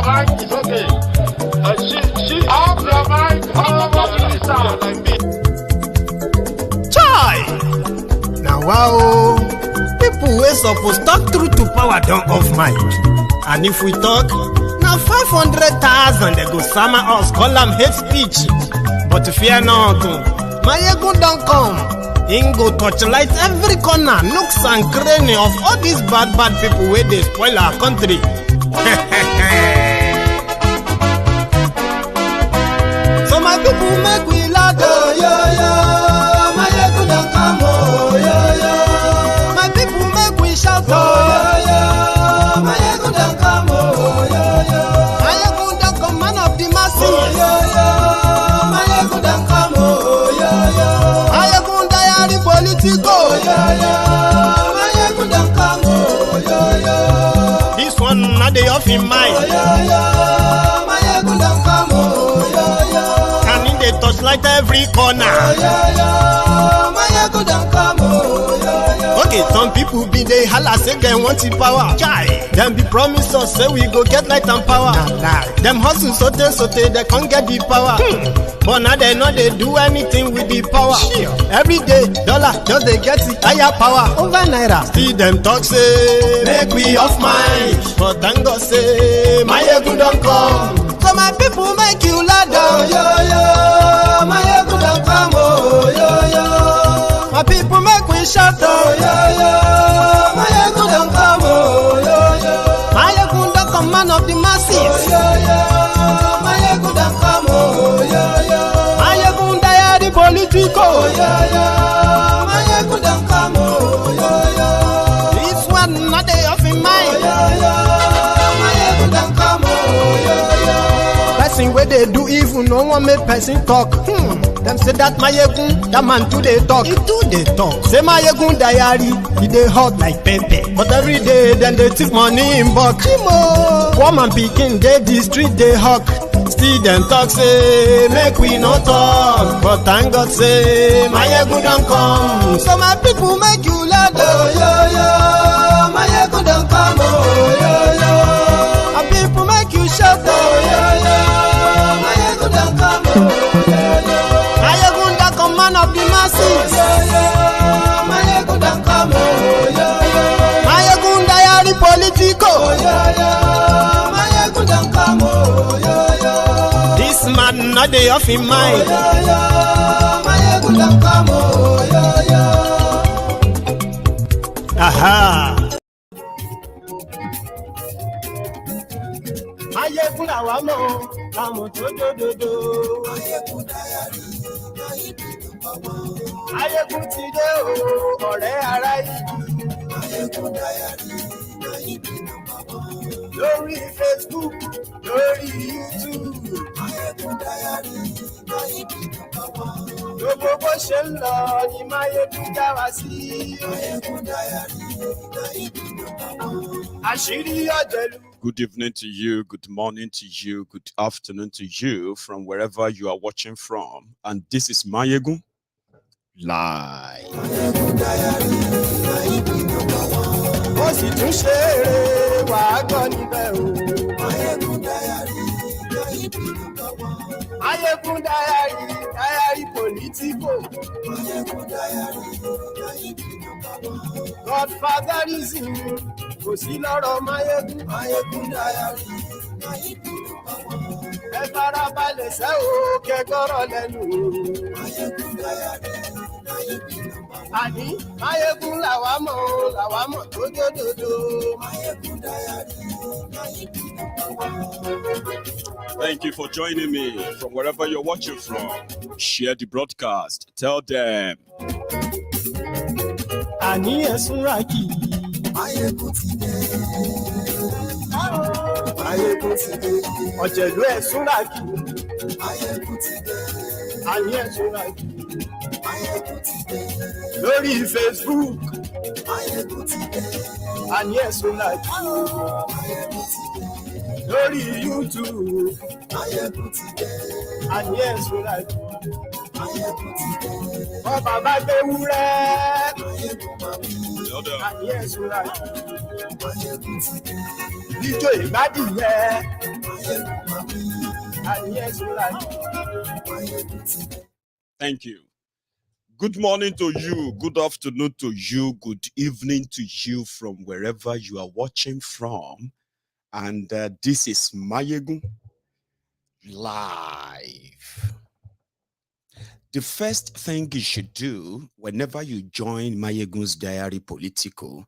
mind is okay. Off your mind, Chai! Now wow, people wey suppose talk through to power don't off mic. And if we talk, now 500,000 they go summer us, call them hate speech. But fear not, Maiyegun don't come. Him go torchlight every corner, nooks and cranny of all these bad people where they spoil our country. So my people make we laugh, oh yo yo. Maiyegun don't come, oh yo yo. My people make we shout, oh yo yo. Maiyegun don't come, oh yo yo. Maiyegun don't come, man of the masses, oh yo yo. Maiyegun don't come, oh yo yo. Maiyegun diary politico, oh yo yo. Maiyegun don't come, oh yo yo. This one not the off in mind, oh yo yo. Maiyegun don't come, oh yo yo. And in the touchlight every corner, oh yo yo. Maiyegun don't come, oh yo yo. Okay, some people be they holla say they want the power. Chai, them be promise us say we go get light and power. Nah. Them hustle sote they can't get the power. But now they know they do anything with the power. Sure. Every day, dollar just they get the higher power over naira. See them talk say make we off mind, but thank God say Maiyegun don't come. So my people make you laugh, oh yo yo. Maiyegun don't come, oh yo yo. My people make we shout, oh yo yo. Maiyegun don't come, oh yo yo. Maiyegun don't come, man of the masses, oh yo yo. Maiyegun don't come, oh yo yo. Maiyegun diary politico, oh yo yo. Maiyegun don't come, oh yo yo. This one not the off in mind, oh yo yo. Maiyegun don't come, oh yo yo. Person where they do evil, no one make person talk. Them say that Maiyegun, that man too they talk. He too they talk. Say Maiyegun diary, he they hot like pepper. But every day, then they take money in bulk. Woman picking, they the street they hawk. Still them talk say, make we no talk. But thank God say, Maiyegun don't come. So my people make you laugh, oh yo yo. Maiyegun don't come, oh yo yo. My people make you shout, oh yo yo. Maiyegun don't come, oh yo yo. Maiyegun don't come, man of the masses, oh yo yo. Maiyegun don't come, oh yo yo. Maiyegun diary politico, oh yo yo. Maiyegun don't come, oh yo yo. This man not the off in mind, oh yo yo. Maiyegun don't come, oh yo yo. Aha. Maiyegun àwa mọ̀, àmọ̀ tó dòdòdò. Maiyegun diary, Maiyegun ti dé o, ọ̀rẹ́ ara yìí. Maiyegun diary, lórí Facebook, lórí YouTube. Maiyegun diary, gbogbo bó ṣe ń lọ ni Maiyegun já wa sí. Maiyegun diary, àṣírí ọ̀jẹ̀lú. Good evening to you, good morning to you, good afternoon to you from wherever you are watching from. And this is Maiyegun Live. Ó sì tún ṣe eré wà á gbọ́ níbẹ̀ o. Maiyegun diary politico. Godfatherism kò sí lọ́rọ̀ Maiyegun diary. Ẹ farabalẹ̀ ṣe o kẹ́gọ́rọ̀ lẹ́nu. Àní Maiyegun làwa mọ̀ tó dòdòdò. Thank you for joining me from wherever you're watching from. Share the broadcast. Tell them. Àní ẹ̀sùn rà kì í. Maiyegun ti dé. Maiyegun ti dé. Ọ̀jẹ̀lú ẹ̀sùn rà kì í. Maiyegun ti dé. Àní ẹ̀sùn rà kì í. Maiyegun ti dé. Lórí Facebook. Maiyegun ti dé. Àní ẹ̀sùn rà kì í. Maiyegun ti dé. Lórí YouTube. Maiyegun ti dé. Àní ẹ̀sùn rà kì í. Maiyegun ti dé. Ọba bá gbé wúrẹ́. Maiyegun máa bí. Àní ẹ̀sùn rà kì í. Maiyegun ti dé. Ijó ìgbádìyẹ. Thank you. Good morning to you, good afternoon to you, good evening to you from wherever you are watching from. And this is Maiyegun Live. The first thing you should do whenever you join Maiyegun's Diary Political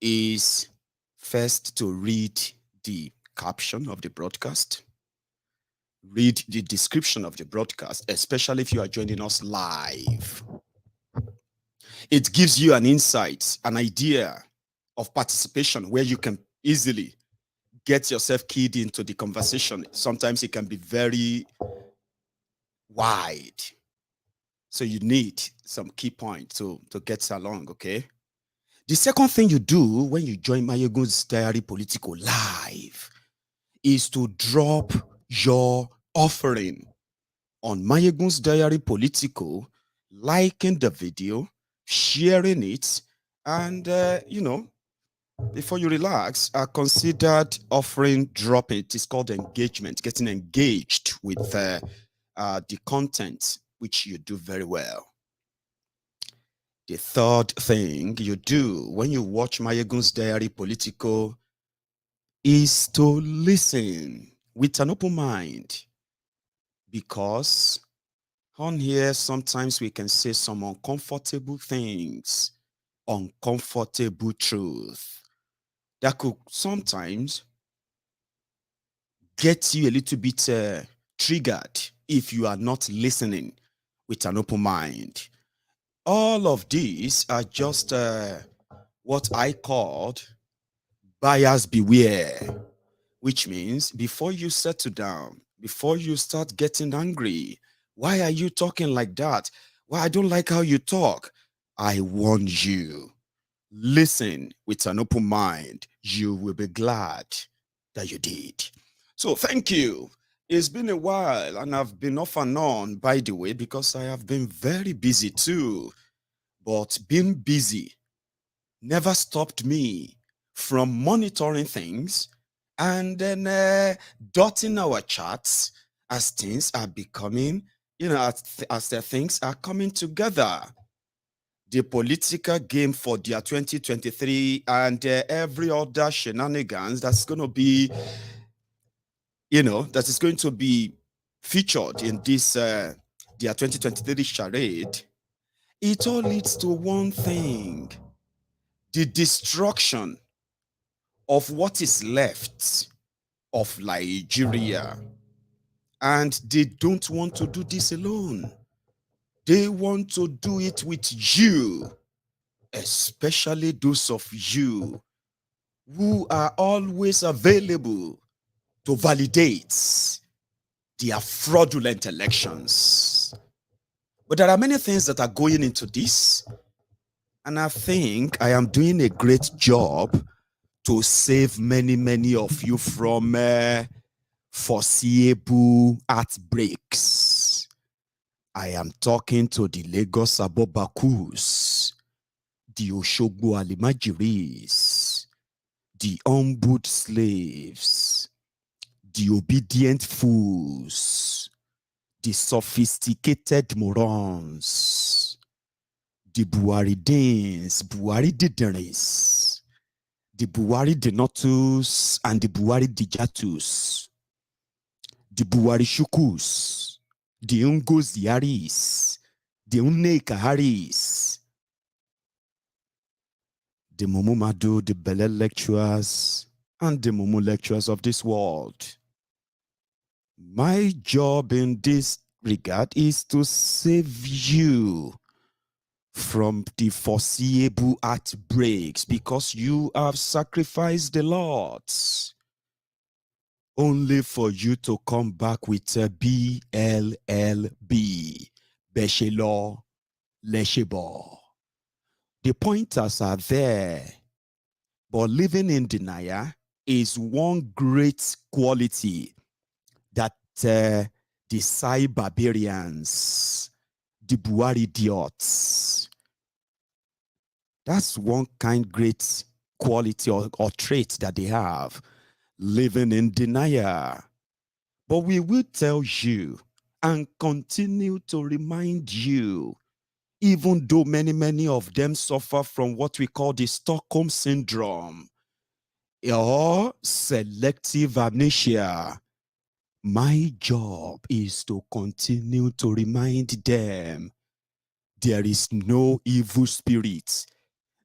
is first to read the caption of the broadcast, read the description of the broadcast, especially if you are joining us live. It gives you an insight, an idea of participation where you can easily get yourself keyed into the conversation. Sometimes it can be very wide. So you need some key points to get along, okay? The second thing you do when you join Maiyegun's Diary Political Live is to drop your offering on Maiyegun's Diary Political, liking the video, sharing it, and, before you relax, considered offering dropping. It is called engagement, getting engaged with the content, which you do very well. The third thing you do when you watch Maiyegun's Diary Political is to listen with an open mind, because on here sometimes we can say some uncomfortable things, uncomfortable truth that could sometimes get you a little bit triggered if you are not listening with an open mind. All of these are just what I called buyers beware, which means before you settle down, before you start getting angry, why are you talking like that? Why I don't like how you talk. I warn you, listen with an open mind. You will be glad that you did. So thank you. It's been a while and I've been off and on, by the way, because I have been very busy too. But being busy never stopped me from monitoring things and then dotting our charts as things are becoming, as the things are coming together. The political game for their 2023 and every other shenanigans that's going to be, that is going to be featured in this their 2023 charade. It all leads to one thing: the destruction of what is left of Nigeria. And they don't want to do this alone. They want to do it with you, especially those of you who are always available to validate their fraudulent elections. But there are many things that are going into this, and I think I am doing a great job to save many of you from foreseeable outbreaks. I am talking to the Lagos Abobakus, the Oshogbo Alimajiris, the humbled slaves, the obedient fools, the sophisticated morons, the Buharidins, Buharidideris, the Buhari Denotus and the Buhari Dijatus, the Buhari Shukus, the Ungos Yaris, the Unneka Haris, the Momomadu, the Bele lecturers, and the Momo lecturers of this world. My job in this regard is to save you from the foreseeable outbreaks, because you have sacrificed a lot, only for you to come back with a BLLB, Beshelo Leshebo. The pointers are there, but living in denial is one great quality that the Sai barbarians, the Buhari idiots, that's one kind great quality or trait that they have. living in denial. But we will tell you and continue to remind you, even though many of them suffer from what we call the Stockholm syndrome or selective amnesia, my job is to continue to remind them there is no evil spirits,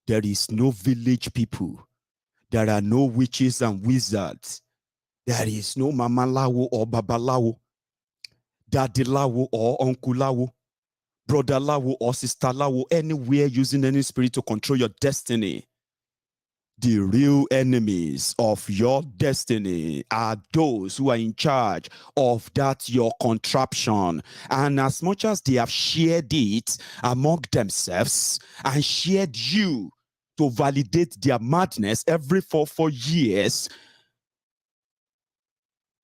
there is no village people, there are no witches and wizards, there is no Mama Lawo or Baba Lawo, Daddy Lawo or Uncle Lawo, Brother Lawo or Sister Lawo, anywhere using any spirit to control your destiny. The real enemies of your destiny are those who are in charge of that your contraption. And as much as they have shared it among themselves and shared you to validate their madness every 4 years,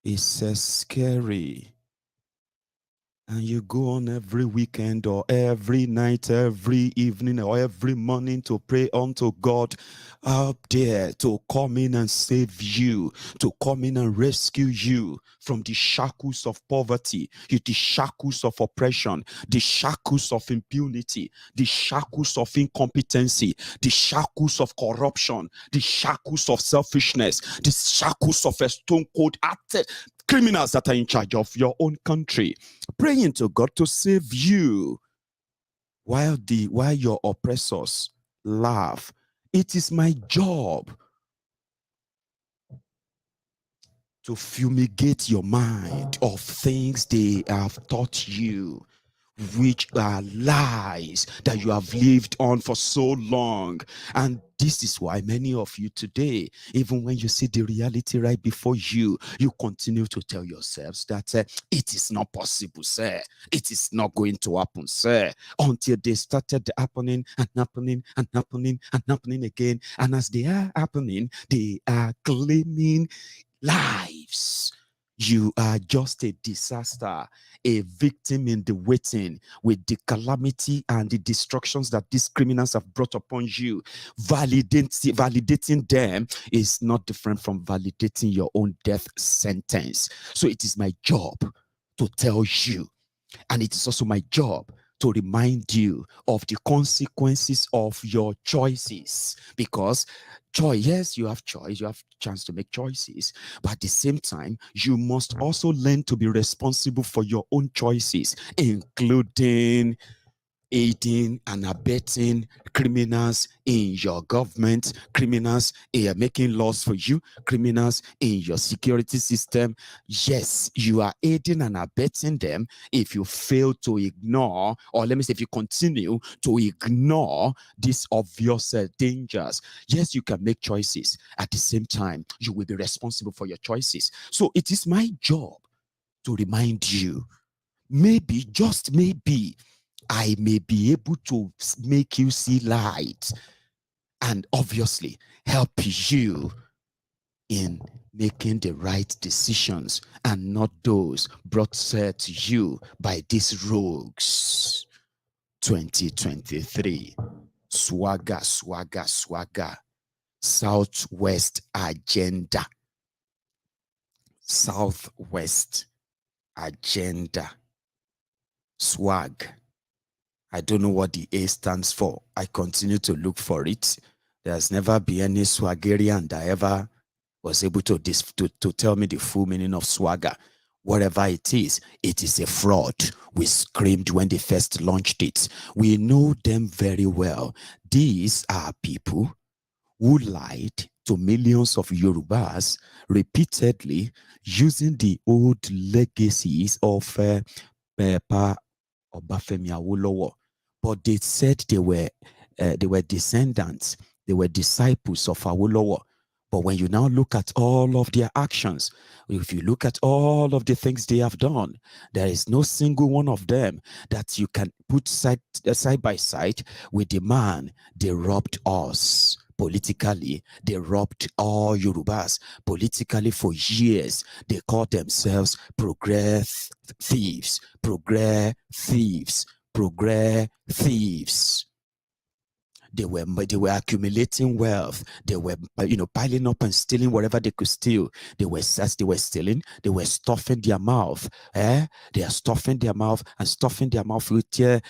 it's scary. And you go on every weekend or every night, every evening or every morning to pray unto God out there to come in and save you, to come in and rescue you from the shackles of poverty, the shackles of oppression, the shackles of impunity, the shackles of incompetency, the shackles of corruption, the shackles of selfishness, the shackles of a stone cold criminals that are in charge of your own country, praying to God to save you while your oppressors laugh. It is my job to fumigate your mind of things they have taught you, which are lies that you have lived on for so long. And this is why many of you today, even when you see the reality right before you, you continue to tell yourselves that it is not possible, sir. It is not going to happen, sir. Until they started happening and happening and happening and happening again. And as they are happening, they are claiming lives. You are just a disaster, a victim in the waiting with the calamity and the destructions that these criminals have brought upon you. Validating them is not different from validating your own death sentence. So it is my job to tell you, and it is also my job to remind you of the consequences of your choices. Because choice, yes, you have choice, you have chance to make choices, but at the same time, you must also learn to be responsible for your own choices, including aiding and abetting criminals in your government, criminals making laws for you, criminals in your security system. Yes, you are aiding and abetting them if you fail to ignore, or let me say, if you continue to ignore these obvious dangers. Yes, you can make choices. At the same time, you will be responsible for your choices. So it is my job to remind you, maybe, just maybe, I may be able to make you see light and obviously help you in making the right decisions and not those brought to you by these rogues. 2023, swagger, swagger, swagger, Southwest agenda, Southwest agenda, swag. I don't know what the A stands for. I continue to look for it. There's never been any swaggerian that ever was able to tell me the full meaning of swagger. Whatever it is a fraud. We screamed when they first launched it. We know them very well. These are people who lied to millions of Yorubas repeatedly using the old legacies of Pepa Obafemi Awolowo, but they said they were descendants, they were disciples of Awolowo. But when you now look at all of their actions, if you look at all of the things they have done, there is no single one of them that you can put side by side with the man they robbed us politically. They robbed all Yorubas politically for years. They called themselves progress thieves, progress thieves, progress thieves. They were accumulating wealth. They were piling up and stealing whatever they could steal. They were stealing. They were stuffing their mouth. They are stuffing their mouth and stuffing their mouth with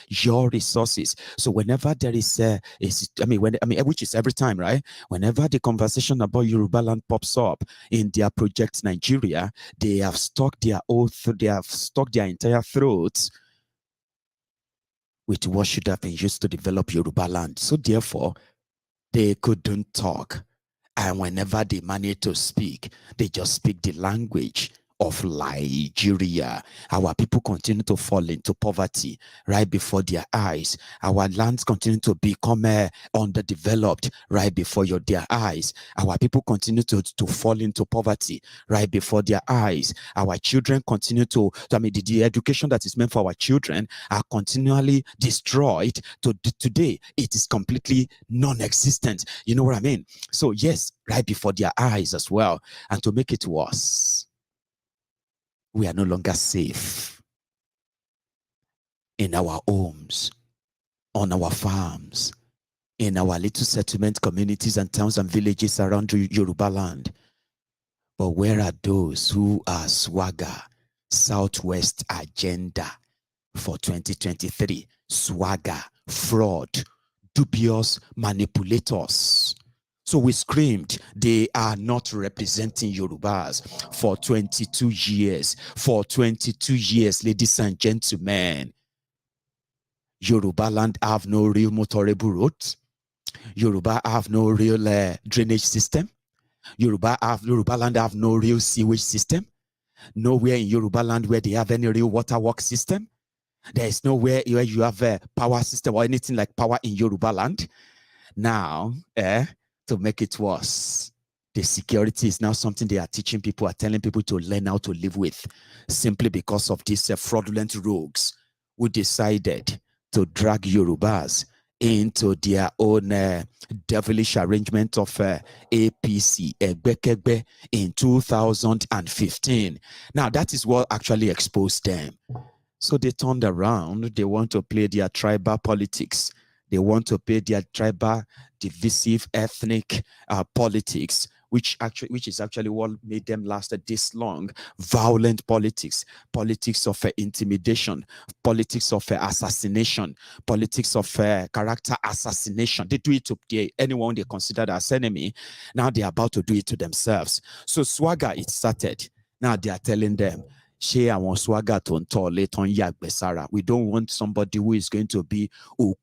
your resources. So whenever there is which is every time, right? Whenever the conversation about Yoruba land pops up in their project Nigeria, they have stuck their oath. They have stuck their entire throats with what should have been used to develop Yoruba land. So therefore, they couldn't talk. And whenever they manage to speak, they just speak the language of Nigeria. Our people continue to fall into poverty right before their eyes. Our lands continue to become underdeveloped right before their eyes. Our people continue to fall into poverty right before their eyes. Our children continue the education that is meant for our children are continually destroyed. Today, it is completely non-existent. You know what I mean? So yes, right before their eyes as well. And to make it worse, we are no longer safe in our homes, on our farms, in our little settlement communities and towns and villages around Yoruba land. But where are those who are swagger, Southwest agenda for 2023? Swagger, fraud, dubious manipulators. So we screamed, they are not representing Yorubas for 22 years. For 22 years, ladies and gentlemen. Yoruba land have no real motorable roads. Yoruba have no real drainage system. Yoruba land have no real sewage system. Nowhere in Yoruba land where they have any real water work system. There is nowhere where you have a power system or anything like power in Yoruba land. Now, to make it worse, the security is now something they are teaching people, are telling people to learn how to live with, simply because of these fraudulent rogues who decided to drag Yorubas into their own devilish arrangement of APC, Egbekegbe, in 2015. Now, that is what actually exposed them. So they turned around. They want to play their tribal politics. They want to play their tribal, divisive, ethnic politics, which is actually what made them last this long. Violent politics, politics of intimidation, politics of assassination, politics of character assassination. They do it to anyone they considered as enemy. Now they are about to do it to themselves. So swagger, it started. Now they are telling them, we don't want somebody who is going to be from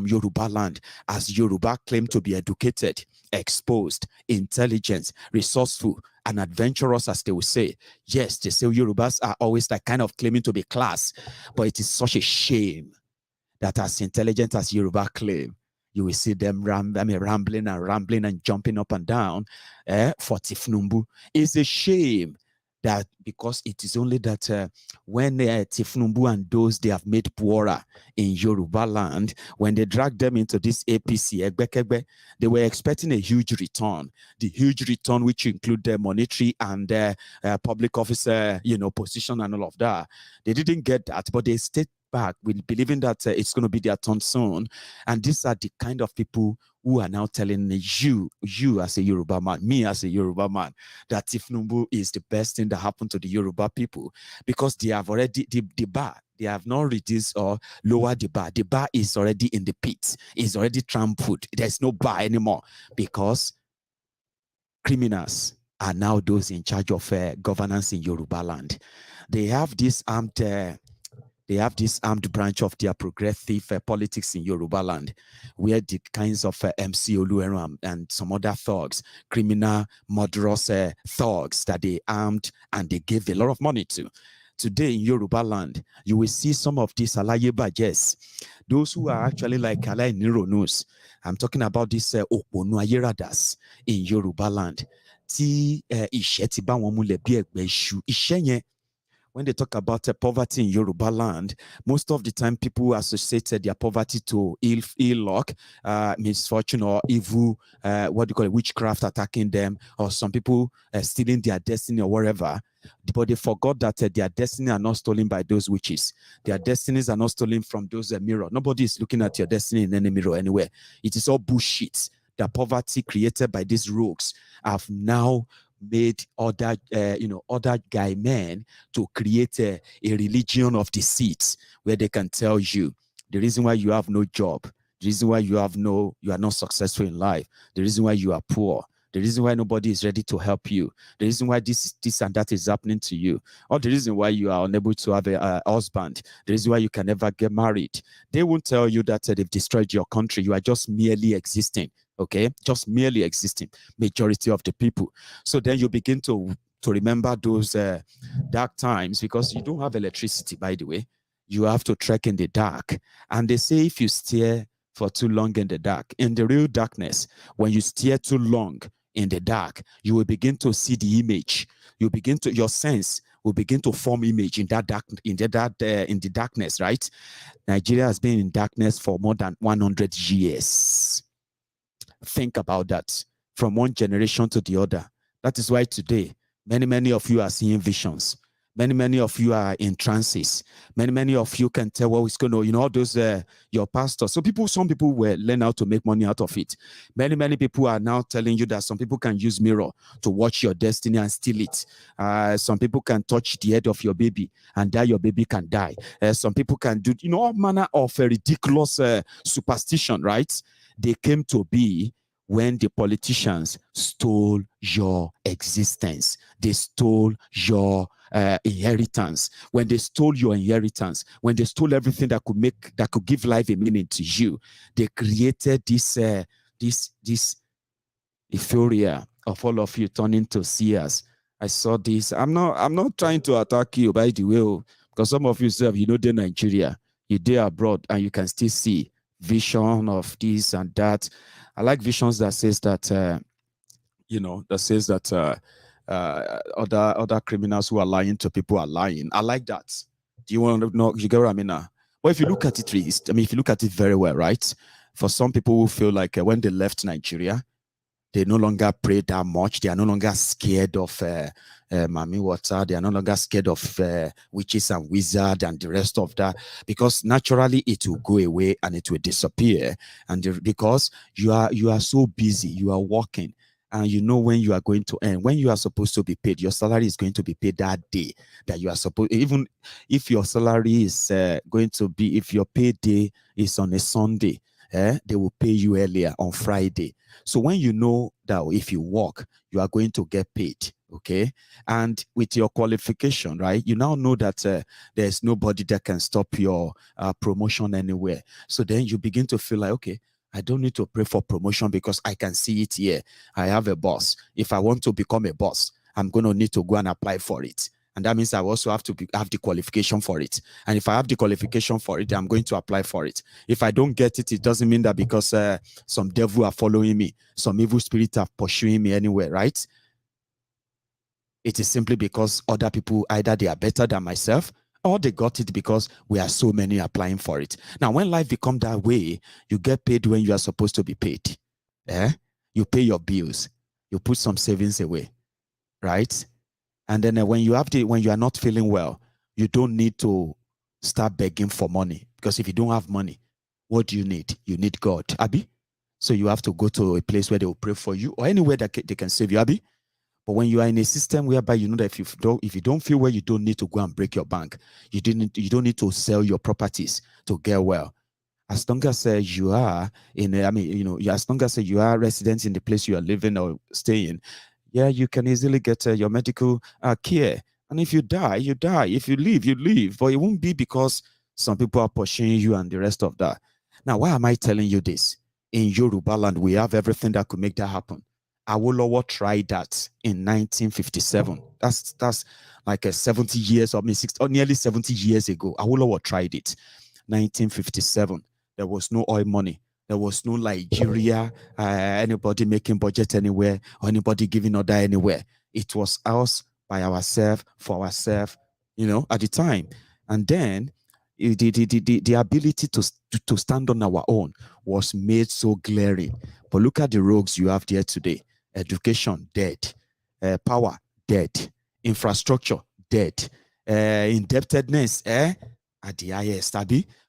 Yoruba land, as Yoruba claim to be educated, exposed, intelligent, resourceful, and adventurous, as they will say. Yes, they say Yorubas are always like kind of claiming to be class, but it is such a shame that as intelligent as Yoruba claim, you will see them rambling and jumping up and down for Tifnumbu. It's a shame that because it is only that when Tifnumbu and those they have made poorer in Yoruba land, when they dragged them into this APC, Egbekegbe, they were expecting a huge return. The huge return, which include the monetary and public officer, position and all of that. They didn't get that, but they stayed back with believing that it's going to be their turn soon. And these are the kind of people who are now telling you as a Yoruba man, me as a Yoruba man, that Tifnumbu is the best thing that happened to the Yoruba people, because they have already, the bar, they have not reduced or lowered the bar. The bar is already in the pit. It's already trampled. There's no bar anymore, because criminals are now those in charge of governance in Yoruba land. They have this armed branch of their progressive politics in Yoruba land, where the kinds of MC Olueran and some other thugs, criminal, murderous thugs that they armed and they gave a lot of money to. Today in Yoruba land, you will see some of these Alaye Bajes, those who are actually like Alaye Nironus. I'm talking about this Oponu Ayeradas in Yoruba land. Tí ìṣẹ́ ti bá wọn múlẹ̀ bí ẹ̀gbẹ́ iṣu. Ìṣẹ́ yẹn when they talk about poverty in Yoruba land, most of the time people associated their poverty to ill luck, misfortune, or evil, what do you call it, witchcraft attacking them, or some people stealing their destiny or whatever. But they forgot that their destiny are not stolen by those witches. Their destinies are not stolen from those mirror. Nobody is looking at your destiny in any mirror anywhere. It is all bullshit. The poverty created by these rogues have now made other guy men to create a religion of deceit, where they can tell you the reason why you have no job, the reason why you are not successful in life, the reason why you are poor, the reason why nobody is ready to help you, the reason why this and that is happening to you, or the reason why you are unable to have a husband, the reason why you can never get married. They won't tell you that they've destroyed your country. You are just merely existing. Okay, just merely existing, majority of the people. So then you begin to remember those dark times, because you don't have electricity, by the way. You have to trek in the dark. And they say if you stare for too long in the dark, in the real darkness, when you stare too long in the dark, you will begin to see the image. Your sense will begin to form image in the darkness, right? Nigeria has been in darkness for more than 100 years. Think about that, from one generation to the other. That is why today, many of you are seeing visions. Many of you are in trances. Many of you can tell what is going on. All those, your pastors. So some people will learn how to make money out of it. Many people are now telling you that some people can use mirror to watch your destiny and steal it. Some people can touch the head of your baby and that your baby can die. Some people can do, all manner of ridiculous superstition, right? They came to be when the politicians stole your existence. They stole your inheritance. When they stole your inheritance, when they stole everything that could give life a meaning to you, they created this euphoria of all of you turning to seers. I saw this. I'm not trying to attack you, by the way, because some of you say, they're Nigeria, you're abroad, and you can still see vision of this and that. I like visions that says that other criminals who are lying to people are lying. I like that. Do you want to know? You get what I mean now? But if you look at it, if you look at it very well, right? For some people who feel like when they left Nigeria, they no longer pray that much. They are no longer scared of Mami Water. They are no longer scared of witches and wizards and the rest of that, because naturally it will go away and it will disappear. And because you are so busy, you are working, and you know when you are going to earn, when you are supposed to be paid, your salary is going to be paid that day that you are supposed. Even if your salary is going to be, if your payday is on a Sunday, they will pay you earlier on Friday. So when you know that if you work, you are going to get paid, okay? And with your qualification, right, you now know that there's nobody that can stop your promotion anywhere. So then you begin to feel like, okay, I don't need to pray for promotion because I can see it here. I have a boss. If I want to become a boss, I'm going to need to go and apply for it. And that means I also have to have the qualification for it. And if I have the qualification for it, I'm going to apply for it. If I don't get it, it doesn't mean that because some devil are following me, some evil spirit are pursuing me anywhere, right? It is simply because other people, either they are better than myself, or they got it because we are so many applying for it. Now, when life becomes that way, you get paid when you are supposed to be paid. You pay your bills. You put some savings away, right? And then when you are not feeling well, you don't need to start begging for money, because if you don't have money, what do you need? You need God, Abi. So you have to go to a place where they will pray for you, or anywhere that they can save you, Abi. But when you are in a system whereby you know that if you don't feel well, you don't need to go and break your bank. You don't need to sell your properties to get well. As long as you are as long as you are resident in the place you are living or staying, yeah, you can easily get your medical care. And if you die, you die. If you live, you live. But it won't be because some people are pursuing you and the rest of that. Now, why am I telling you this? In Yoruba land, we have everything that could make that happen. Awolowo tried that in 1957. That's like 70 years or nearly 70 years ago. Awolowo tried it. 1957. There was no oil money. There was no Nigeria, anybody making budget anywhere, or anybody giving order anywhere. It was us by ourselves, for ourselves, at the time. And then the ability to stand on our own was made so glaring. But look at the rogues you have there today. Education, dead. Power, dead. Infrastructure, dead. Indebtedness, at the highest.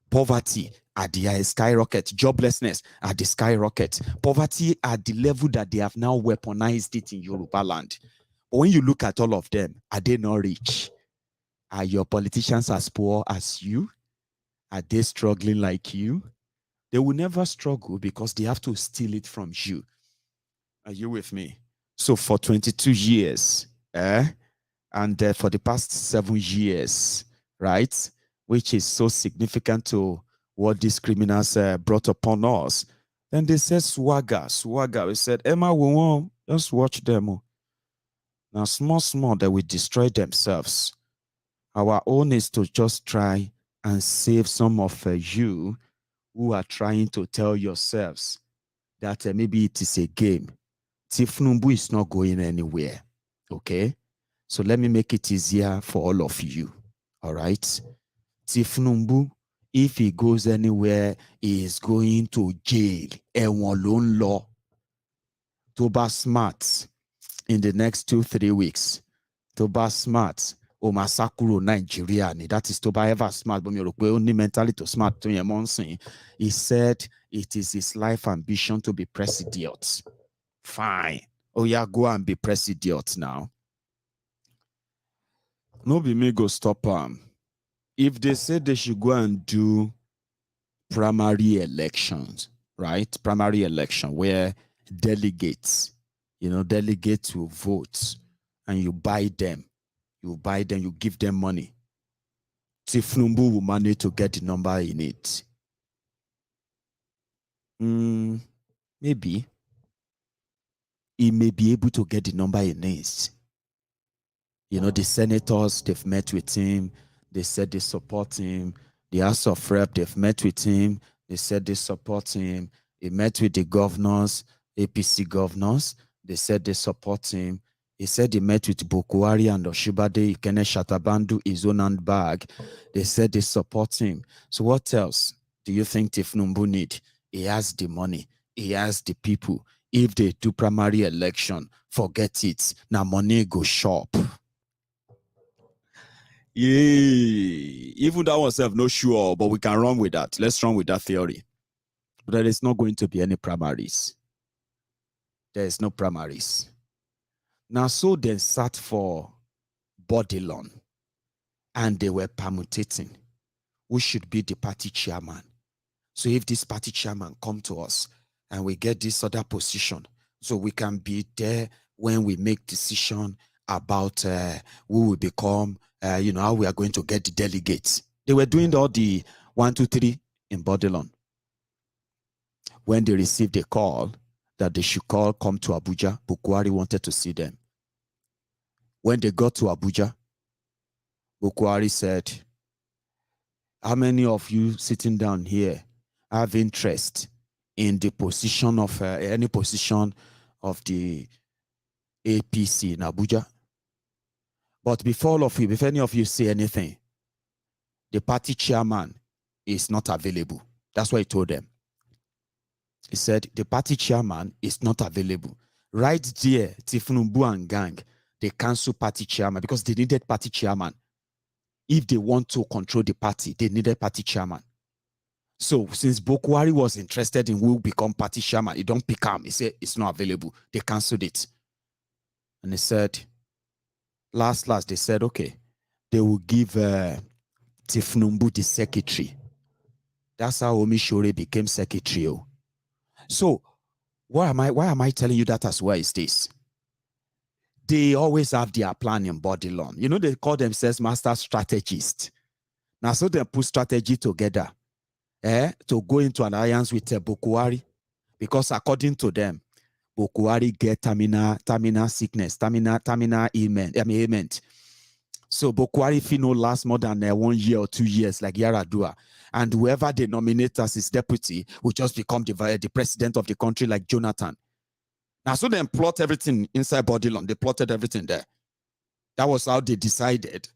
Poverty at the highest, skyrocket. Joblessness at the skyrocket. Poverty at the level that they have now weaponized it in Yoruba land. But when you look at all of them, are they not rich? Are your politicians as poor as you? Are they struggling like you? They will never struggle because they have to steal it from you. Are you with me? So for 22 years, and for the past 7 years, right, which is so significant to what these criminals brought upon us, then they said swagger. We said, Emma, we won't just watch them. Now, small, they will destroy themselves. Our own is to just try and save some of you who are trying to tell yourselves that maybe it is a game. Tinubu is not going anywhere, okay? So let me make it easier for all of you, all right? Tinubu, if he goes anywhere, he is going to jail. Ẹ̀wọ̀n ló ń lọ. Tó bá smart in the next 2-3 weeks. Tó bá smart. Omasakuro Nigeria, that is to buy ever smart, but only mentally to smart to Monson. He said it is his life ambition to be president. Fine. Oh, yeah, go and be president now. No be me go stop him. If they say they should go and do primary elections, right? Primary election where delegates, delegates will vote and you buy them. You buy them, you give them money. Tinubu will manage to get the number he needs. Maybe. He may be able to get the number he needs. The senators, they've met with him. They said they support him. The House of Rep, they've met with him. They said they support him. He met with the governors, APC governors. They said they support him. He said he met with Bokwari and Oshibade, Ikene Shatabandu, his own handbag. They said they support him. So what else do you think Tinubu need? He has the money. He has the people. If they do primary election, forget it. Now money go shop. Yeah. Even that oneself, no sure, but we can run with that. Let's run with that theory. But there is not going to be any primaries. There is no primaries. Now, so they sat for Bullion and they were permutating who should be the party chairman. So if this party chairman come to us and we get this other position, so we can be there when we make decision about who will become, how we are going to get the delegates. They were doing all the 1, 2, 3 in Bullion. When they received a call that they should come to Abuja, Bukwari wanted to see them. When they got to Abuja, Bukwari said, how many of you sitting down here have interest in the position of any position of the APC in Abuja? But before all of you, if any of you say anything, the party chairman is not available. That's what he told them. He said, the party chairman is not available. Right there, Tinubu and gang, they cancelled party chairman because they needed party chairman. If they want to control the party, they needed party chairman. So since Bokwari was interested in who will become party chairman, he don't pick him. He said it's not available. They cancelled it. And he said, last, they said, okay, they will give Tinubu the secretary. That's how Omishore became secretary. So why am I telling you that as well is this? They always have their plan in Bullion. They call themselves master strategists. Now, so they put strategy together to go into an alliance with Bokwari, because according to them, Bokwari get terminal sickness, terminal ailment. So Bokwari finno last more than 1 year or 2 years, like Yaradua. And whoever they nominate as his deputy will just become the president of the country, like Jonathan. Now, so they plot everything inside Bullion. They plotted everything there. That was how they decided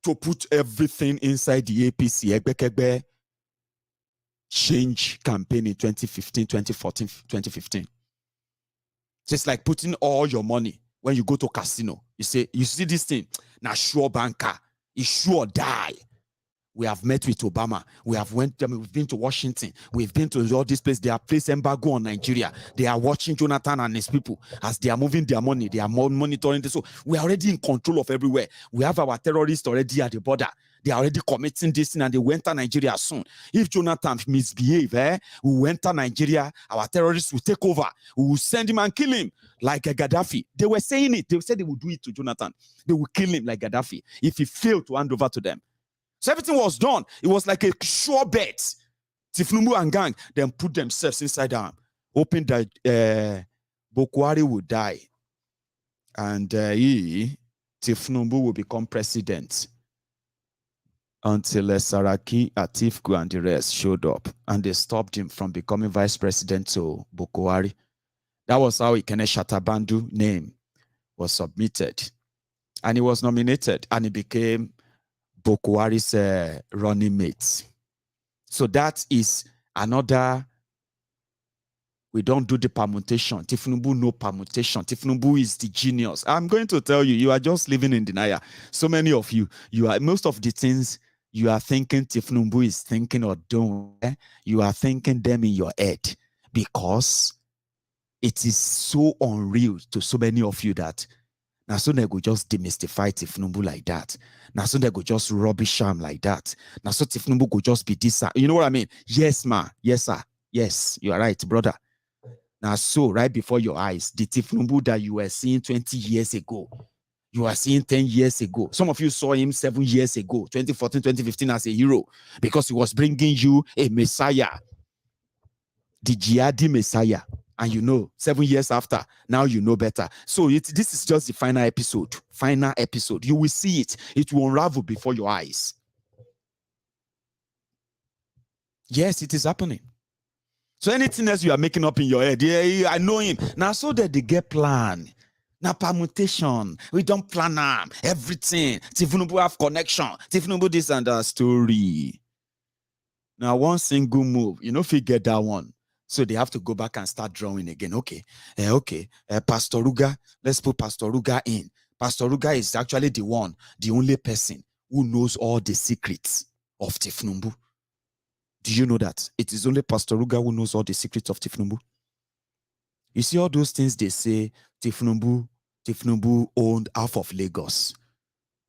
to put everything inside the APC Egbekegbe change campaign in 2015, 2014, 2015. So it's like putting all your money when you go to casino. You say, you see this thing, now sure banker, it sure die. We have met with Obama. We've been to Washington. We've been to all these places. They have placed embargo on Nigeria. They are watching Jonathan and his people as they are moving their money. They are monitoring this. So we are already in control of everywhere. We have our terrorists already at the border. They are already committing this thing and they will enter Nigeria soon. If Jonathan misbehave, we will enter Nigeria. Our terrorists will take over. We will send him and kill him like a Gaddafi. They were saying it. They said they would do it to Jonathan. They will kill him like Gaddafi if he failed to hand over to them. So everything was done. It was like a sure bet. Tinubu and gang then put themselves inside them, hoping that Bokwari would die. And Tinubu will become president until Saraki, Atiku, and the rest showed up. And they stopped him from becoming vice president to Bokwari. That was how Ikene Shatabandu name was submitted. And he was nominated. And he became Bokwari's running mates. So that is another. We don't do the permutation. Tinubu no permutation. Tinubu is the genius. I'm going to tell you, you are just living in denial. So many of you, most of the things you are thinking Tinubu is thinking or doing, you are thinking them in your head because it is so unreal to so many of you that now so they go just demystify Tinubu like that. Now so they go just rubbish him like that. Now so Tinubu go just be this. You know what I mean? Yes, ma. Yes, sir. Yes, you are right, brother. Now so right before your eyes, the Tinubu that you were seeing 20 years ago, you are seeing 10 years ago. Some of you saw him 7 years ago, 2014, 2015 as a hero because he was bringing you a Messiah, the jihadi Messiah. And you know, 7 years after, now you know better. So this is just the final episode. Final episode. You will see it. It will unravel before your eyes. Yes, it is happening. So anything else you are making up in your head, yeah, I know him. Now so that they get plan. Now permutation. We don't plan them. Everything. Tinubu have connection. Tinubu this and that story. Now one single move. You know if you get that one. So they have to go back and start drawing again. Okay, Pastor Ruga, let's put Pastor Ruga in. Pastor Ruga is actually the only person who knows all the secrets of Tinubu. Do you know that? It is only Pastor Ruga who knows all the secrets of Tinubu. You see all those things they say, Tinubu owned half of Lagos.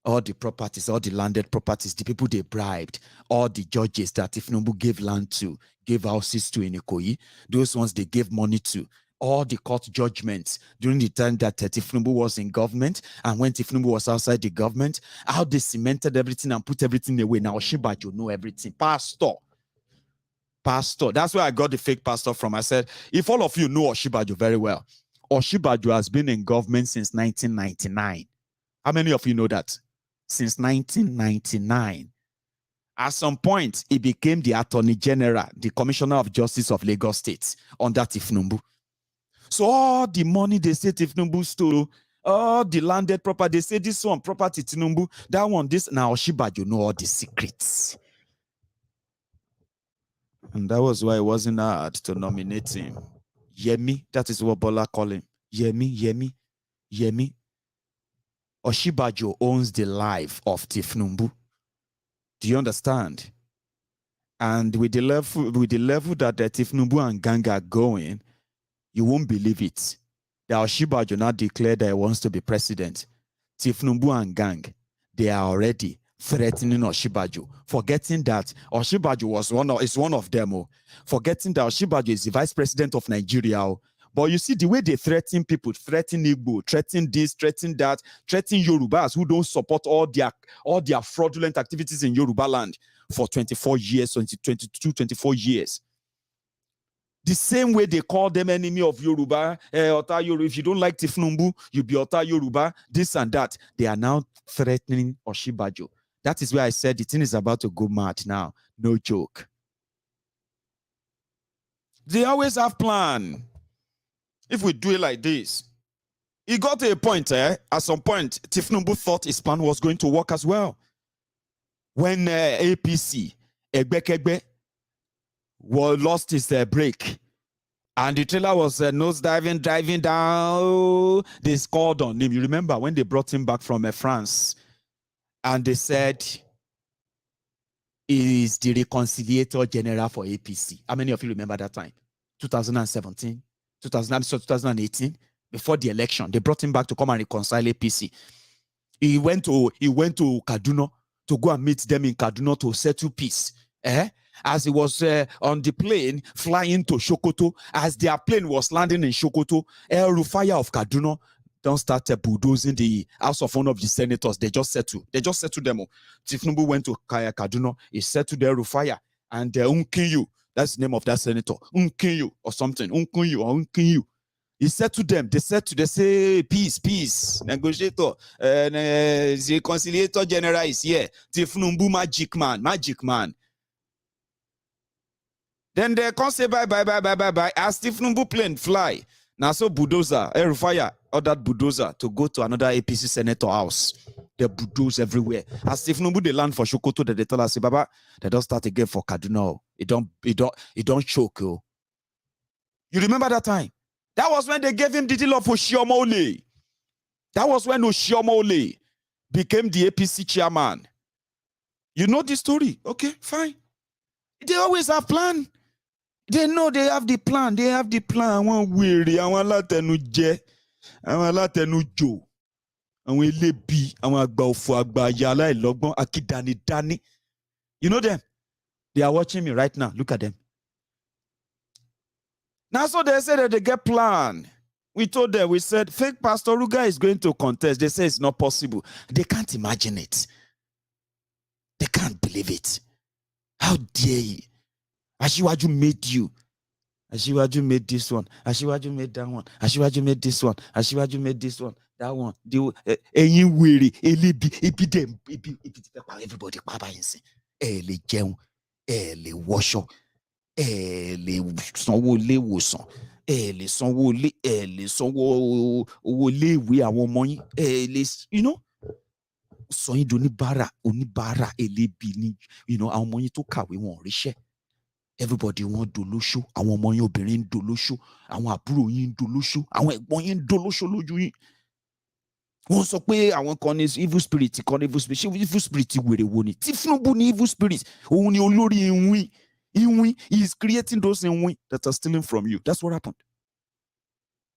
All the properties, all the landed properties, the people they bribed, all the judges that Tinubu gave land to, gave houses to in Ikoyi, those ones they gave money to, all the court judgments during the time that Tinubu was in government and when Tinubu was outside the government, how they cemented everything and put everything away. Now Osinbajo know everything. Pastor. That's where I got the fake pastor from. I said, if all of you know Osinbajo very well, Osinbajo has been in government since 1999. How many of you know that? Since 1999. At some point, he became the Attorney General, the Commissioner of Justice of Lagos State under Tinubu. So all the money they say Tinubu stole, all the landed property, they say this one property Tinubu, that one, this. Now Osinbajo know all the secrets. And that was why it wasn't hard to nominate him. Yemi, that is what Bola call him. Yemi. Osinbajo owns the life of Tinubu. Do you understand? And with the level that the Tinubu and gang are going, you won't believe it. That Osinbajo now declared that he wants to be president. Tinubu and gang, they are already threatening Osinbajo, forgetting that Osinbajo is one of them. Forgetting that Osinbajo is the vice president of Nigeria. But you see the way they threaten people, threaten Igbo, threaten this, threaten that, threaten Yorubas who don't support all their fraudulent activities in Yoruba land for 24 years, 24 years. The same way they call them enemy of Yoruba, Ota Yoruba. If you don't like Tinubu, you be Ota Yoruba, this and that. They are now threatening Osinbajo. That is where I said the thing is about to go mad now. No joke. They always have plan. If we do it like this, it got to a point, at some point, Tinubu thought his plan was going to work as well. when APC, Egbekegbe, lost his break, and the trailer was nose diving, driving down, they scored on him. You remember when they brought him back from France, and they said, he is the reconciliator general for APC. How many of you remember that time? 2017, 2018, before the election, they brought him back to come and reconcile APC. He went to Kaduna to go and meet them in Kaduna to settle peace. As he was on the plane flying to Sokoto, as their plane was landing in Sokoto, El Rufaya of Kaduna don't start bulldozing the house of one of the senators. They just settled them. Tinubu went to Kaduna, he settled El Rufaya, and Unkinyu, that's the name of that senator, Unkinyu or something, Unkinyu. He said to them, they say, peace, negotiator, the conciliator general is here. Tinubu, magic man. Then they can't say bye. As Tinubu plane fly. Now so bulldozer, Rufaya ordered bulldozer to go to another APC senator house. They bulldoze everywhere. As Tinubu they land for Sokoto, they tell us, Baba, they don't start again for Kaduna. It don't choke. You remember that time? That was when they gave him the deal of Oshiomole. That was when Oshiomole became the APC chairman. You know the story? Okay, fine. They always have plan. They know they have the plan. Àwọn wèrè, àwọn alátẹnujẹ, àwọn alátẹnujò, àwọn elébi, àwọn àgbà òfò, àgbà àyà aláìlọ́gbọ́n, akídanidání. You know them? They are watching me right now. Look at them. Now, so they say that they get plan. We told them, we said, fake Pastor Ruga is going to contest. They say it's not possible. They can't imagine it. They can't believe it. How dare you? Ashiwaju made you. Ashiwaju made this one. Ashiwaju made that one. Ashiwaju made this one. Ashiwaju made this one. That one. Everybody. Le jẹun, le wọṣọ, le sanwó ilé ìwòsàn, le sanwó ilé, le sanwó owó ilé ìwé àwọn ọmọ yín, le, you know, sọ yín oníbàárà elébi ni, you know, àwọn ọmọ yín tó kàwé wọn ò ríṣẹ́. Everybody wọ́n dolóṣó, àwọn ọmọ yín obìnrin ń dolóṣó, àwọn àbúrò yín ń dolóṣó, àwọn ẹ̀gbọ́n yín ń dolóṣó lójú yín. Wọ́n sọ pé àwọn kan ní evil spirit, ṣé evil spirit wèrè wo ni? Tinubu ni evil spirit, òun ni olórí ìwín. He is creating those ìwín that are stealing from you. That's what happened.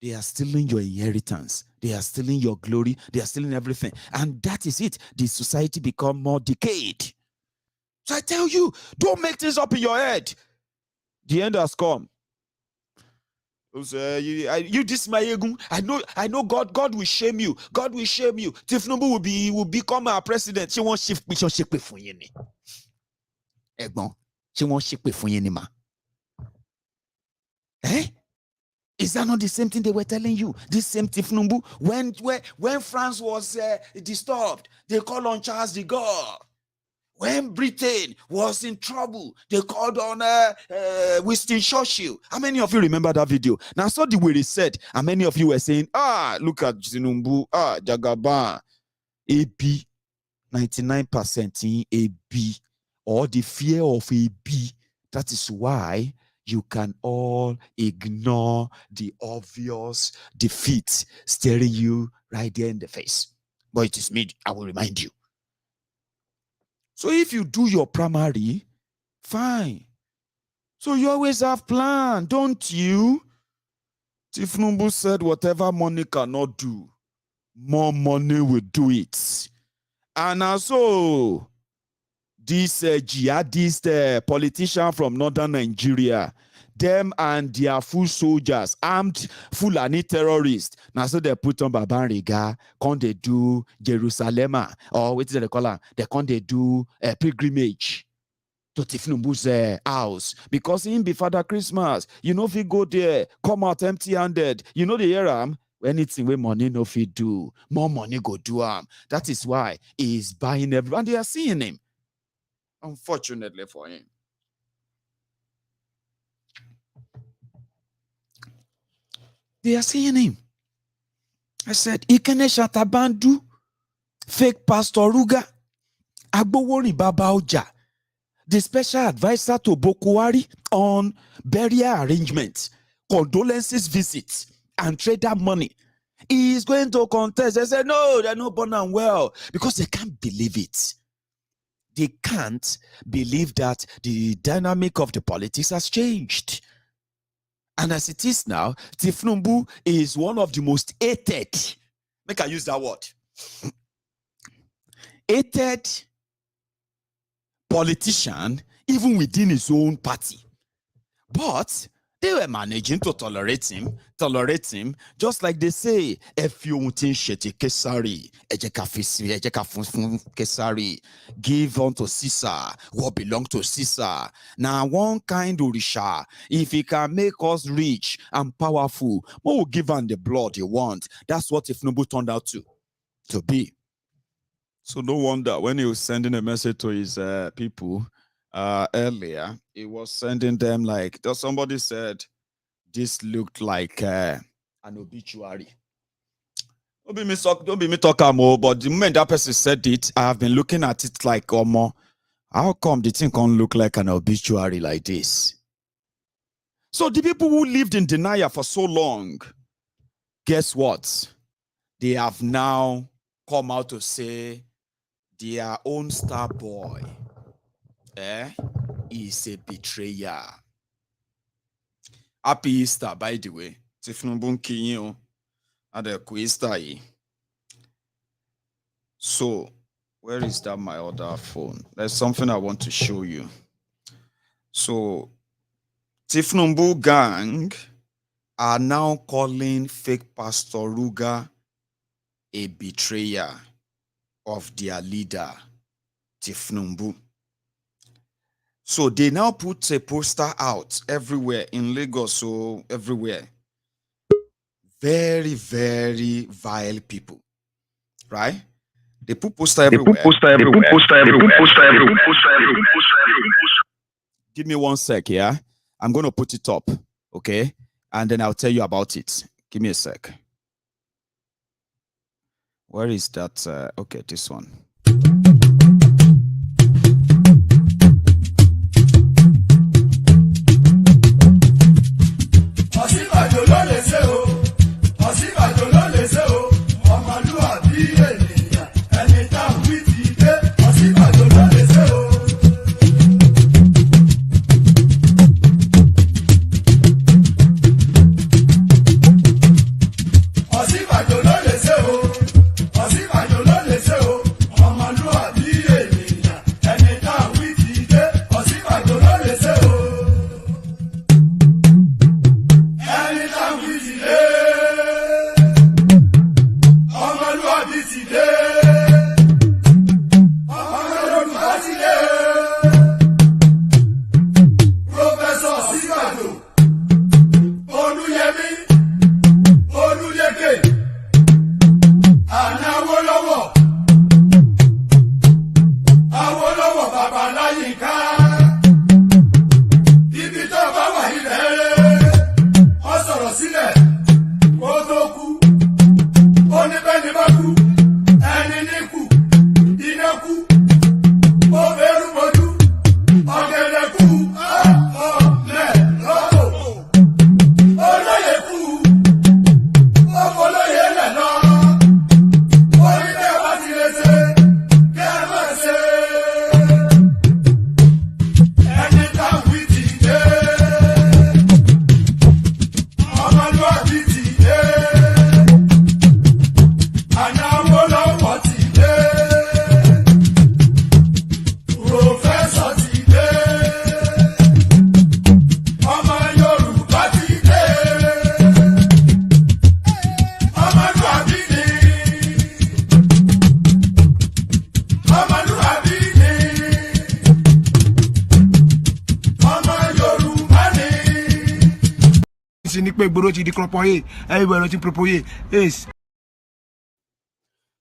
They are stealing your inheritance. They are stealing your glory. They are stealing everything. And that is it. The society become more decayed. So I tell you, don't make things up in your head. The end has come. You this Maiyegun, I know God will shame you. God will shame you. Tinubu will become our president. She won't shift me. She won't shake for you. Egbon, she won't shake for you ma. Is that not the same thing they were telling you? This same Tinubu, when France was disturbed, they called on Charles de Gaulle. When Britain was in trouble, they called on Winston Churchill. How many of you remember that video? Now, so the way they said, and many of you were saying, look at Tinubu, Jagaban, AB, 99% in AB, or the fear of AB. That is why you can all ignore the obvious defeat staring you right there in the face. But it is me, I will remind you. So if you do your primary, fine. So you always have plan, don't you? Tinubu said whatever money cannot do, more money will do it. And also, this jihadist politician from northern Nigeria, them and their full soldiers, armed Fulani terrorists. Now, so they put on Babariga, can they do Jerusalem, or what is it they call it? They can they do a pilgrimage to Tinubu's house, because him be Father Christmas. You know, if you go there, come out empty-handed. You know the year anything where money no fit do, more money go do that is why he is buying everyone. They are seeing him. Unfortunately for him. They are seeing him. I said, Ikene Shatabandu, fake Pastor Ruga, Agbowori Baba Oja, the special advisor to Bokwari on burial arrangements, condolences visits, and trader money, he is going to contest. They say, no, they're not born and well, because they can't believe it. They can't believe that the dynamic of the politics has changed. And as it is now, Tinubu is one of the most hated, make I use that word, hated politician even within his own party. But they were managing to tolerate him, just like they say, if you want Kesari, Kesari, give unto Caesar what belongs to Caesar. Now, one kind Orisha, if he can make us rich and powerful, we will give him the blood he wants. That's what Tinubu turned out to be. So no wonder when he was sending a message to his people earlier, he was sending them like, somebody said this looked like an obituary. Don't be me talking more, but the moment that person said it, I have been looking at it like, how come the thing can't look like an obituary like this? So the people who lived in denial for so long, guess what? They have now come out to say their own star boy is a betrayer. Happy Easter, by the way. So, where is that my other phone? There's something I want to show you. So, Tinubu gang are now calling fake Pastor Ruga a betrayer of their leader, Tinubu. So they now put a poster out everywhere in Lagos, so everywhere. Very, very vile people, right? They put poster everywhere. Give me 1 sec, yeah? I'm going to put it up, okay? And then I'll tell you about it. Give me a sec. Where is that? Okay, this one.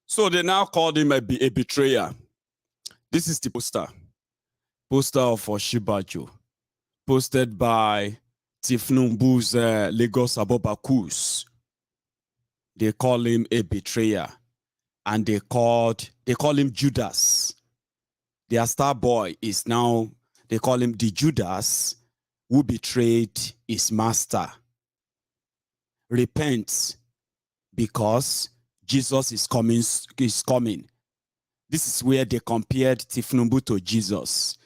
So they now called him a betrayer. This is the poster of Osinbajo, posted by Tinubu's Lagos Abobakus. They call him a betrayer, and they call him Judas. Their star boy is now, they call him the Judas who betrayed his master. Repent because Jesus is coming. This is where they compared Tinubu to Jesus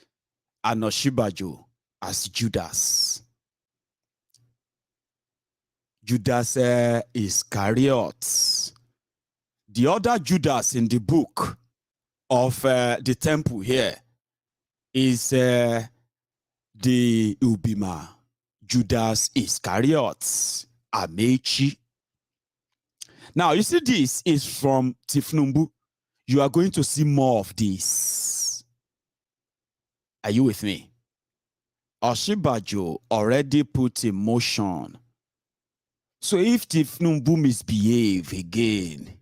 and Osinbajo as Judas. Judas Iscariot. The other Judas in the book of the temple here is the Ubima, Judas Iscariot, Amechi. Now, you see, this is from Tinubu. You are going to see more of this. Are you with me? Osinbajo already put in motion. So if Tinubu misbehave again,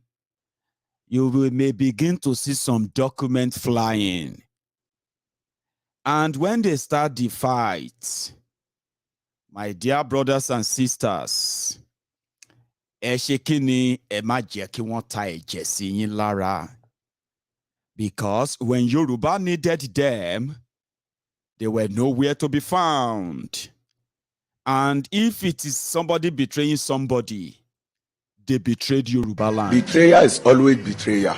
you may begin to see some documents flying. And when they start the fight, my dear brothers and sisters, because when Yoruba needed them, they were nowhere to be found. And if it is somebody betraying somebody, they betrayed Yoruba land. Betrayer is always betrayer.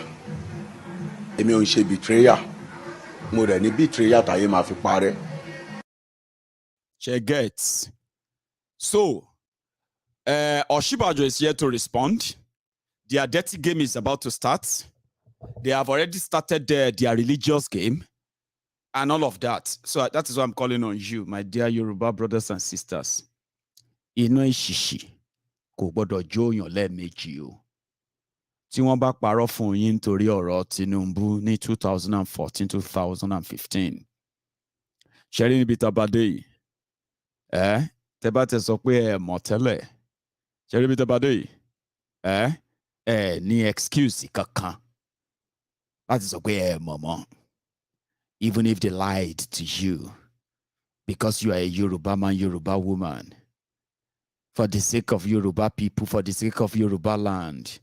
Èmi ò ń ṣe betrayer. Mo rẹ̀ ní betrayer táyé máa fi parẹ́. She gets. So, Osinbajo is here to respond. Their dirty game is about to start. They have already started their religious game and all of that. So that is why I'm calling on you, my dear Yoruba brothers and sisters. Iná ìṣìṣì kò gbọ́dọ̀ jóyàn lẹ́ẹ̀mejì o. Tí wọ́n bá parọ́ fún yín nítorí ọ̀rọ̀ Tinubu ní 2014-2015. Ṣẹ́rí níbi tabadé yìí. Tẹ́ bá tẹ sọ pé ẹ mọ̀ tẹ́lẹ̀. Ṣẹ́rí níbi tabadé yìí. Ní excuse kankan. Láti sọ pé ẹ mọ̀ mọ́. Even if they lied to you. Because you are a Yoruba man, Yoruba woman. For the sake of Yoruba people, for the sake of Yoruba land.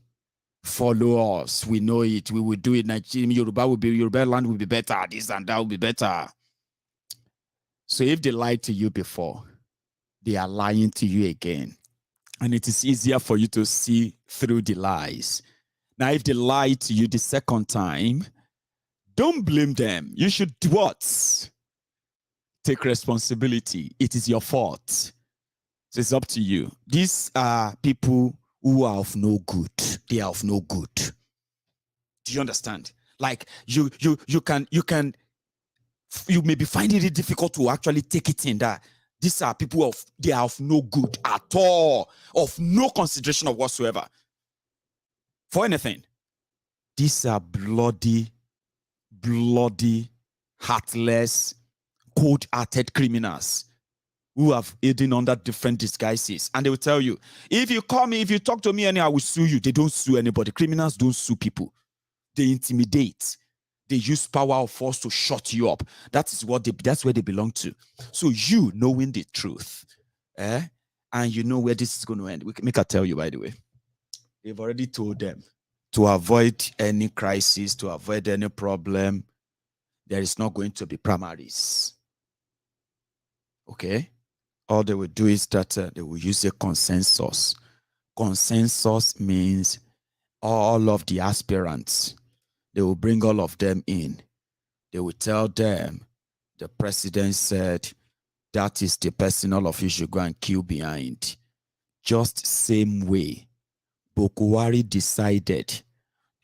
Follow us. We know it. We will do it. Yoruba land will be better. This and that will be better. So if they lied to you before, they are lying to you again. And it is easier for you to see through the lies. Now, if they lied to you the second time, don't blame them. You should do what? Take responsibility. It is your fault. So it's up to you. These are people who are of no good. They are of no good. Do you understand? Like you may be finding it difficult to actually take it in that these are people they are of no good at all, of no consideration of whatsoever for anything. These are bloody, heartless, cold-hearted criminals who have hidden under different disguises. And they will tell you, if you call me, if you talk to me anyhow, I will sue you. They don't sue anybody. Criminals don't sue people. They intimidate. They use power of force to shut you up. That's where they belong to. So you knowing the truth, and you know where this is going to end. Make I tell you, by the way, they've already told them to avoid any crisis, to avoid any problem. There is not going to be primaries. Okay? All they will do is that they will use a consensus. Consensus means all of the aspirants, they will bring all of them in. They will tell them, the president said, that is the person all of you should go and kill behind. Just same way, Bokuwari decided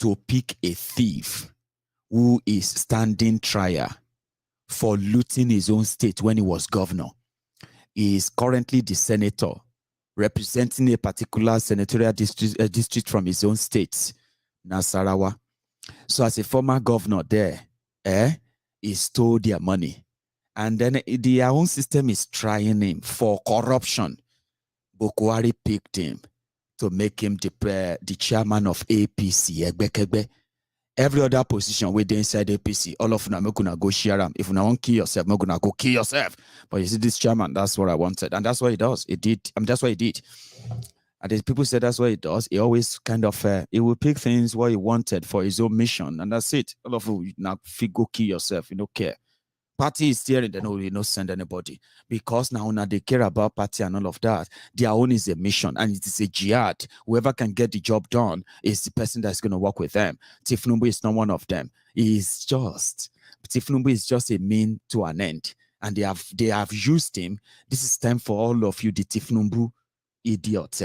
to pick a thief who is standing trial for looting his own state when he was governor. He is currently the senator representing a particular senatorial district from his own state, Nasarawa. So as a former governor there, he stole their money. And then their own system is trying him for corruption. Bokuwari picked him to make him the chairman of APC. Every other position within inside APC, all of them are going to go share them. If you want to kill yourself, I'm going to go kill yourself. But you see, this chairman, that's what I wanted. And that's what he does. He did. That's what he did. And the people said that's what he does. He always kind of, he will pick things what he wanted for his own mission. And that's it. All of you now, go kill yourself. You don't care. Party is steering, they don't really send anybody. Because now they care about party and all of that. Their own is a mission and it is a jihad. Whoever can get the job done is the person that's going to work with them. Tinubu is not one of them. Tinubu is just a mean to an end. And they have used him. This is time for all of you, the Tinubu idiots,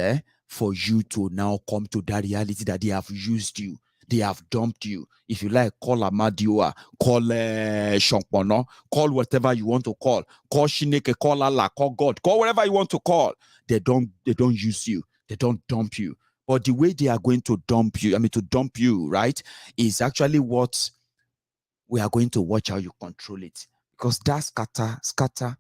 for you to now come to that reality that they have used you. They have dumped you. If you like, call Amadioa, call Shonpono, call whatever you want to call Shineke, call Allah, call God, call whatever you want to call. They don't use you. They don't dump you. But the way they are going to dump you, right, is actually what we are going to watch how you control it. Because that scatter,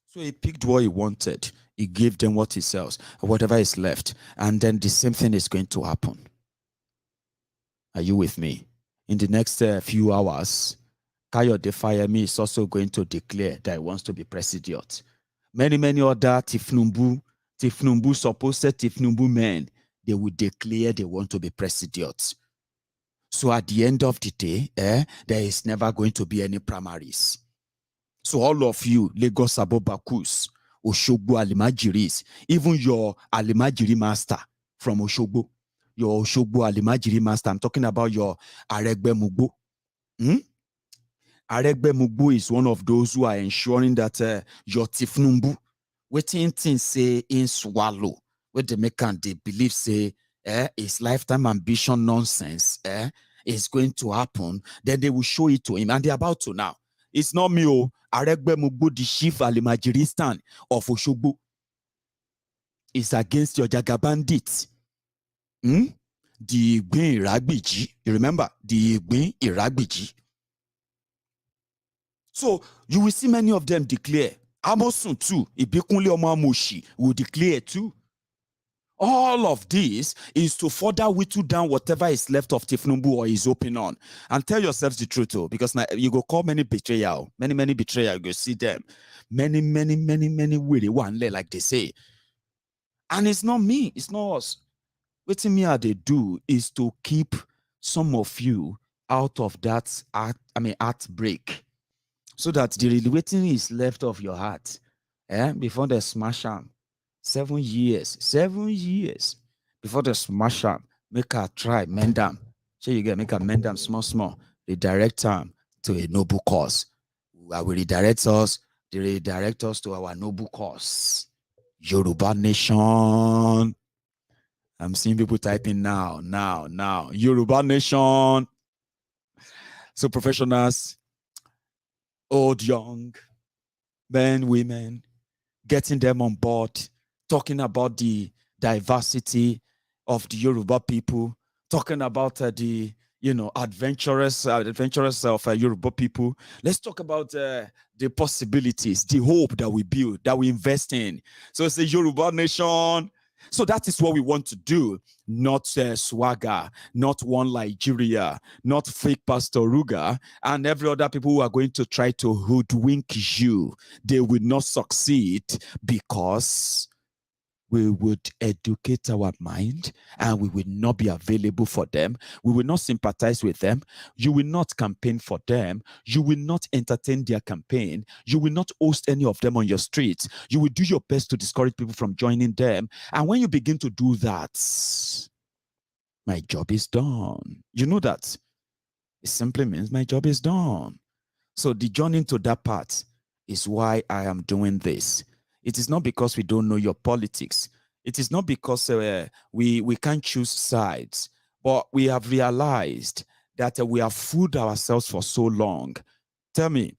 So he picked what he wanted. He gave them what he sells, whatever is left. And then the same thing is going to happen. Are you with me? In the next few hours, Kayode Fayemi is also going to declare that he wants to be president. Many other Tinubu supposed Tinubu men, they will declare they want to be president. So at the end of the day, there is never going to be any primaries. So all of you, Lagos Abobakus, Oshogbo Alimajiris, even your Alimajiri master from Oshogbo, your Oshogbo Alimajiri master, I'm talking about your Aregbe Mugbo. Aregbe Mugbo is one of those who are ensuring that your Tinubu, waiting things say in swallow, where they make and they believe say, it's lifetime ambition nonsense, is going to happen, then they will show it to him, and they're about to now. It's not me, Aregbe Mugbo, the chief Alimajiristan of Oshogbo, is against your Jaga bandits. The Igbin Iragbiji, you remember? The Igbin Iragbiji. So you will see many of them declare. Amosun too, Ibikunle Omamoshi will declare too. All of this is to further whittle down whatever is left of Tinubu or is open on. And tell yourselves the truth, because now you go call many betrayal, many betrayal, you go see them. Many really one like they say. And it's not me, it's not us. What they do is to keep some of you out of that heartbreak. So that the waiting is left of your heart. Before they smash them. 7 years before they smash them, make her try, mend them. So you get make her mend them small. They direct them to a noble cause. Will redirect us, they redirect us to our noble cause. Yoruba nation. I'm seeing people typing now. Yoruba nation. So professionals, old, young, men, women, getting them on board, talking about the diversity of the Yoruba people, talking about the adventurous of Yoruba people. Let's talk about the possibilities, the hope that we build, that we invest in. So it's a Yoruba nation. So that is what we want to do, not swagger, not one Nigeria, not fake Pastor Ruga, and every other people who are going to try to hoodwink you. They will not succeed because we would educate our mind and we will not be available for them. We will not sympathize with them. You will not campaign for them. You will not entertain their campaign. You will not host any of them on your streets. You will do your best to discourage people from joining them. And when you begin to do that, my job is done. You know that. It simply means my job is done. So the journey to that part is why I am doing this. It is not because we don't know your politics. It is not because we can't choose sides, but we have realized that we have fooled ourselves for so long. Tell me,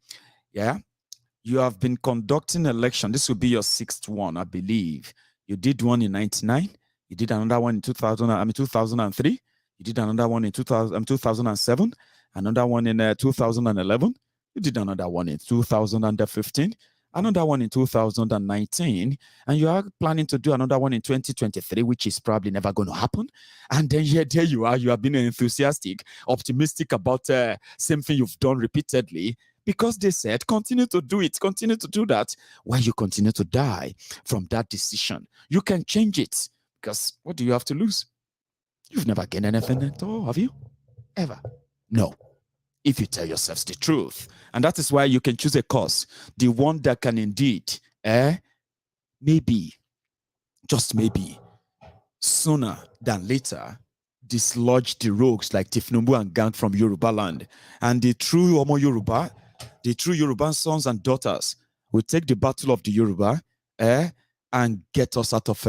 you have been conducting election. This will be your 6th one, I believe. You did one in 99. You did another one in 2003. You did another one in 2007. Another one in 2011. You did another one in 2015. Another one in 2019, and you are planning to do another one in 2023, which is probably never going to happen. And then there you are, you have been enthusiastic, optimistic about same thing you've done repeatedly, because they said, continue to do it, continue to do that, while you continue to die from that decision. You can change it, because what do you have to lose? You've never gained anything at all, have you? Ever? No. If you tell yourselves the truth. And that is why you can choose a cause, the one that can indeed, maybe, just maybe, sooner than later, dislodge the rogues like Tinubu and gang from Yoruba land. And the true Omo Yoruba, the true Yoruban sons and daughters will take the battle of the Yoruba and get us out of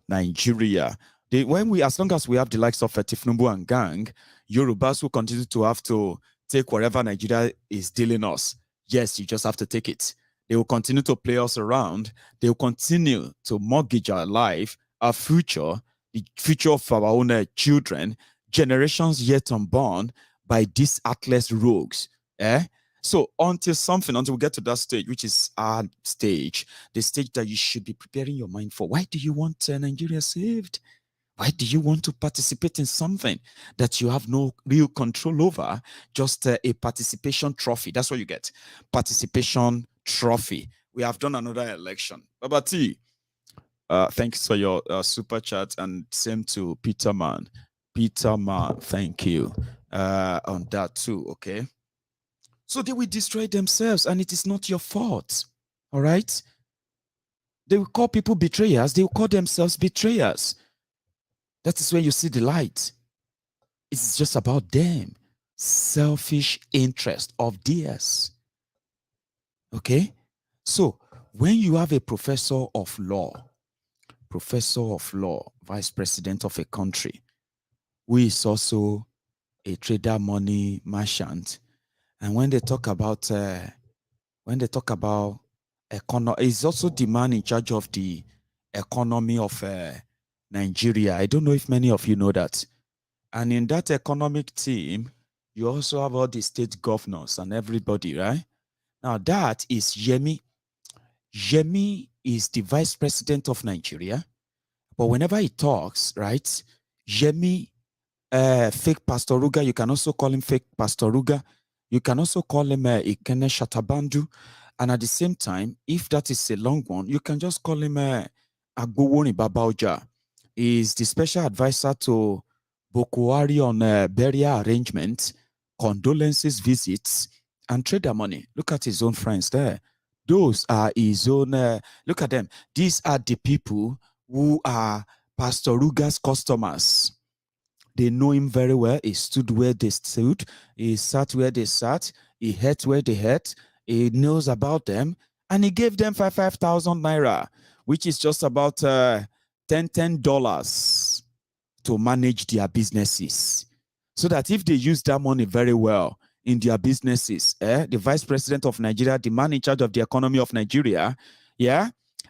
Nigeria. As long as we have the likes of Tinubu and gang, Yorubas will continue to have to take whatever Nigeria is dealing us. Yes, you just have to take it. They will continue to play us around. They will continue to mortgage our life, our future, the future of our own children, generations yet unborn by these atlas rogues. So until we get to that stage, which is our stage, the stage that you should be preparing your mind for. Why do you want Nigeria saved? Why do you want to participate in something that you have no real control over? Just a participation trophy. That's what you get. Participation trophy. We have done another election. Baba T, thanks for your super chat, and same to Peter Man. Peter Man, thank you on that too, okay? So they will destroy themselves, and it is not your fault, all right? They will call people betrayers. They will call themselves betrayers. That is where you see the light. It's just about them. Selfish interest of theirs. Okay? So, when you have a professor of law, vice president of a country, who is also a trader, money merchant, and when they talk about economy, he's also the man in charge of the economy of Nigeria. I don't know if many of you know that. And in that economic team, you also have all the state governors and everybody, right? Now that is Yemi. Yemi is the vice president of Nigeria. But whenever he talks, right, Yemi, fake Pastor Ruga, you can also call him fake Pastor Ruga. You can also call him Ikene Shatabandu. And at the same time, if that is a long one, you can just call him Agbowoni Babaoja. Is the special advisor to Bokuwari on burial arrangements, condolences, visits, and trader money. Look at his own friends there. Those are his own, look at them. These are the people who are Pastor Ruga's customers. They know him very well. He stood where they stood. He sat where they sat. He ate where they ate. He knows about them. And he gave them 5,000 naira, which is just about $10 to manage their businesses. So that if they use that money very well in their businesses, the vice president of Nigeria, the man in charge of the economy of Nigeria,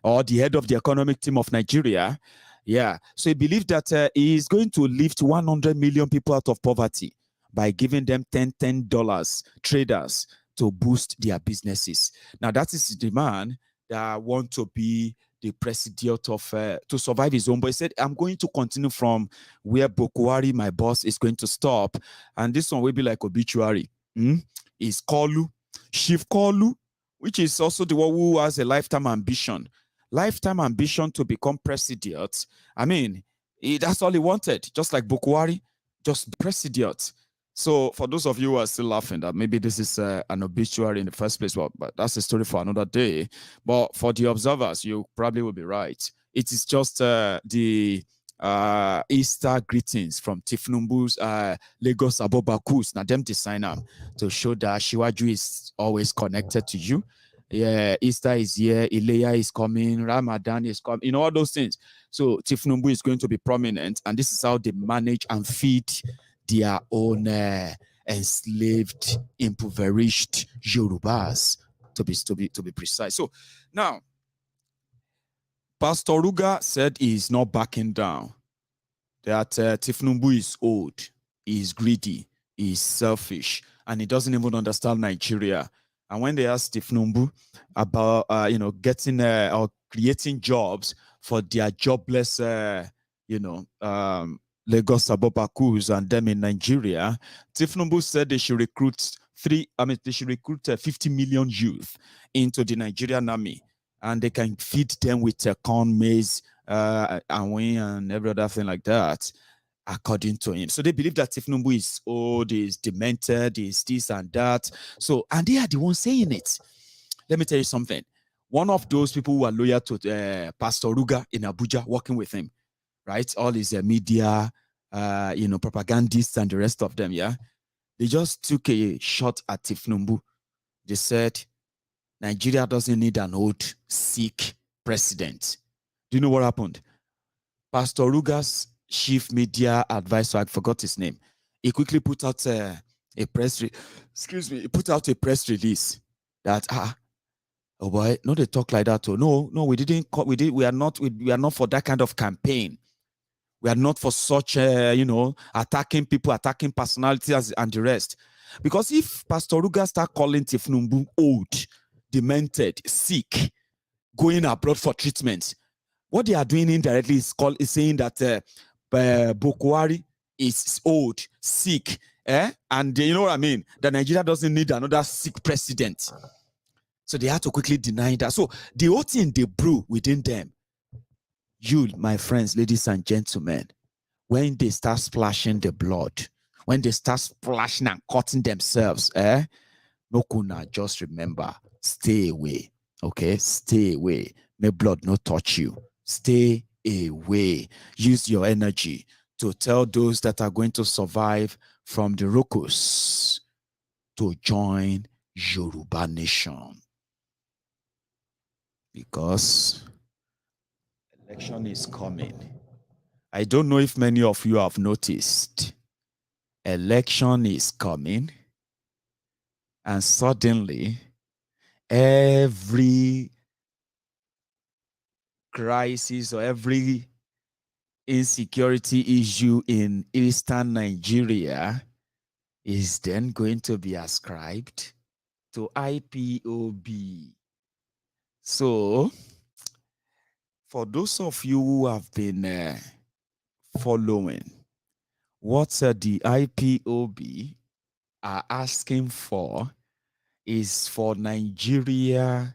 or the head of the economic team of Nigeria, so he believed that he is going to lift 100 million people out of poverty by giving them $10 traders to boost their businesses. Now that is the man that want to be the president of to survive his own. But he said, I'm going to continue from where Bokuwari, my boss, is going to stop. And this one will be like obituary. Is Kolu, Chief Kolu, which is also the one who has a lifetime ambition to become president. I mean, that's all he wanted, just like Bokuwari, just president. So for those of you who are still laughing that maybe this is an obituary in the first place, well, but that's a story for another day. But for the observers, you probably will be right. It is just the Easter greetings from Tinubu's Lagos Abobakus. Now them design them to show that Shiwaju is always connected to you. Yeah, Easter is here, Ileya is coming, Ramadan is coming, all those things. So Tinubu is going to be prominent, and this is how they manage and feed their own enslaved, impoverished Yorubas, to be precise. So now, Pastor Ruga said he is not backing down. That Tinubu is old, he is greedy, he is selfish, and he doesn't even understand Nigeria. And when they asked Tinubu about getting or creating jobs for their jobless Lagos Abobakus and them in Nigeria, Tinubu said they should recruit they should recruit 50 million youth into the Nigerian army, and they can feed them with corn, maize, and every other thing like that, according to him. So they believe that Tinubu is old, is demented, is this and that. So, and they are the ones saying it. Let me tell you something. One of those people who are loyal to Pastor Ruga in Abuja, working with him, right? All his media, propagandists and the rest of them, yeah? They just took a shot at Tinubu. They said, Nigeria doesn't need an old, sick president. Do you know what happened? Pastor Ruga's chief media advisor, I forgot his name. He quickly put out a press release that oh boy, no, they talk like that. Oh no, we didn't. We are not for that kind of campaign. We are not for such, attacking people, attacking personalities and the rest. Because if Pastor Ruga start calling Tinubu old, demented, sick, going abroad for treatment, what they are doing indirectly is saying that Bokwari is old, sick, and you know what I mean? That Nigeria doesn't need another sick president. So they had to quickly deny that. So the whole thing they brew within them. You, my friends, ladies and gentlemen, when they start splashing the blood, when they start splashing and cutting themselves, no kuna, just remember, stay away. Okay, stay away. May blood not touch you. Stay away. Use your energy to tell those that are going to survive from the Rokos to join Yoruba Nation. Because election is coming. I don't know if many of you have noticed. Election is coming. And suddenly, every crisis or every insecurity issue in eastern Nigeria is then going to be ascribed to IPOB. So, for those of you who have been following what the IPOB are asking for is for Nigeria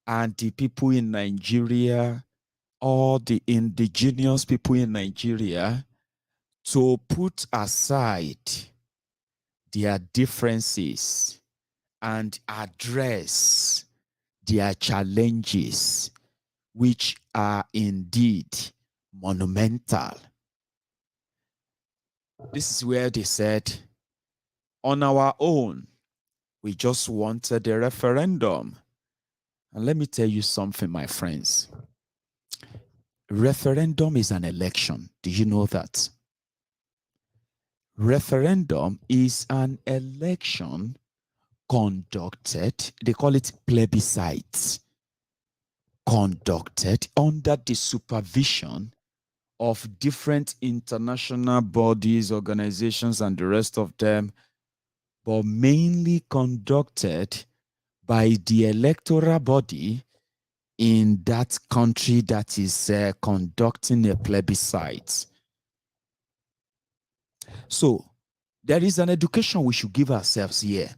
and the people in Nigeria, all the indigenous people in Nigeria, to put aside their differences and address their challenges, which are indeed monumental. This is where they said, on our own, we just wanted a referendum. And let me tell you something, my friends. Referendum is an election. Do you know that? Referendum is an election conducted, they call it plebiscite, conducted under the supervision of different international bodies, organizations, and the rest of them, but mainly conducted by the electoral body in that country that is conducting a plebiscite. So, there is an education we should give ourselves here,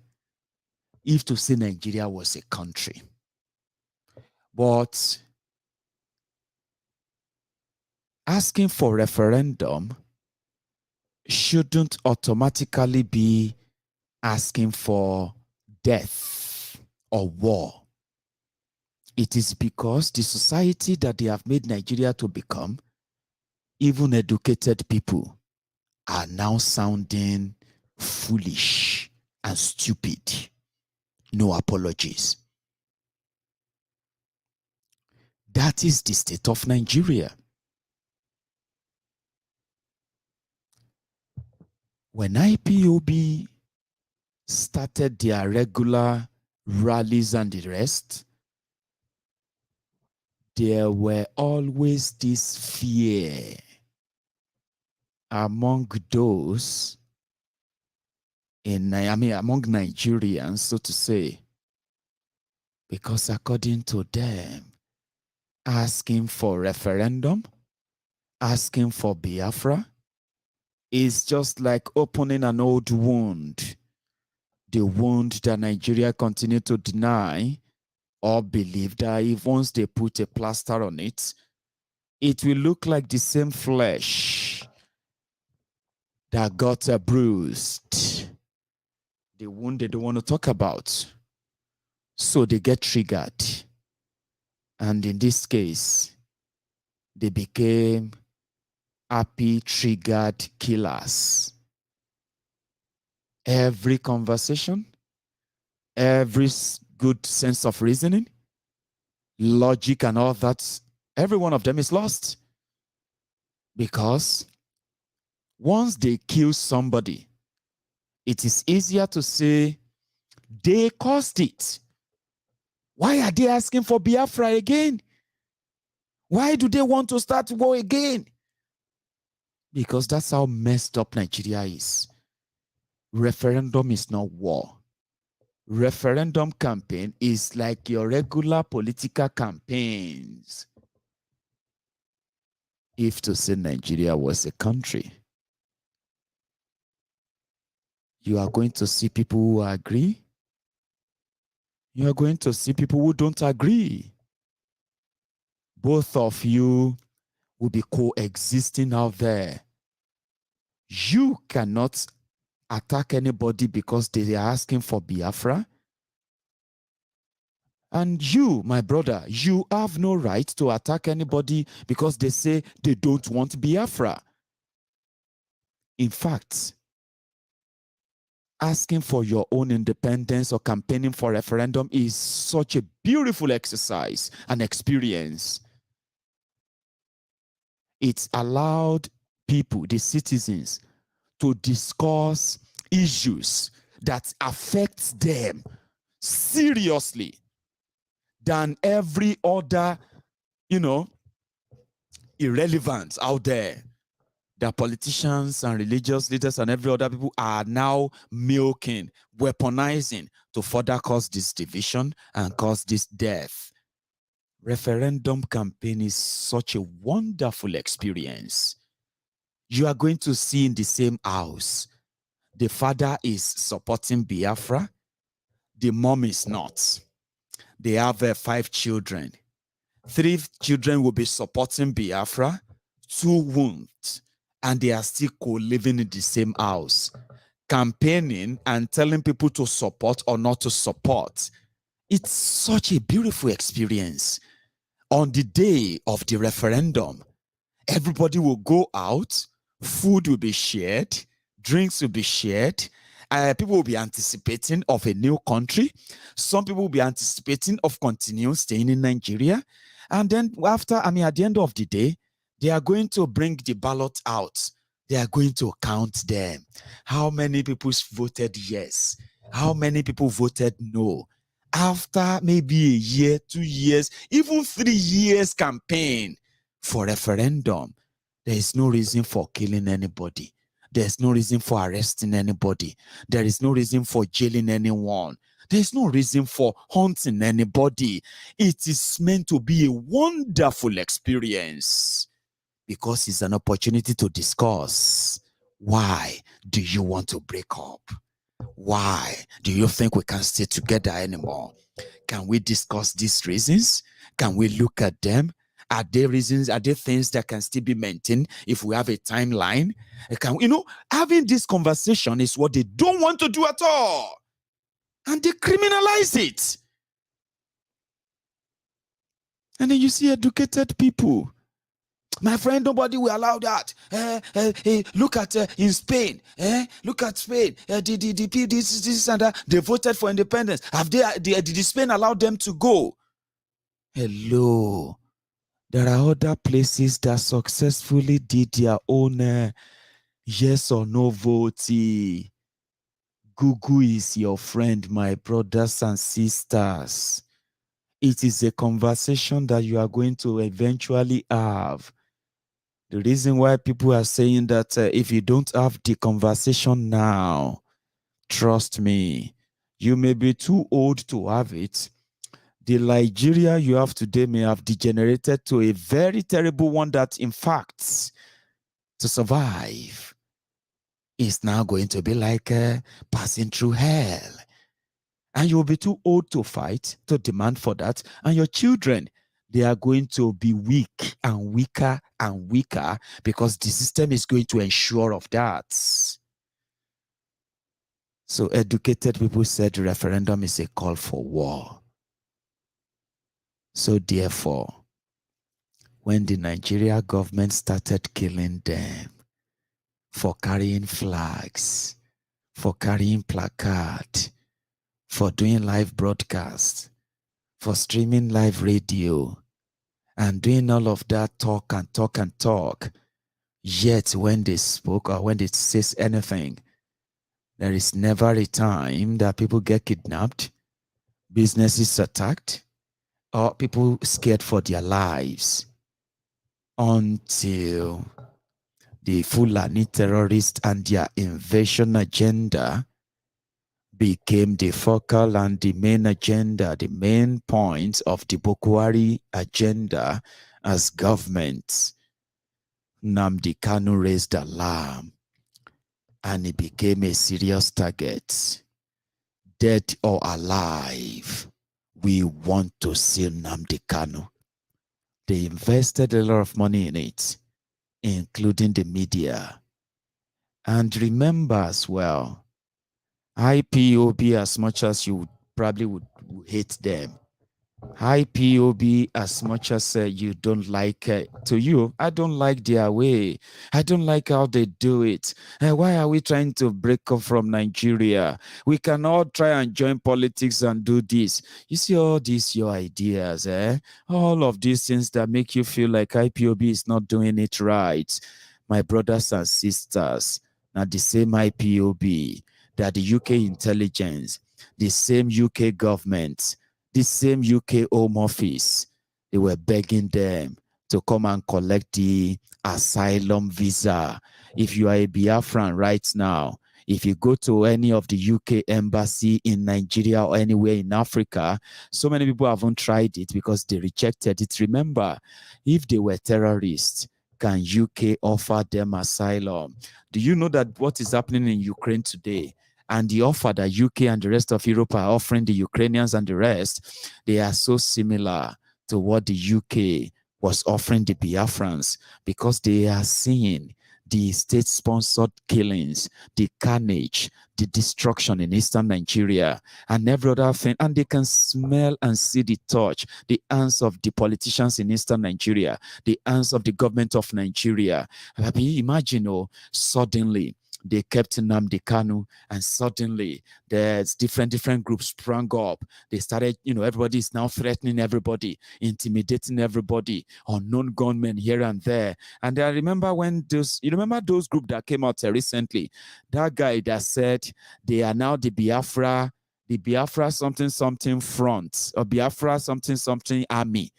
if to say Nigeria was a country. But asking for referendum shouldn't automatically be asking for death or war. It is because the society that they have made Nigeria to become, even educated people are now sounding foolish and stupid. No apologies. That is the state of Nigeria. When IPOB started their regular rallies and the rest, there were always this fear among those among Nigerians, so to say, because according to them, asking for referendum, asking for Biafra is just like opening an old wound The wound that Nigeria continue to deny or believe that if once they put a plaster on it, it will look like the same flesh that got bruised. The wound they don't want to talk about. So they get triggered. And in this case, they became happy triggered killers. Every conversation, every good sense of reasoning, logic and all that, every one of them is lost. Because once they kill somebody, it is easier to say they caused it. Why are they asking for Biafra again? Why do they want to start war again? Because that's how messed up Nigeria is. Referendum is not war. Referendum campaign is like your regular political campaigns. If to say Nigeria was a country, you are going to see people who agree. You are going to see people who don't agree. Both of you will be coexisting out there. You cannot attack anybody because they are asking for Biafra. And you, my brother, you have no right to attack anybody because they say they don't want Biafra. In fact, asking for your own independence or campaigning for referendum is such a beautiful exercise and experience. It's allowed people, the citizens, to discuss issues that affect them seriously than every other, irrelevance out there that politicians and religious leaders and every other people are now milking, weaponizing to further cause this division and cause this death. Referendum campaign is such a wonderful experience. You are going to see in the same house, the father is supporting Biafra, the mom is not. They have 5 children. 3 children will be supporting Biafra, 2 won't, and they are still co-living in the same house, campaigning and telling people to support or not to support. It's such a beautiful experience. On the day of the referendum, everybody will go out, food will be shared, drinks will be shared, people will be anticipating of a new country. Some people will be anticipating of continuing staying in Nigeria. And then at the end of the day, they are going to bring the ballot out. They are going to count them. How many people voted yes? How many people voted no? After maybe a year, 2 years, even 3 years campaign for referendum, there is no reason for killing anybody. There's no reason for arresting anybody. There is no reason for jailing anyone. There's no reason for hunting anybody. It is meant to be a wonderful experience because it's an opportunity to discuss. Why do you want to break up? Why do you think we can't stay together anymore? Can we discuss these reasons? Can we look at them? Are there reasons? Are there things that can still be maintained if we have a timeline? Having this conversation is what they don't want to do at all. And they criminalize it. And then you see educated people. My friend, nobody will allow that. Look at in Spain. Look at Spain. This and that. They voted for independence. Did Spain allow them to go? Hello. There are other places that successfully did their own yes or no voting. Google is your friend, my brothers and sisters. It is a conversation that you are going to eventually have. The reason why people are saying that if you don't have the conversation now, trust me, you may be too old to have it. The Nigeria you have today may have degenerated to a very terrible one that, in fact, to survive, It's now going to be like passing through hell. And you'll be too old to fight, to demand for that. And your children, they are going to be weak and weaker and weaker because the system is going to ensure of that. So educated people said referendum is a call for war. So therefore, when the Nigeria government started killing them for carrying flags, for carrying placards, for doing live broadcasts, for streaming live radio, and doing all of that talk and talk and talk, yet when they spoke or when they say anything, there is never a time that people get kidnapped, businesses attacked, or people scared for their lives until the Fulani terrorists and their invasion agenda became the focal and the main agenda, the main point of the Boko Haram agenda as government. Nnamdi Kanu raised alarm and he became a serious target. Dead or alive, we want to see Nnamdi Kanu. They invested a lot of money in it, including the media. And remember as well, IPOB, as much as you probably would hate them, IPOB, as much as you don't like to you, I don't like their way. I don't like how they do it. Why are we trying to break up from Nigeria? We can all try and join politics and do this. You see all these your ideas, all of these things that make you feel like IPOB is not doing it right. My brothers and sisters, now the same IPOB, that the UK intelligence, the same UK government, the same UK Home Office, they were begging them to come and collect the asylum visa. If you are a Biafran right now, if you go to any of the UK embassy in Nigeria or anywhere in Africa, so many people haven't tried it because they rejected it. Remember, if they were terrorists, can UK offer them asylum? Do you know that what is happening in Ukraine today? And the offer that UK and the rest of Europe are offering the Ukrainians and the rest, they are so similar to what the UK was offering the Biafrans, because they are seeing the state-sponsored killings, the carnage, the destruction in eastern Nigeria, and every other thing, and they can smell and see the touch, the hands of the politicians in eastern Nigeria, the hands of the government of Nigeria. Imagine, suddenly, they kept Nnamdi Kanu, and suddenly there's different groups sprang up. They started, everybody is now threatening everybody, intimidating everybody, unknown gunmen here and there. And I remember when those groups that came out recently, that guy that said they are now the Biafra something front, or Biafra something army.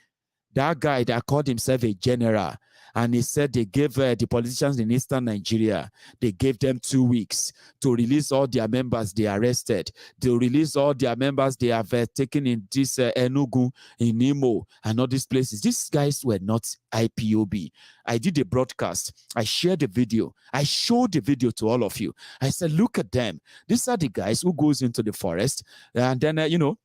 That guy that called himself a general, and he said they gave the politicians in eastern Nigeria, they gave them 2 weeks to release all their members they arrested, to release all their members they have taken in this Enugu, in Imo, and all these places. These guys were not IPOB. I did a broadcast. I shared the video. I showed the video to all of you. I said, look at them. These are the guys who goes into the forest, and then,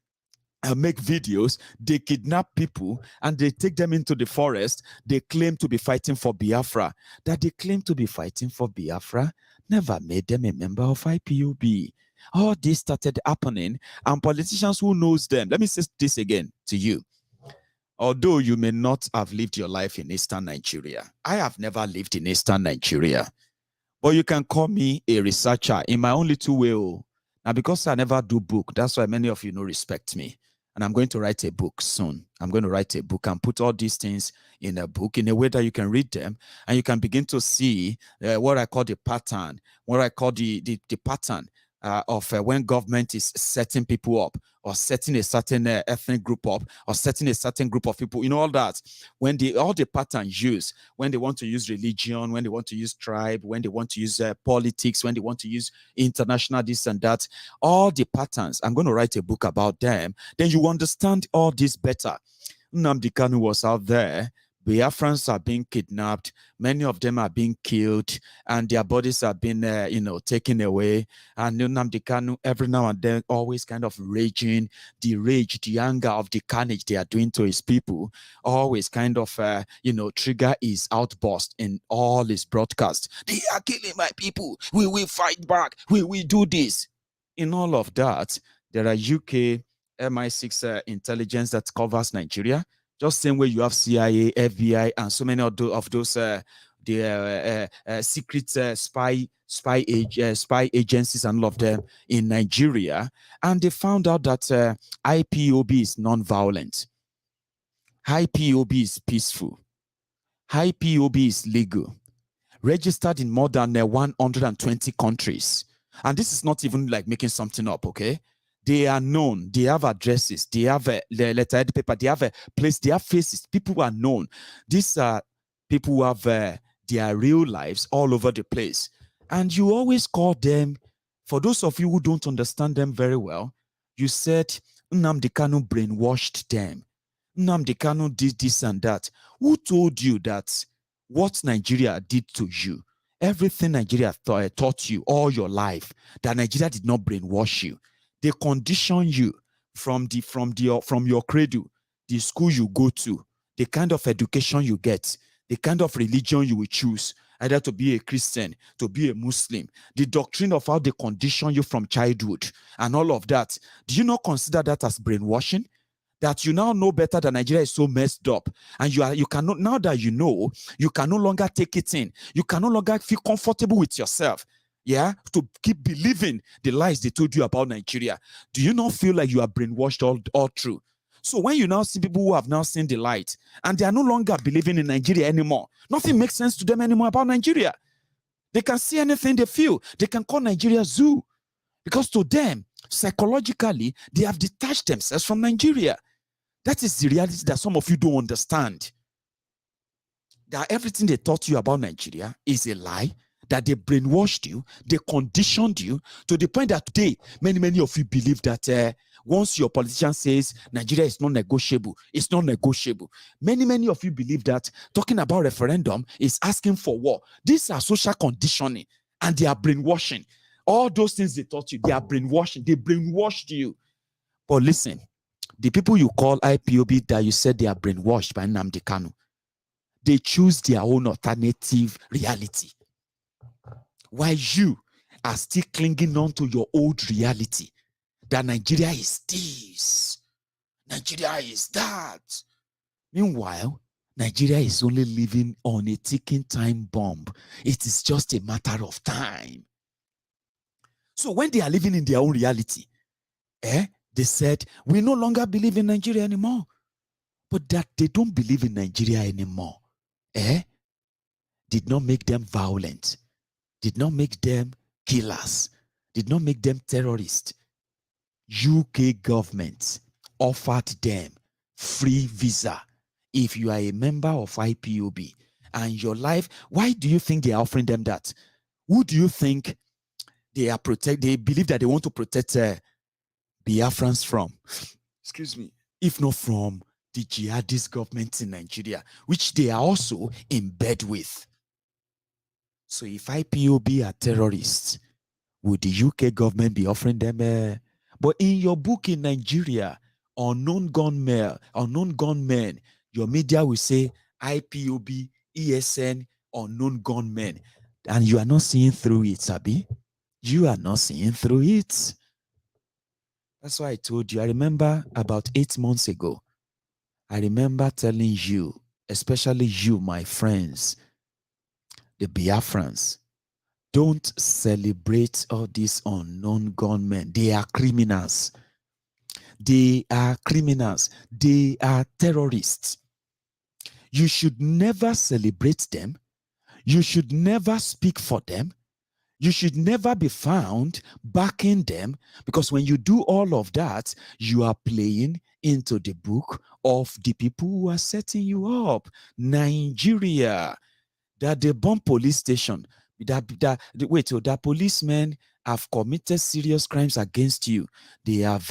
make videos, they kidnap people and they take them into the forest. They claim to be fighting for Biafra. That they claim to be fighting for Biafra never made them a member of IPOB. All this started happening, and politicians who knows them. Let me say this again to you. Although you may not have lived your life in eastern Nigeria, I have never lived in eastern Nigeria, but you can call me a researcher in my own little way. Now, because I never do book, that's why many of you respect me. And I'm going to write a book soon. I'm going to write a book and put all these things in a book in a way that you can read them and you can begin to see what I call the pattern, what I call the pattern of when government is setting people up, or setting a certain ethnic group up, or setting a certain group of people, all that. When all the patterns used, when they want to use religion, when they want to use tribe, when they want to use politics, when they want to use international this and that, all the patterns, I'm going to write a book about them. Then you understand all this better. Nnamdi Kanu was out there Biafrans are being kidnapped. Many of them are being killed, and their bodies are being, taken away. And Nnamdi Kanu, every now and then, always kind of raging, the rage, the anger of the carnage they are doing to his people, always kind of, trigger his outburst in all his broadcasts. They are killing my people. We will fight back. We will do this. In all of that, there are UK MI6 intelligence that covers Nigeria. Just same way you have CIA, FBI, and so many of those secret spy agencies and all of them in Nigeria, and they found out that IPOB is non-violent. IPOB is peaceful. IPOB is legal, registered in more than 120 countries, and this is not even like making something up, okay? They are known. They have addresses. They have a letterhead paper. They have a place. They have faces. People are known. These are people who have their real lives all over the place. And you always call them, for those of you who don't understand them very well, you said Nnamdi Kanu brainwashed them. Nnamdi Kanu did this and that. Who told you that what Nigeria did to you, everything Nigeria taught you all your life, that Nigeria did not brainwash you? They condition you from your cradle, the school you go to, the kind of education you get, the kind of religion you will choose, either to be a Christian, to be a Muslim, the doctrine of how they condition you from childhood, and all of that. Do you not consider that as brainwashing? That you now know better that Nigeria is so messed up, and you cannot, now that you know, you can no longer take it in. You can no longer feel comfortable with yourself. Yeah, to keep believing the lies they told you about Nigeria. Do you not feel like you are brainwashed all through? So when you now see people who have now seen the light and they are no longer believing in Nigeria anymore, nothing makes sense to them anymore about Nigeria. They can see anything they feel. They can call Nigeria zoo, because to them, psychologically, they have detached themselves from Nigeria. That is the reality that some of you don't understand. That everything they taught you about Nigeria is a lie, that they brainwashed you, they conditioned you to the point that today, many of you believe that once your politician says Nigeria is not negotiable, it's not negotiable. Many of you believe that talking about referendum is asking for war. These are social conditioning, and they are brainwashing. All those things they taught you, they are brainwashing. They brainwashed you. But listen, the people you call IPOB that you said they are brainwashed by Nnamdi Kanu, they choose their own alternative reality, while you are still clinging on to your old reality, that Nigeria is this, Nigeria is that. Meanwhile, Nigeria is only living on a ticking time bomb. It is just a matter of time. So when they are living in their own reality, they said, we no longer believe in Nigeria anymore. But that they don't believe in Nigeria anymore, did not make them violent, did not make them killers, did not make them terrorists. UK government offered them free visa if you are a member of IPOB and your life. Why do you think they are offering them that? Who do you think they are they believe that they want to protect Biafrans from? Excuse me. If not from the jihadist government in Nigeria, which they are also in bed with. So if IPOB are terrorists, would the UK government be offering them? But in your book in Nigeria, unknown gunmen, your media will say IPOB, ESN, unknown gunmen. And you are not seeing through it, Sabi. You are not seeing through it. That's why I told you. I remember about 8 months ago, I remember telling you, especially you, my friends, the Biafrans, don't celebrate all these unknown gunmen. They are criminals. They are criminals. They are terrorists. You should never celebrate them. You should never speak for them. You should never be found backing them, because when you do all of that, you are playing into the book of the people who are setting you up. Nigeria, that the bomb police station, that policemen have committed serious crimes against you. They have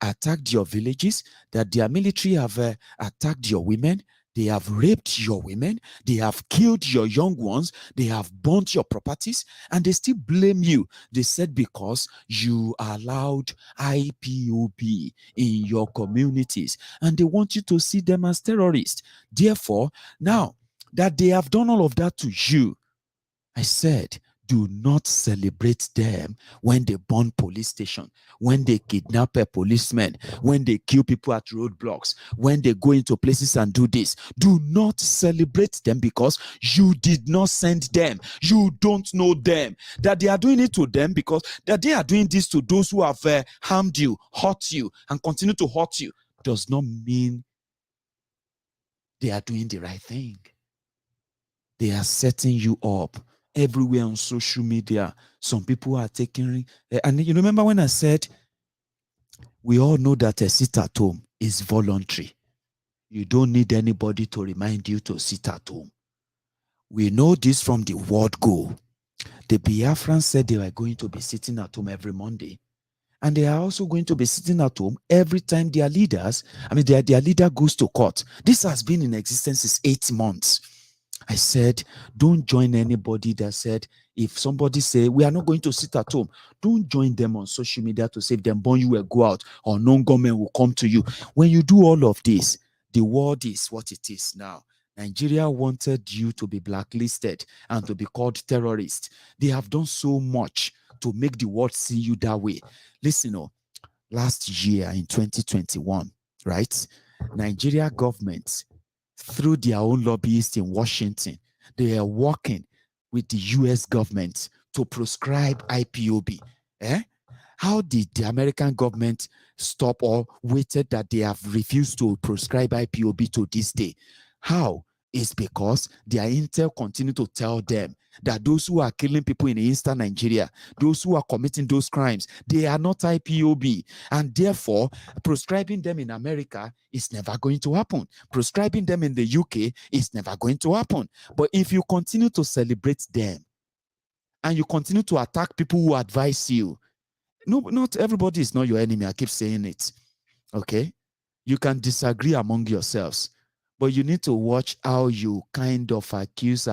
attacked your villages, that their military have attacked your women, They have raped your women. They have killed your young ones. They have burnt your properties, and they still blame you. They said because you allowed IPOB in your communities, and they want you to see them as terrorists. Therefore, now that they have done all of that to you, I said, do not celebrate them when they burn police station, when they kidnap a policeman, when they kill people at roadblocks, when they go into places and do this. Do not celebrate them because you did not send them. You don't know them. That they are doing it to them because that they are doing this to those who have harmed you, hurt you, and continue to hurt you does not mean they are doing the right thing. They are setting you up everywhere on social media. Some people are taking, and you remember when I said, we all know that a sit at home is voluntary. You don't need anybody to remind you to sit at home. We know this from the word go. The Biafrans said they were going to be sitting at home every Monday. And they are also going to be sitting at home every time their leaders, their leader goes to court. This has been in existence since 8 months. I said, don't join anybody that said, if somebody say, we are not going to sit at home, don't join them on social media to say, if them born you will go out or non-government will come to you. When you do all of this, the world is what it is now. Nigeria wanted you to be blacklisted and to be called terrorist. They have done so much to make the world see you that way. Listen, last year in 2021, right? Nigeria government, through their own lobbyists in Washington, they are working with the US government to proscribe IPOB. How did the American government stop or waited that they have refused to proscribe IPOB to this day? How? It's because their intel continue to tell them that those who are killing people in Eastern Nigeria, those who are committing those crimes, they are not IPOB. And therefore, proscribing them in America is never going to happen. Proscribing them in the UK is never going to happen. But if you continue to celebrate them and you continue to attack people who advise you, no, not everybody is not your enemy. I keep saying it. Okay? You can disagree among yourselves, but you need to watch how you kind of accuse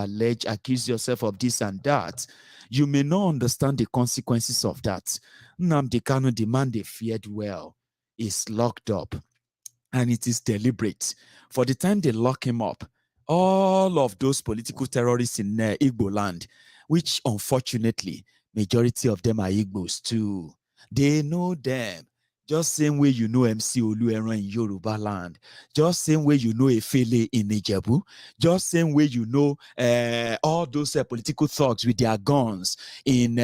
yourself of this and that. You may not understand the consequences of that. Nnamdi Kanu, the man they feared well, is locked up, and it is deliberate. For the time they lock him up, all of those political terrorists in Igbo land, which unfortunately, majority of them are Igbos too, they know them. Just same way you know MC Olueran in Yoruba land. Just same way you know Efele in Ijebu. Just same way you know all those political thugs with their guns in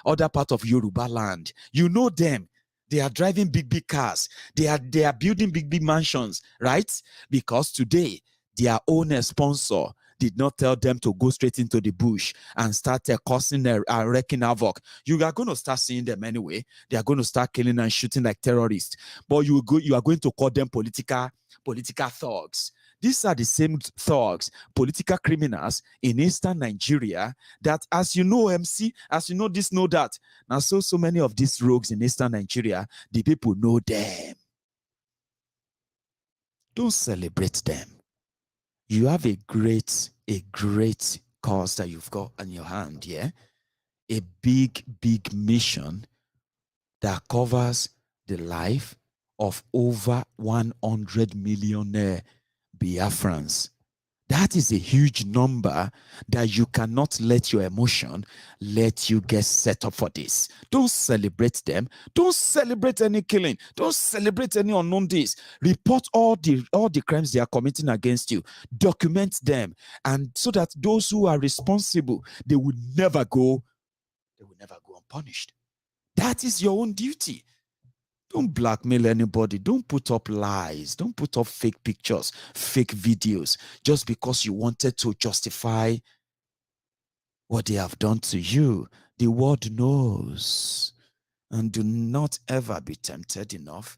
other part of Yoruba land. You know them. They are driving big cars. They are building big mansions, right? Because today, their own sponsor did not tell them to go straight into the bush and start causing and wrecking havoc. You are going to start seeing them anyway. They are going to start killing and shooting like terrorists. But you are going to call them political thugs. These are the same thugs, political criminals in Eastern Nigeria that, as you know, MC, as you know this, know that. Now, so many of these rogues in Eastern Nigeria, the people know them. Don't celebrate them. You have a great cause that you've got on your hand, yeah? A big mission that covers the life of over 100 million Biafrans. That is a huge number that you cannot let your emotion let you get set up for this. Don't celebrate them. Don't celebrate any killing. Don't celebrate any unknown days. Report all the crimes they are committing against you. Document them, and so that those who are responsible, they will never go unpunished. That is your own duty. Don't blackmail anybody. Don't put up lies. Don't put up fake pictures, fake videos, just because you wanted to justify what they have done to you. The world knows. And do not ever be tempted enough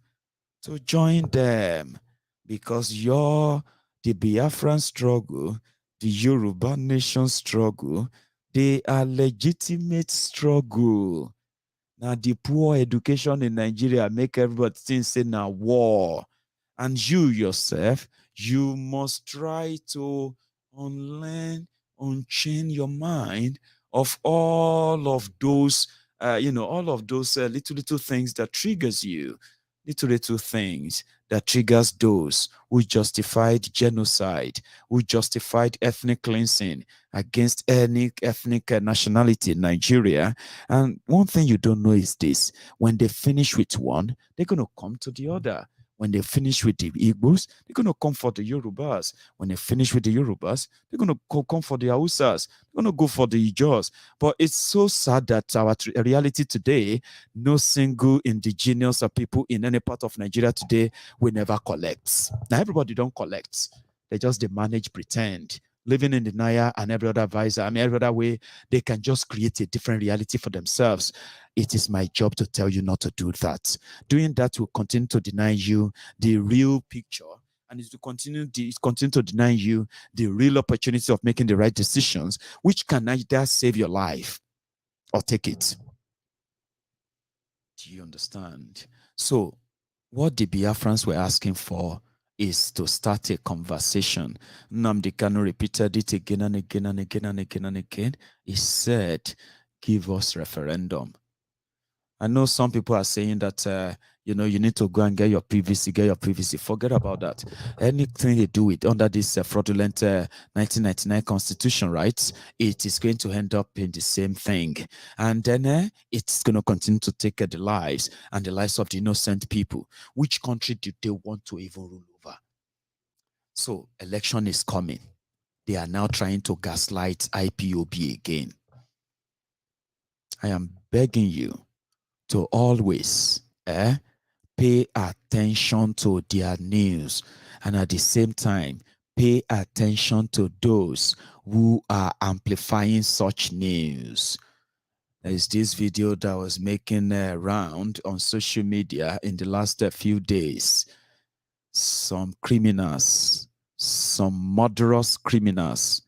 to join them, because the Biafran struggle, the Yoruba nation struggle, they are legitimate struggle. Now, the poor education in Nigeria make everybody think say now war. And you yourself, You must try to unlearn, unchain your mind of all of those, all of those little things that triggers you, little things that triggers those who justified genocide, who justified ethnic cleansing against any ethnic nationality in Nigeria. And one thing you don't know is this: when they finish with one, they're going to come to the other. When they finish with the Igbos, they're going to come for the Yorubas. When they finish with the Yorubas, they're going to come for the Hausas. They're going to go for the Ijaws. But it's so sad that our reality today, no single indigenous people in any part of Nigeria today will never collect. Now, everybody don't collect. They manage, pretend, living in denial, and every other advisor. Every other way, they can just create a different reality for themselves. It is my job to tell you not to do that. Doing that will continue to deny you the real picture, and it will continue to deny you the real opportunity of making the right decisions, which can either save your life or take it. Do you understand? So, what the Biafrans were asking for is to start a conversation. Nnamdi Kanu repeated it again and again and again and again and again. He said, give us referendum. I know some people are saying that, you need to go and get your PVC, Forget about that. Anything they do with under this fraudulent 1999 constitution, right? It is going to end up in the same thing. And then it's going to continue to take the lives and the lives of the innocent people. Which country do they want to even rule over? So election is coming. They are now trying to gaslight IPOB again. I am begging you to always pay attention to their news, and at the same time pay attention to those who are amplifying such news. There is this video that was making a round on social media in the last few days. Some criminals, some murderous criminals,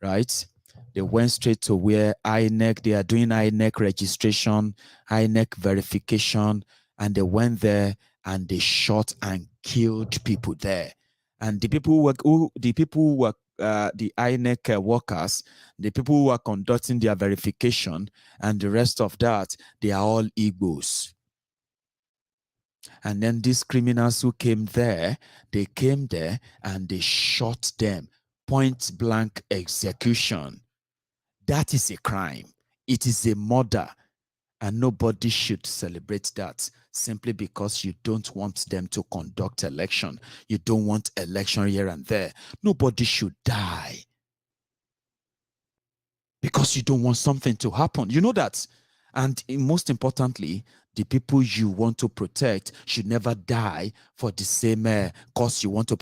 right? They went straight to where INEC, they are doing INEC registration, INEC verification, and they went there and they shot and killed people there. And the people who were the INEC workers, the people who are conducting their verification, and the rest of that, they are all Igbos. And then these criminals who came there, they came there and they shot them. Point blank execution. That is a crime. It is a murder. And nobody should celebrate that simply because you don't want them to conduct election. You don't want election here and there. Nobody should die because you don't want something to happen. You know that. And most importantly, the people you want to protect should never die for the same cause you want to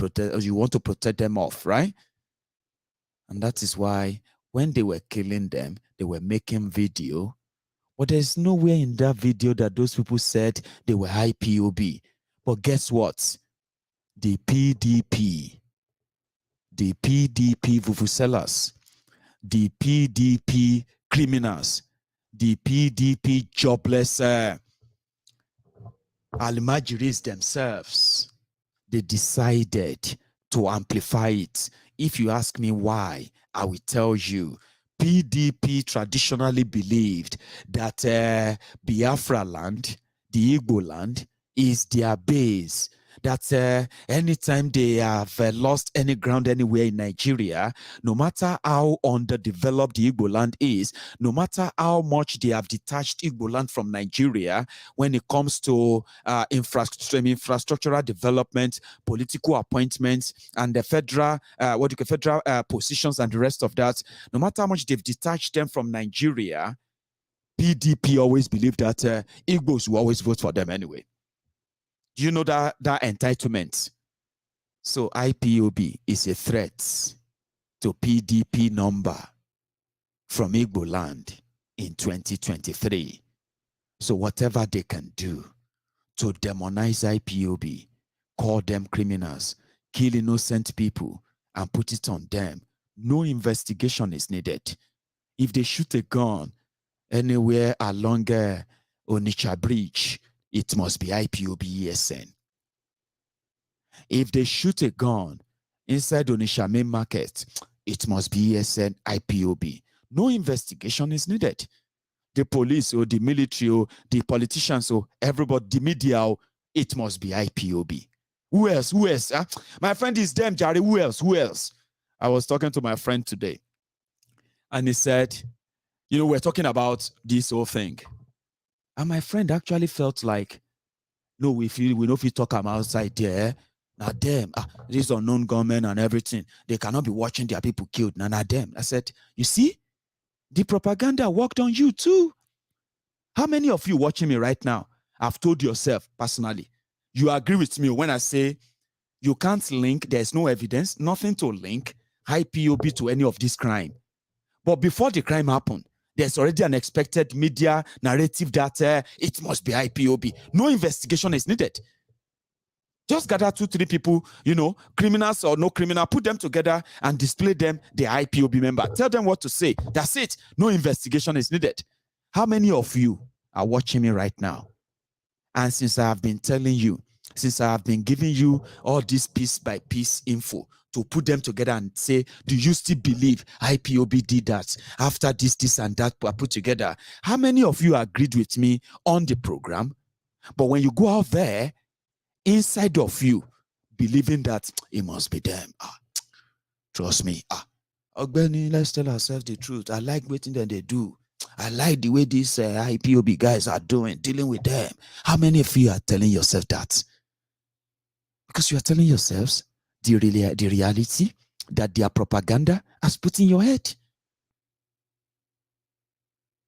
protect them off, right? And that is why when they were killing them, they were making video. But there's nowhere in that video that those people said they were IPOB. But guess what? The PDP vuvuzelas, the PDP criminals, the PDP jobless Almajiris themselves, they decided to amplify it. If you ask me why, I will tell you. PDP traditionally believed that Biafra land, the Igbo land, is their base. That anytime they have lost any ground anywhere in Nigeria, no matter how underdeveloped the Igbo land is, no matter how much they have detached Igbo land from Nigeria when it comes to infrastructural development, political appointments, and the federal positions and the rest of that, no matter how much they've detached them from Nigeria, PDP always believed that Igbos will always vote for them anyway. Do you know that entitlement? So IPOB is a threat to PDP number from Igbo land in 2023. So whatever they can do to demonize IPOB, call them criminals, kill innocent people, and put it on them, no investigation is needed. If they shoot a gun anywhere along Onitsha Bridge, it must be IPOB ESN. If they shoot a gun inside Onitsha main market, it must be ESN IPOB. No investigation is needed. The police or the military or the politicians or everybody, the media, it must be IPOB. Who else? Who else? Huh? My friend is them, Jerry. Who else? Who else? I was talking to my friend today, and he said, you know, we're talking about this whole thing. And my friend actually felt like, no, we know if we talk about outside there, now them, these unknown gunmen and everything, they cannot be watching their people killed. Now them. I said, you see, the propaganda worked on you too. How many of you watching me right now have told yourself personally, you agree with me when I say you can't link, there's no evidence, nothing to link IPOB to any of this crime. But before the crime happened, there's already an expected media narrative that it must be IPOB. No investigation is needed. Just gather 2-3 people, you know, criminals or no criminal, put them together and display them, the IPOB member. Tell them what to say. That's it. No investigation is needed. How many of you are watching me right now? And since I have been telling you, since I have been giving you all this piece by piece info to put them together and say, do you still believe IPOB did that after this and that were put together? How many of you agreed with me on the program? But when you go out there, inside of you, believing that it must be them. Trust me. Ogbeni, let's tell ourselves the truth. I like what they do. I like the way these IPOB guys are dealing with them. How many of you are telling yourself that? Because you are telling yourselves the reality that their propaganda has put in your head.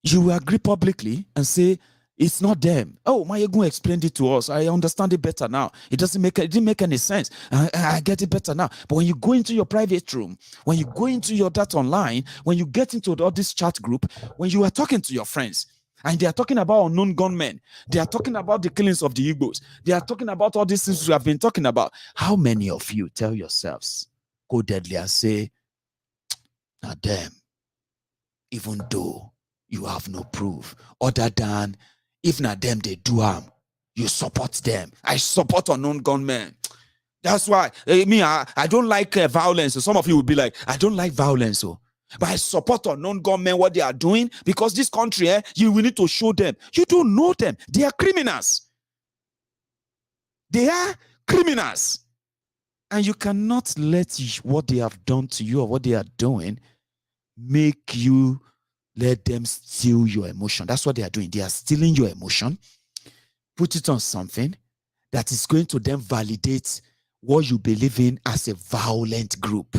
You will agree publicly and say, it's not them. Oh, Maiyegun explained it to us. I understand it better now. It didn't make any sense. I get it better now. But when you go into your private room, when you go into your data online, when you get into all this chat group, when you are talking to your friends, and they are talking about unknown gunmen, they are talking about the killings of the Igbos, they are talking about all these things we have been talking about. How many of you tell yourselves, go deadly and say, not them, even though you have no proof other than if not them they do harm, you support them. I support unknown gunmen. That's why I don't like violence. So some of you will be like, I don't like violence, but I support unknown gunmen, what they are doing, because this country, we need to show them. You don't know them. They are criminals. They are criminals. And you cannot let what they have done to you or what they are doing make you let them steal your emotion. That's what they are doing. They are stealing your emotion, put it on something that is going to then validate what you believe in as a violent group.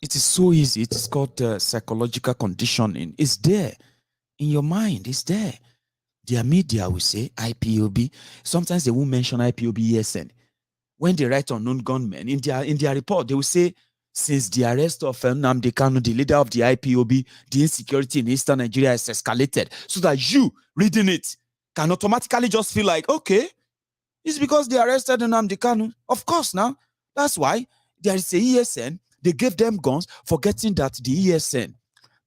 It is so easy. It is called psychological conditioning. It's there in your mind. It's there. Their media will say IPOB. Sometimes they won't mention IPOB ESN. When they write unknown gunmen, in their report, they will say, since the arrest of Nnamdi Kanu, the leader of the IPOB, the insecurity in Eastern Nigeria has escalated. So that you, reading it, can automatically just feel like, okay, it's because they arrested Nnamdi Kanu. Of course, now. That's why there is a ESN. They gave them guns, forgetting that the ESN,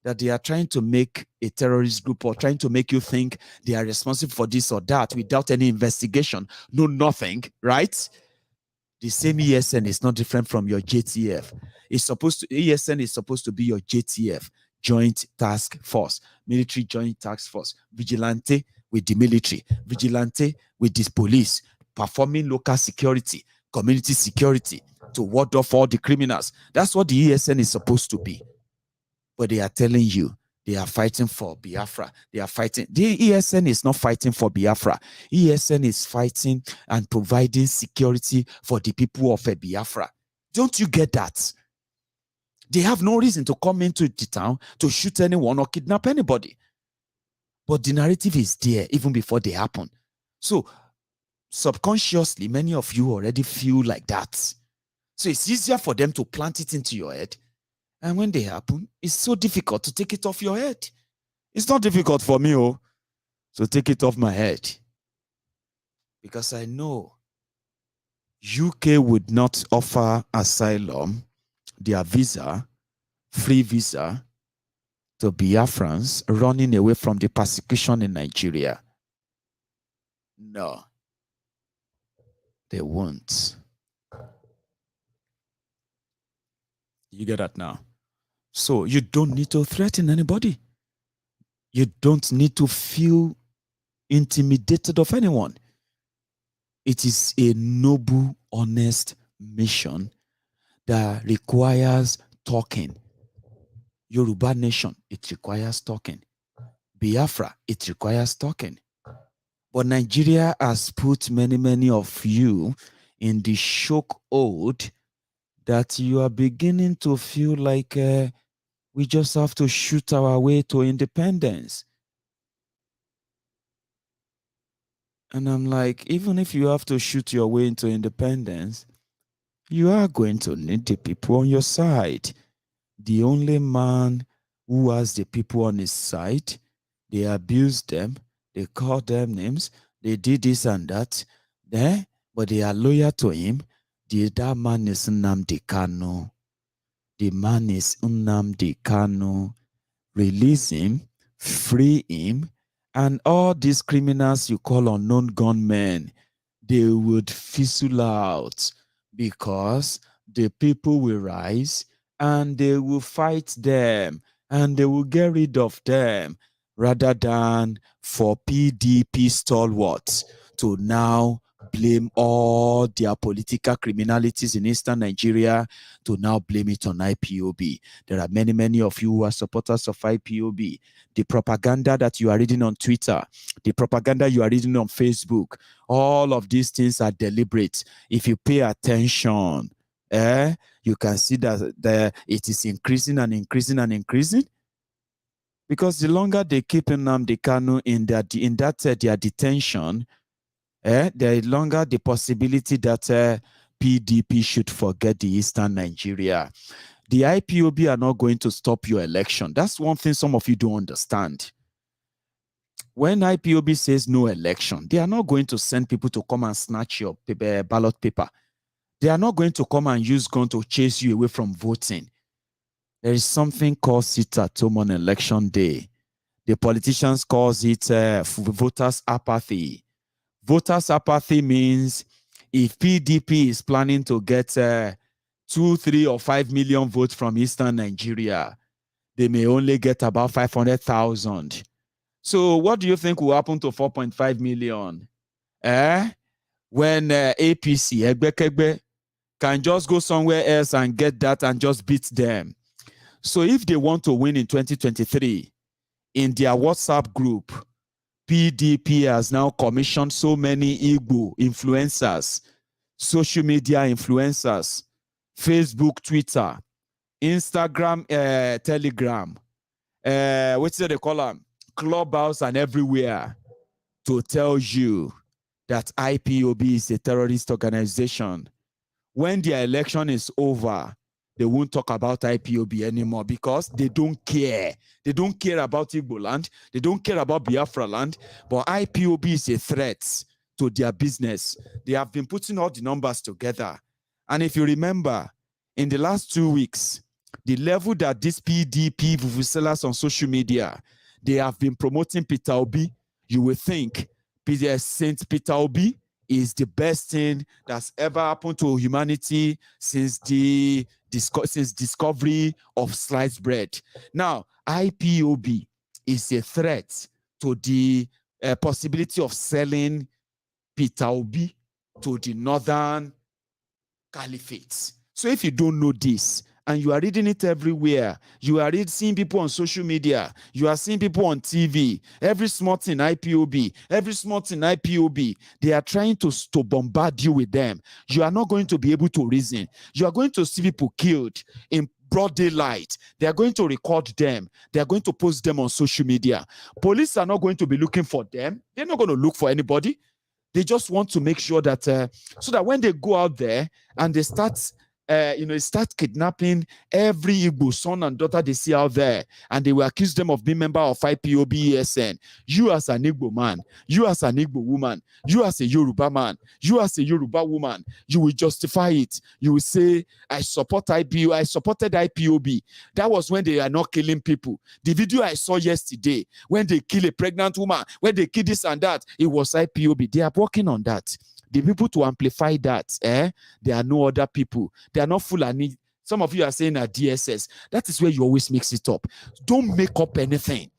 that they are trying to make a terrorist group or trying to make you think they are responsible for this or that without any investigation. No, nothing, right? The same ESN is not different from your JTF. ESN is supposed to be your JTF, Joint Task Force, Military Joint Task Force, vigilante with the military, vigilante with the police, performing local security, community security to ward off all the criminals. That's what the ESN is supposed to be. But they are telling you they are fighting for Biafra. They are fighting. The ESN is not fighting for Biafra. ESN is fighting and providing security for the people of Biafra. Don't you get that? They have no reason to come into the town to shoot anyone or kidnap anybody. But the narrative is there even before they happen. So subconsciously, many of you already feel like that. So it's easier for them to plant it into your head. And when they happen, it's so difficult to take it off your head. It's not difficult for me, to take it off my head. Because I know UK would not offer asylum, their visa, free visa, to Biafrans running away from the persecution in Nigeria. No, they won't. You get that now? So you don't need to threaten anybody. You don't need to feel intimidated of anyone. It is a noble, honest mission that requires talking. Yoruba nation, it requires talking. Biafra, it requires talking. But Nigeria has put many of you in the shock hold that you are beginning to feel like we just have to shoot our way to independence. And I'm like, even if you have to shoot your way into independence, you are going to need the people on your side. The only man who has the people on his side, they abuse them, they call them names, they did this and that, but they are loyal to him. That man is Nnamdi Kanu. The man is Nnamdi Kanu. Release him, free him, and all these criminals you call unknown gunmen, they would fizzle out because the people will rise and they will fight them and they will get rid of them rather than for PDP stalwarts to now blame all their political criminalities in Eastern Nigeria to now blame it on IPOB. There are many of you who are supporters of IPOB. The propaganda that you are reading on Twitter, the propaganda you are reading on Facebook, all of these things are deliberate. If you pay attention, you can see that it is increasing and increasing and increasing. Because the longer they keep Nnamdi Kanu in their detention, the longer the possibility that PDP should forget the Eastern Nigeria. The IPOB are not going to stop your election. That's one thing some of you don't understand. When IPOB says no election, they are not going to send people to come and snatch your ballot paper. They are not going to come and use gun to chase you away from voting. There is something called sit-at-home on election day. The politicians call it voters' apathy. Voters' apathy means if PDP is planning to get 2, 3, or 5 million votes from Eastern Nigeria, they may only get about 500,000. So what do you think will happen to 4.5 million? When APC, Egbekegbe, can just go somewhere else and get that and just beat them. So if they want to win in 2023, in their WhatsApp group, PDP has now commissioned so many Igbo influencers, social media influencers, Facebook, Twitter, Instagram, Telegram, what's it they call them? Clubhouse and everywhere to tell you that IPOB is a terrorist organization. When the election is over, they won't talk about IPOB anymore because they don't care. They don't care about Igbo land. They don't care about Biafra land. But IPOB is a threat to their business. They have been putting all the numbers together. And if you remember, in the last 2 weeks, the level that these PDP vuvuzelas on social media, they have been promoting Peter Obi, you will think Saint Peter Obi is the best thing that's ever happened to humanity since the discovery of sliced bread. Now, IPOB is a threat to the possibility of selling Peter Obi to the Northern Caliphate. So if you don't know this, and you are reading it everywhere, you are seeing people on social media, you are seeing people on TV, every small thing IPOB, every small thing IPOB, they are trying to bombard you with them. You are not going to be able to reason. You are going to see people killed in broad daylight. They are going to record them. They are going to post them on social media. Police are not going to be looking for them. They're not going to look for anybody. They just want to make sure that, so that when they go out there and they start kidnapping every Igbo son and daughter they see out there, and they will accuse them of being member of IPOB ESN. You as an Igbo man, you as an Igbo woman, you as a Yoruba man, you as a Yoruba woman, you will justify it. You will say, I support IPOB, I supported IPOB. That was when they are not killing people. The video I saw yesterday, when they kill a pregnant woman, when they kill this and that, it was IPOB. They are working on that. The people to amplify that, they are no other people. They are not Fulani Some of you are saying that DSS. That is where you always mix it up. Don't make up anything.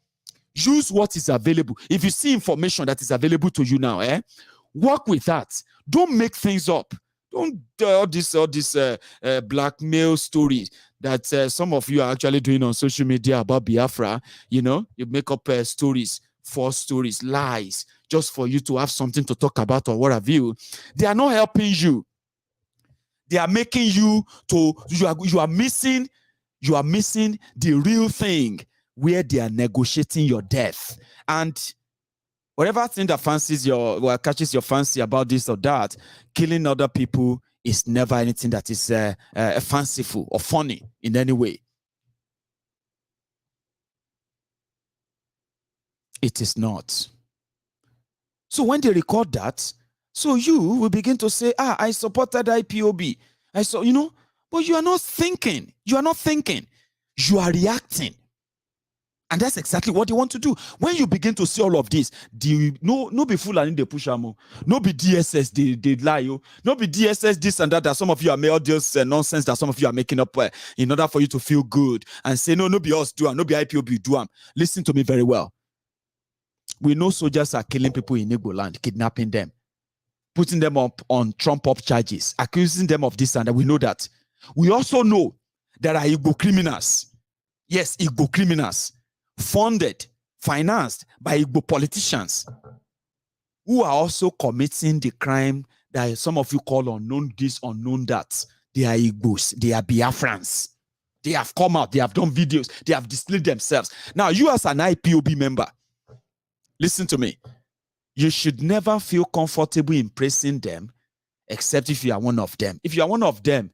Use what is available. If you see information that is available to you now, work with that. Don't make things up. Don't all this blackmail stories that some of you are actually doing on social media about Biafra. You know, you make up stories, false stories, lies, just for you to have something to talk about or what have you. They are not helping you. They are making you to you are missing the real thing where they are negotiating your death. And whatever thing that catches your fancy about this or that, killing other people is never anything that is fanciful or funny in any way. It is not. So when they record that, so you will begin to say, I supported IPOB. But you are not thinking. You are not thinking. You are reacting. And that's exactly what they want to do. When you begin to see all of this, no be full and they push them. No be DSS, they lie. No be DSS, this and that some of you are making all this nonsense that some of you are making up in order for you to feel good and say, no be us do them, no be IPOB do them. Listen to me very well. We know soldiers are killing people in Igbo land, kidnapping them, putting them up on Trump-up charges, accusing them of this and that. We know that. We also know there are Igbo criminals. Yes, Igbo criminals funded, financed by Igbo politicians who are also committing the crime that some of you call unknown this, unknown that. They are Igbos. They are Biafrans. They have come out. They have done videos. They have displayed themselves. Now, you as an IPOB member, listen to me. You should never feel comfortable in praising them, except if you are one of them. If you are one of them,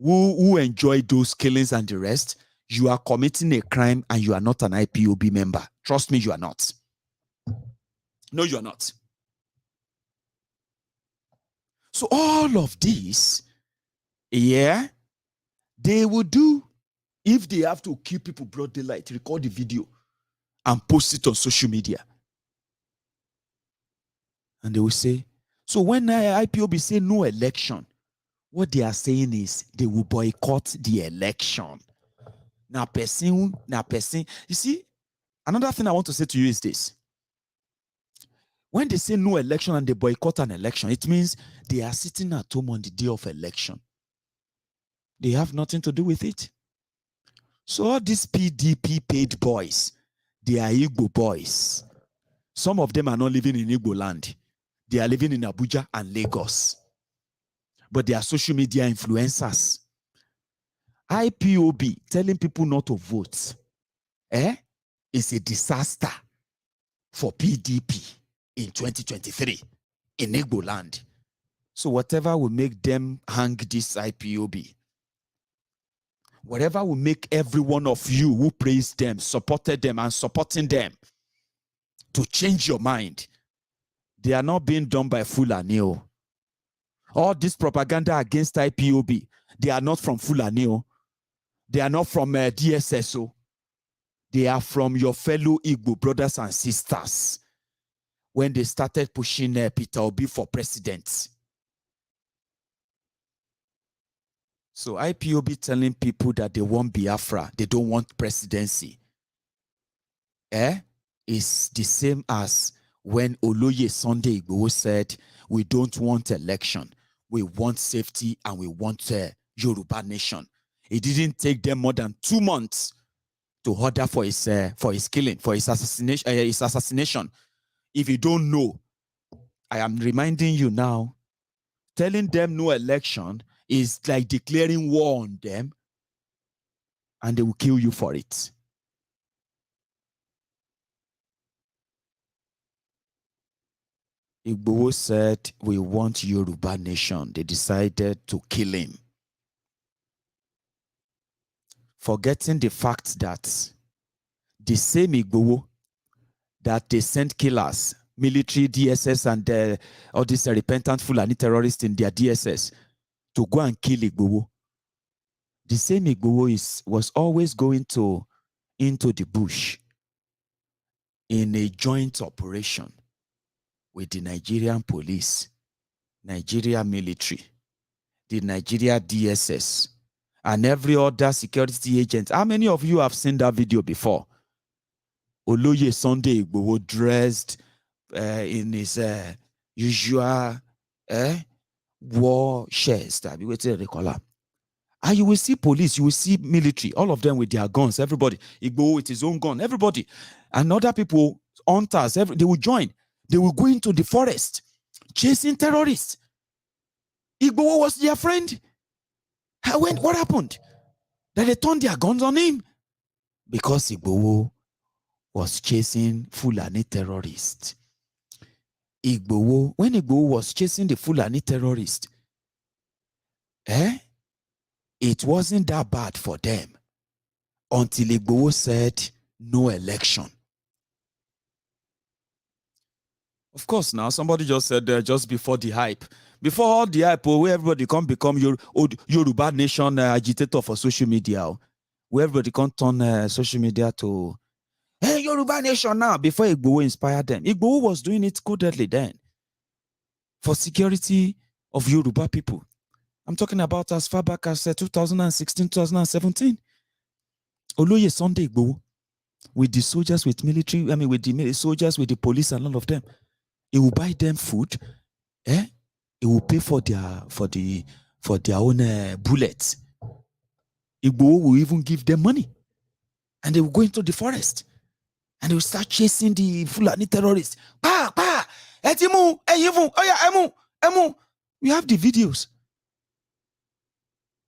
who enjoy those killings and the rest, you are committing a crime and you are not an IPOB member. Trust me, you are not. No, you are not. So all of these, they will do if they have to kill people broad daylight, record the video and post it on social media. And they will say, so when IPOB say no election, what they are saying is they will boycott the election. Now, person. You see, another thing I want to say to you is this. When they say no election and they boycott an election, it means they are sitting at home on the day of election. They have nothing to do with it. So all these PDP paid boys, they are Igbo boys. Some of them are not living in Igbo land. They are living in Abuja and Lagos. But they are social media influencers. IPOB telling people not to vote is a disaster for PDP in 2023 in Igbo land. So whatever will make them hang this IPOB, whatever will make every one of you who praised them, supported them, and supporting them to change your mind, they are not being done by Fulani. All this propaganda against IPOB, they are not from Fulani. They are not from DSSO. They are from your fellow Igbo brothers and sisters when they started pushing Peter Obi for president. So IPOB telling people that they want Biafra, they don't want presidency, is the same as when Oloye Sunday Igboho said, we don't want election, we want safety and we want Yoruba nation. It didn't take them more than 2 months to order for his killing, for his assassination. If you don't know, I am reminding you now, telling them no election is like declaring war on them, and they will kill you for it. Igboho said, we want Yoruba nation. They decided to kill him, forgetting the fact that the same Igboho that they sent killers, military, DSS, and all these repentant Fulani terrorists in their DSS to go and kill Igboho. The same Igboho was always going into the bush in a joint operation with the Nigerian police, Nigeria military, the Nigeria DSS, and every other security agent. How many of you have seen that video before? Oloye Sunday Igboho dressed in his usual war shares. And you will see police, you will see military, all of them with their guns, everybody. Igboho with his own gun, everybody. And other people, hunters, they will join. They will go into the forest, chasing terrorists. Igboho was their friend. What happened? That they turned their guns on him? Because Igboho was chasing Fulani terrorists. When Igboho was chasing the Fulani terrorists, it wasn't that bad for them until Igboho said no election. Of course, now somebody just said just before the hype. Before all the hype, where everybody can become Yoruba nation agitator for social media, where everybody can turn social media to, hey, Yoruba nation now, before Igboho inspired them. Igboho was doing it codedly then for security of Yoruba people. I'm talking about as far back as 2016, 2017. Oloye Sunday Igboho, with the soldiers, with military, with the soldiers, with the police and all of them. He will buy them food. He will pay for their own bullets. Igboho will even give them money. And they will go into the forest. And they will start chasing the Fulani terrorists. Pa! Etimu! Eyivu! Oya! Emu! We have the videos.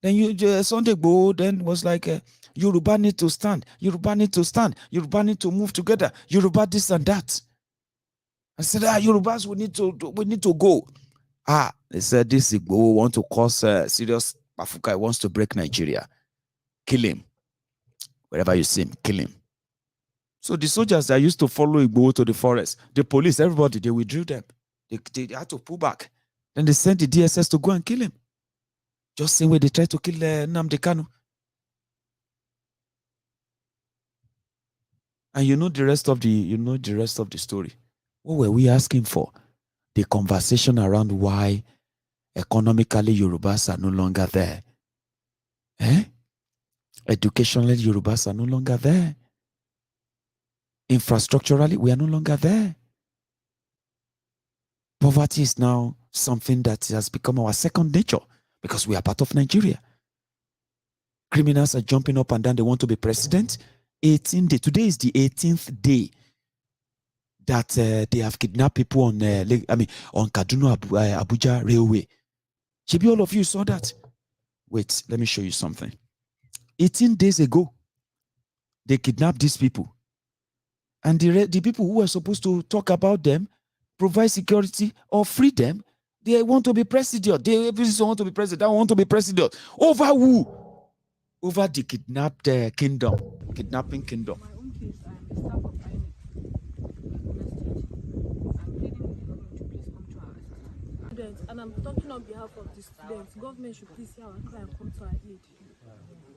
Then Sunday Igboho then was like, Yoruba need to stand. Yoruba need to stand. Yoruba need to move together. Yoruba this and that. I said, Yorubas, we need to go. They said this Igboho want to cause serious Bafuka. He wants to break Nigeria. Kill him. Wherever you see him, kill him. So the soldiers that used to follow Igboho to the forest, the police, everybody, they withdrew them. They had to pull back. Then they sent the DSS to go and kill him. Just same way they tried to kill Nnamdi Kanu. And you know the rest of the story. What were we asking for? The conversation around why economically Yorubas are no longer there. Educationally, Yorubas are no longer there. Infrastructurally, we are no longer there. Poverty is now something that has become our second nature because we are part of Nigeria. Criminals are jumping up and down. They want to be president. 18 days. Today is the 18th day that they have kidnapped people on Kaduna Abuja railway. Maybe all of you saw that. Wait, let me show you something. 18 days ago, they kidnapped these people. And the people who were supposed to talk about them, provide security or free them, they want to be president. They want to be president. They want to be president. Over who? Over the kidnapped kidnapping kingdom. My own case, I am a staff of students, and I'm talking on behalf of the students. Government should please hear our cry and come to our aid.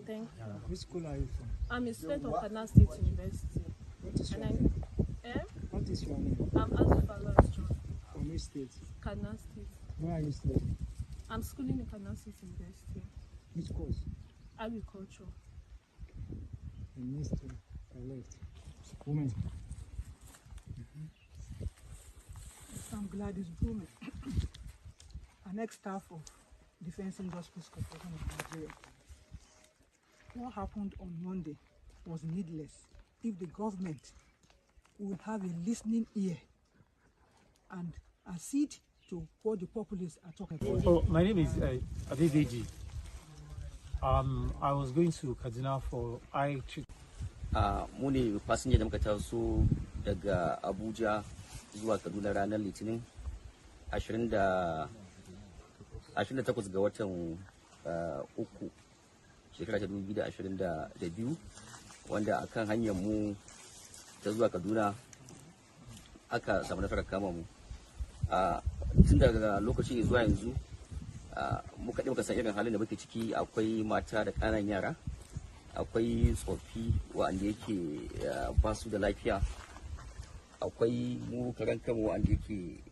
Thank you. Which school are you from? I'm a student of Kaduna State University. What is your name? What is your name? I'm Azufa John. From which state? Kaduna State. Where are you studying? I'm schooling in Kaduna State University. Which course? Agriculture. In next to left. Women. I'm Gladys Bruman, an ex-staff of Defense Industries Corporation of Nigeria. What happened on Monday was needless if the government would have a listening ear and accede to what the populists are talking about. Oh, my name is Advocacy. I was going to Kaduna for Moni passenger da muka taso daga Abuja zuwa Kaduna ranar Litinin 28 ga watan uku shekara ta 2022 wanda akan hanyar mu ta zuwa Kaduna aka samu nasarar kama mu tun daga lokacin zuwa yanzu muka san irin halin da muke ciki. Akwai mata da ƙananan yara, akwai tsofi wanda yake ba su da lafiya, akwai mu karan kanmu wanda yake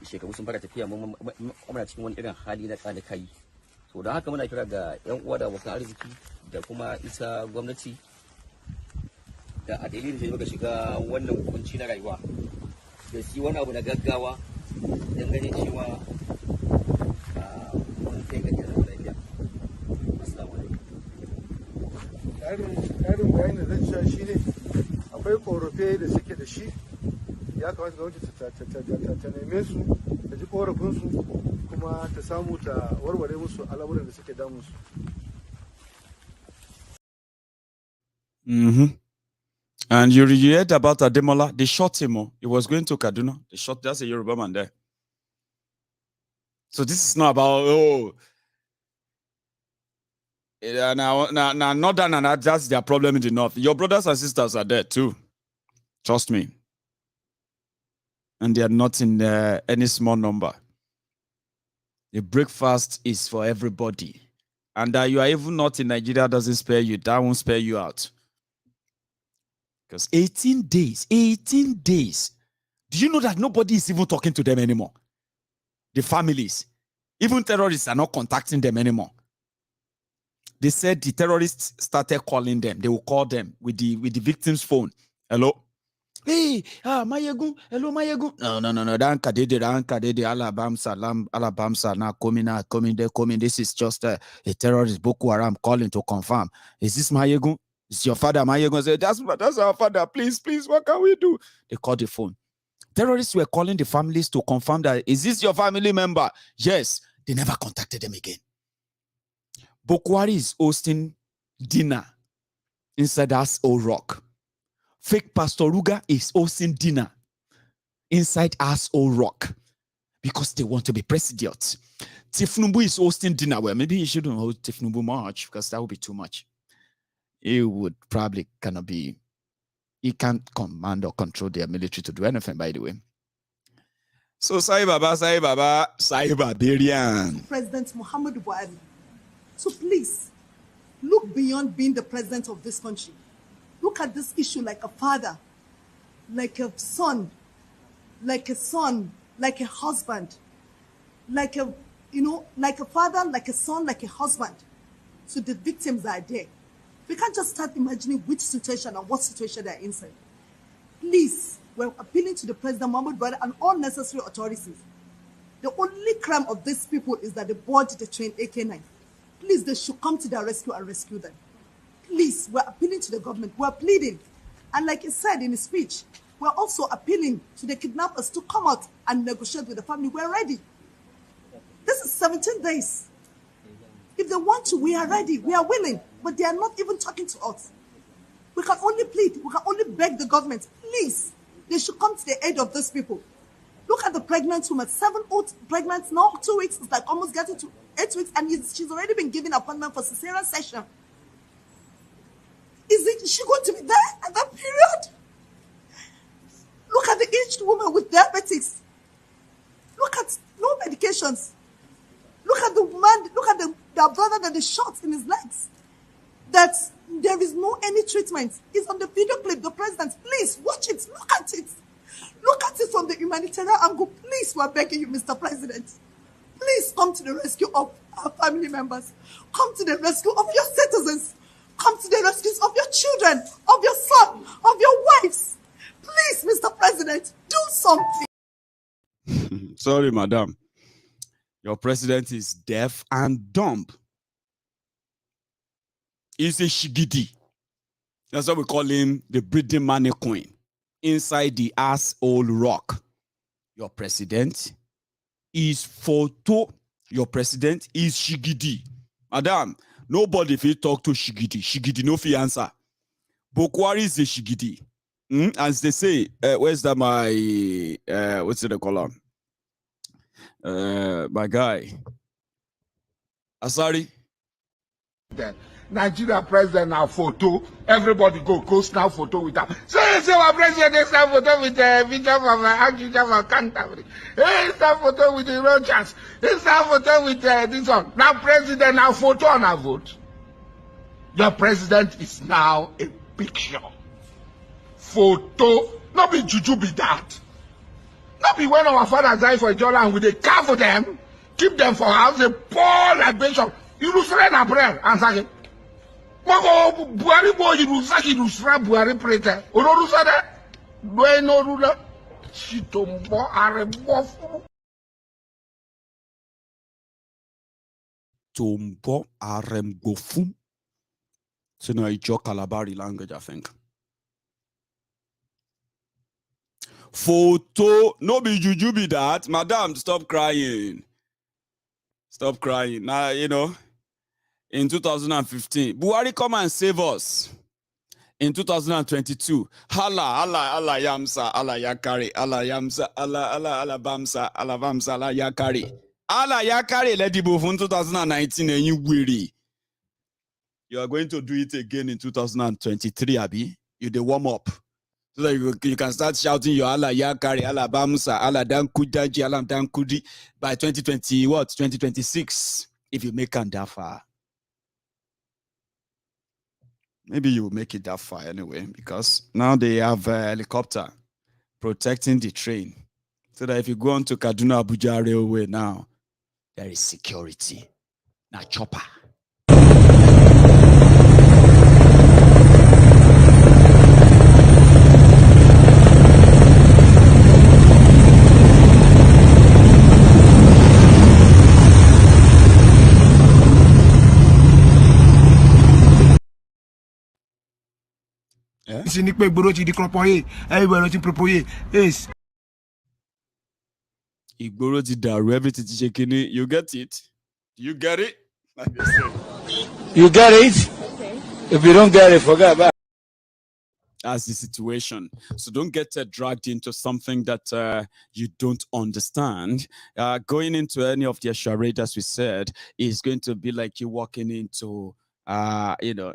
shekaru sun fara tafiya muna cikin wani irin hali na kai. So to da haka muna kira ga yan uwa da abokan arziki da kuma ita gwamnati da a dalilin da muka shiga wannan hukunci na rayuwa da shi wani abu na gaggawa don ganin cewa mun kai ga kiran lafiya. Assalamu alaikum. Ƙarin bayanin da zan sha shi ne akwai ƙorafe da suke da shi ya kamata gwamnati ta neme su ta ji ƙorafinsu kuma ta samu ta warware musu al'amuran da suke damun su. And you heard about Ademola? They shot him. He was going to Kaduna. They shot. That's a Yoruba man there. So this is not about now northern and that's their problem in the north. Your brothers and sisters are there too. Trust me. And they are not in any small number. The breakfast is for everybody. And that you are even not in Nigeria doesn't spare you. That won't spare you out. Because 18 days. Do you know that nobody is even talking to them anymore? The families. Even terrorists are not contacting them anymore. They said the terrorists started calling them. They will call them with the victim's phone. Hello? Hey, Maiyegun. Hello, Maiyegun. No. Ranka dede, Alabam Salam, coming. This is just a terrorist Boko Haram calling to confirm. Is this Maiyegun? Is your father Maiyegun? Say, that's our father. Please, what can we do? They called the phone. Terrorists were calling the families to confirm that, is this your family member? Yes. They never contacted them again. Boko Haram is hosting dinner inside As Old Rock. Fake Pastor Ruga is hosting dinner inside As Old Rock because they want to be president. Tinubu is hosting dinner. Well, maybe he shouldn't host Tinubu much because that would be too much. He would probably he can't command or control their military to do anything, by the way. So, Sai Barbarian. President Muhammadu Buhari. So please, look beyond being the president of this country. Look at this issue like a father, like a son, like a husband, like a father, like a son, like a husband. So the victims are there. We can't just start imagining which situation and what situation they're inside. Please, we're appealing to the President Muhammadu Buhari and all necessary authorities. The only crime of these people is that they board the train AK-9. Please, they should come to their rescue and rescue them. Please, we're appealing to the government. We're pleading. And like he said in his speech, we're also appealing to the kidnappers to come out and negotiate with the family. We're ready. This is 17 days. If they want to, we are ready. We are willing. But they are not even talking to us. We can only plead. We can only beg the government. Please, they should come to the aid of these people. Look at the pregnant woman. 7 months pregnant now. 2 weeks. It's like almost getting to 8 weeks. And she's already been given an appointment for cesarean section. Is she going to be there at that period? Look at the aged woman with diabetes. Look at no medications. Look at the man, look at the brother that they shot in his legs. That there is no any treatment. It's on the video clip, the president. Please watch it. Look at it. Look at it from the humanitarian angle. Please, we're begging you, Mr. President. Please come to the rescue of our family members. Come to the rescue of your citizens. Come to the rescue of your children, of your son, of your wives. Please, Mr. President, do something. Sorry, madam. Your president is deaf and dumb. He's a shigidi. That's why we call him the breeding mannequin inside the asshole rock. Your president is photo. Your president is shigidi. Madam, nobody will talk to shigidi. Shigidi no fi answer. Bokwari is a shigidi. As they say, where's that my what's it call him? My guy. Asari. Nigeria president now photo. Everybody go snap photo with that. Say our president they snap photo with the video of Archbishop of Canterbury. He snap photo with the Rogers. He snap photo with this one. Now president now photo on a vote. Your president is now a picture. Photo. Not be juju be that. Not be when our fathers die for each other and we they care for them, keep them for house, they pour libation. Illustrate na prayer answer. Mako Buhari bo illustrate Buhari prete. Ororu sada. Do no rula. Chitombo arebofu. Tombo aremgofu. So now it's your Kalabari language, I think. Photo, no be juju be that. Madam, stop crying. Stop crying. Now, you know, in 2015, Buhari come and save us. In 2022, Allah yamsa, Allah yakari, Allah yamsa, Allah bamsa, Allah bamsa, Allah yakari. Allah yakari, let it move in 2019 and you weary. You are going to do it again in 2023, Abi. You the warm up. So that you can start shouting your Allah yakari, Allah bamsa, Allah dankudaji, Allah dankudi by 2026, if you make it that far. Maybe you will make it that far anyway, because now they have a helicopter protecting the train. So that if you go on to Kaduna Abuja Railway now, there is security. Now chopper. Si ni pe gboro ti di kropoye, everywhere ti propoye. Yes. Igboro ti daru, everything ti ṣe kíní. You get it? You get it? Like they say. You get it? Okay. If you don't get it, forget about it. That's the situation. So don't get dragged into something that you don't understand. Going into any of the charades, as we said, is going to be like you walking into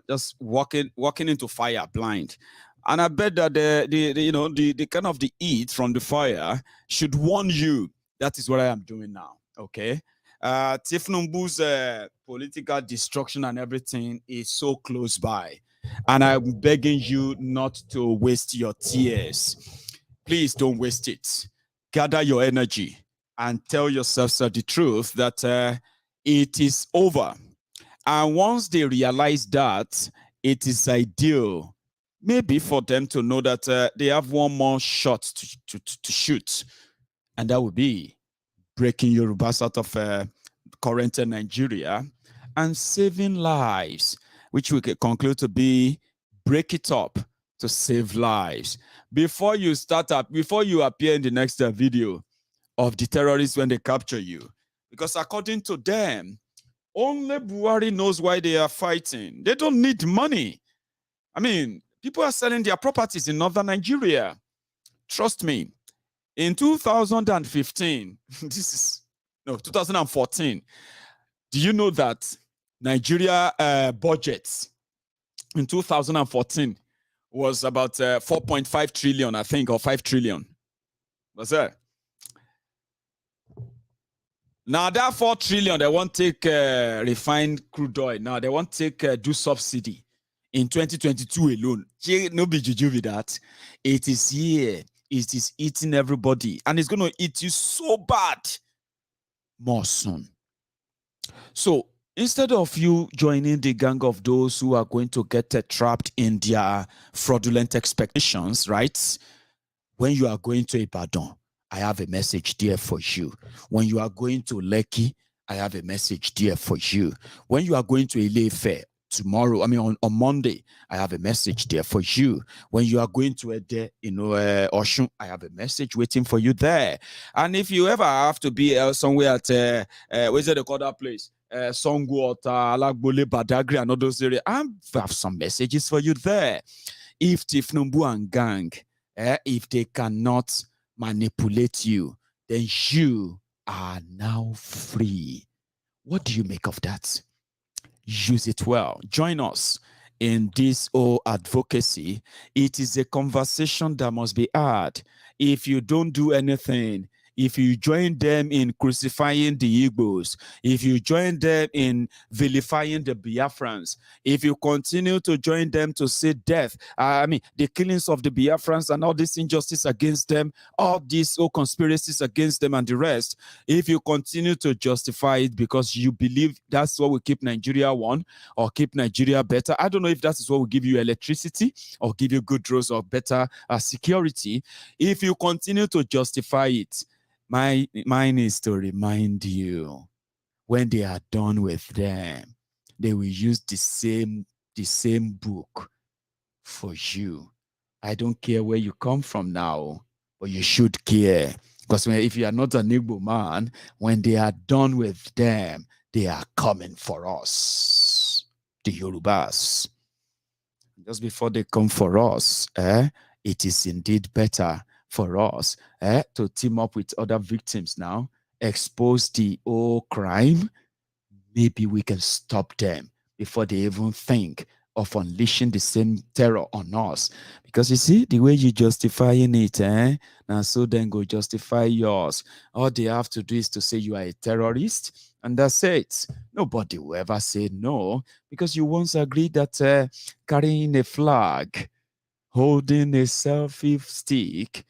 just walking into fire blind. And I bet that the kind of the heat from the fire should warn you. That is what I am doing now. Okay. Tinubu's political destruction and everything is so close by. And I'm begging you not to waste your tears. Please don't waste it. Gather your energy and tell yourself the truth that it is over. And once they realize that, it is ideal, maybe for them to know that they have one more shot to shoot. And that would be breaking Yoruba out of current Nigeria and saving lives, which we can conclude to be break it up to save lives. Before you appear in the next video of the terrorists when they capture you, because according to them, only Buhari knows why they are fighting. They don't need money. I mean, people are selling their properties in northern Nigeria. Trust me. In 2015, 2014, do you know that Nigeria budget in 2014 was about 4.5 trillion, I think, or 5 trillion? What's that? Now that 4 trillion, they won't take refined crude oil. Now they won't take do subsidy in 2022 alone. No be juju with that. It is here. It is eating everybody, and it's going to eat you so bad more soon. So instead of you joining the gang of those who are going to get trapped in their fraudulent expectations, right? When you are going to Ibadan, I have a message there for you. When you are going to Lekki, I have a message there for you. When you are going to Ile-Ife tomorrow, on Monday, I have a message there for you. When you are going to Ede, Oshun, I have a message waiting for you there. And if you ever have to be somewhere at, where's it called that place? Songo, Alagbole, Badagry, and all those areas, I have some messages for you there. If Tinubu and gang, if they cannot manipulate you, then you are now free. What do you make of that? Use it well. Join us in this advocacy. It is a conversation that must be had. If you don't do anything, if you join them in crucifying the Igbos, if you join them in vilifying the Biafrans, if you continue to join them to say death, the killings of the Biafrans and all this injustice against them, all these conspiracies against them and the rest, if you continue to justify it because you believe that's what will keep Nigeria one or keep Nigeria better, I don't know if that is what will give you electricity or give you good roads or better security. If you continue to justify it, mine is to remind you, when they are done with them, they will use the same book for you. I don't care where you come from now, but you should care. Because if you are not an Igbo man, when they are done with them, they are coming for us, the Yorubas. Just before they come for us, it is indeed better for us to team up with other victims now, expose the whole crime. Maybe we can stop them before they even think of unleashing the same terror on us. Because you see, the way you justifying it, now so then go justify yours. All they have to do is to say you are a terrorist, and that's it. Nobody will ever say no, because you once agreed that carrying a flag, holding a selfie stick,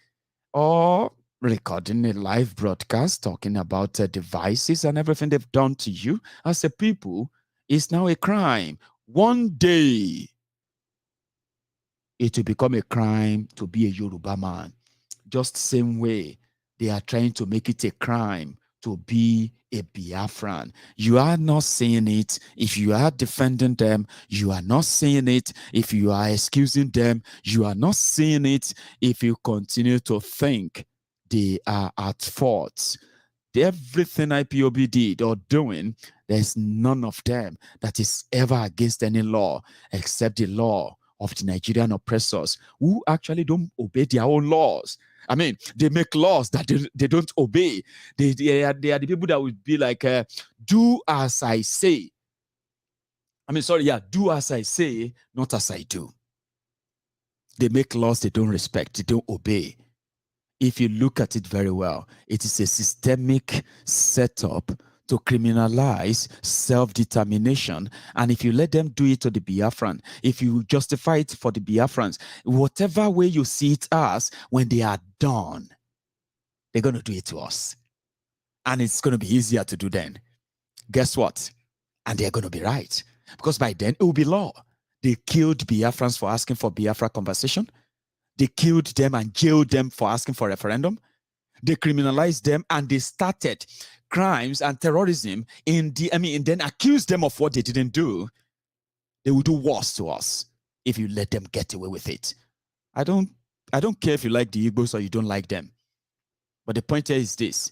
or recording a live broadcast talking about devices and everything they've done to you as a people is now a crime. One day, it will become a crime to be a Yoruba man. Just the same way they are trying to make it a crime to be a Biafran. You are not saying it if you are defending them. You are not saying it if you are excusing them. You are not saying it if you continue to think they are at fault. Everything IPOB did or doing, there's none of them that is ever against any law except the law of the Nigerian oppressors, who actually don't obey their own laws. I mean, they make laws that they don't obey. They are the people that would be like, do as I say. Do as I say, not as I do. They make laws they don't respect, they don't obey. If you look at it very well, it is a systemic setup to criminalize self-determination. And if you let them do it to the Biafran, if you justify it for the Biafrans, whatever way you see it as, when they are done, they're going to do it to us. And it's going to be easier to do then. Guess what? And they're going to be right. Because by then, it will be law. They killed Biafrans for asking for Biafra conversation. They killed them and jailed them for asking for referendum. They criminalized them and they started crimes and terrorism and then accused them of what they didn't do. They will do worse to us if you let them get away with it. I don't care if you like the Igbos or you don't like them. But the point here is this.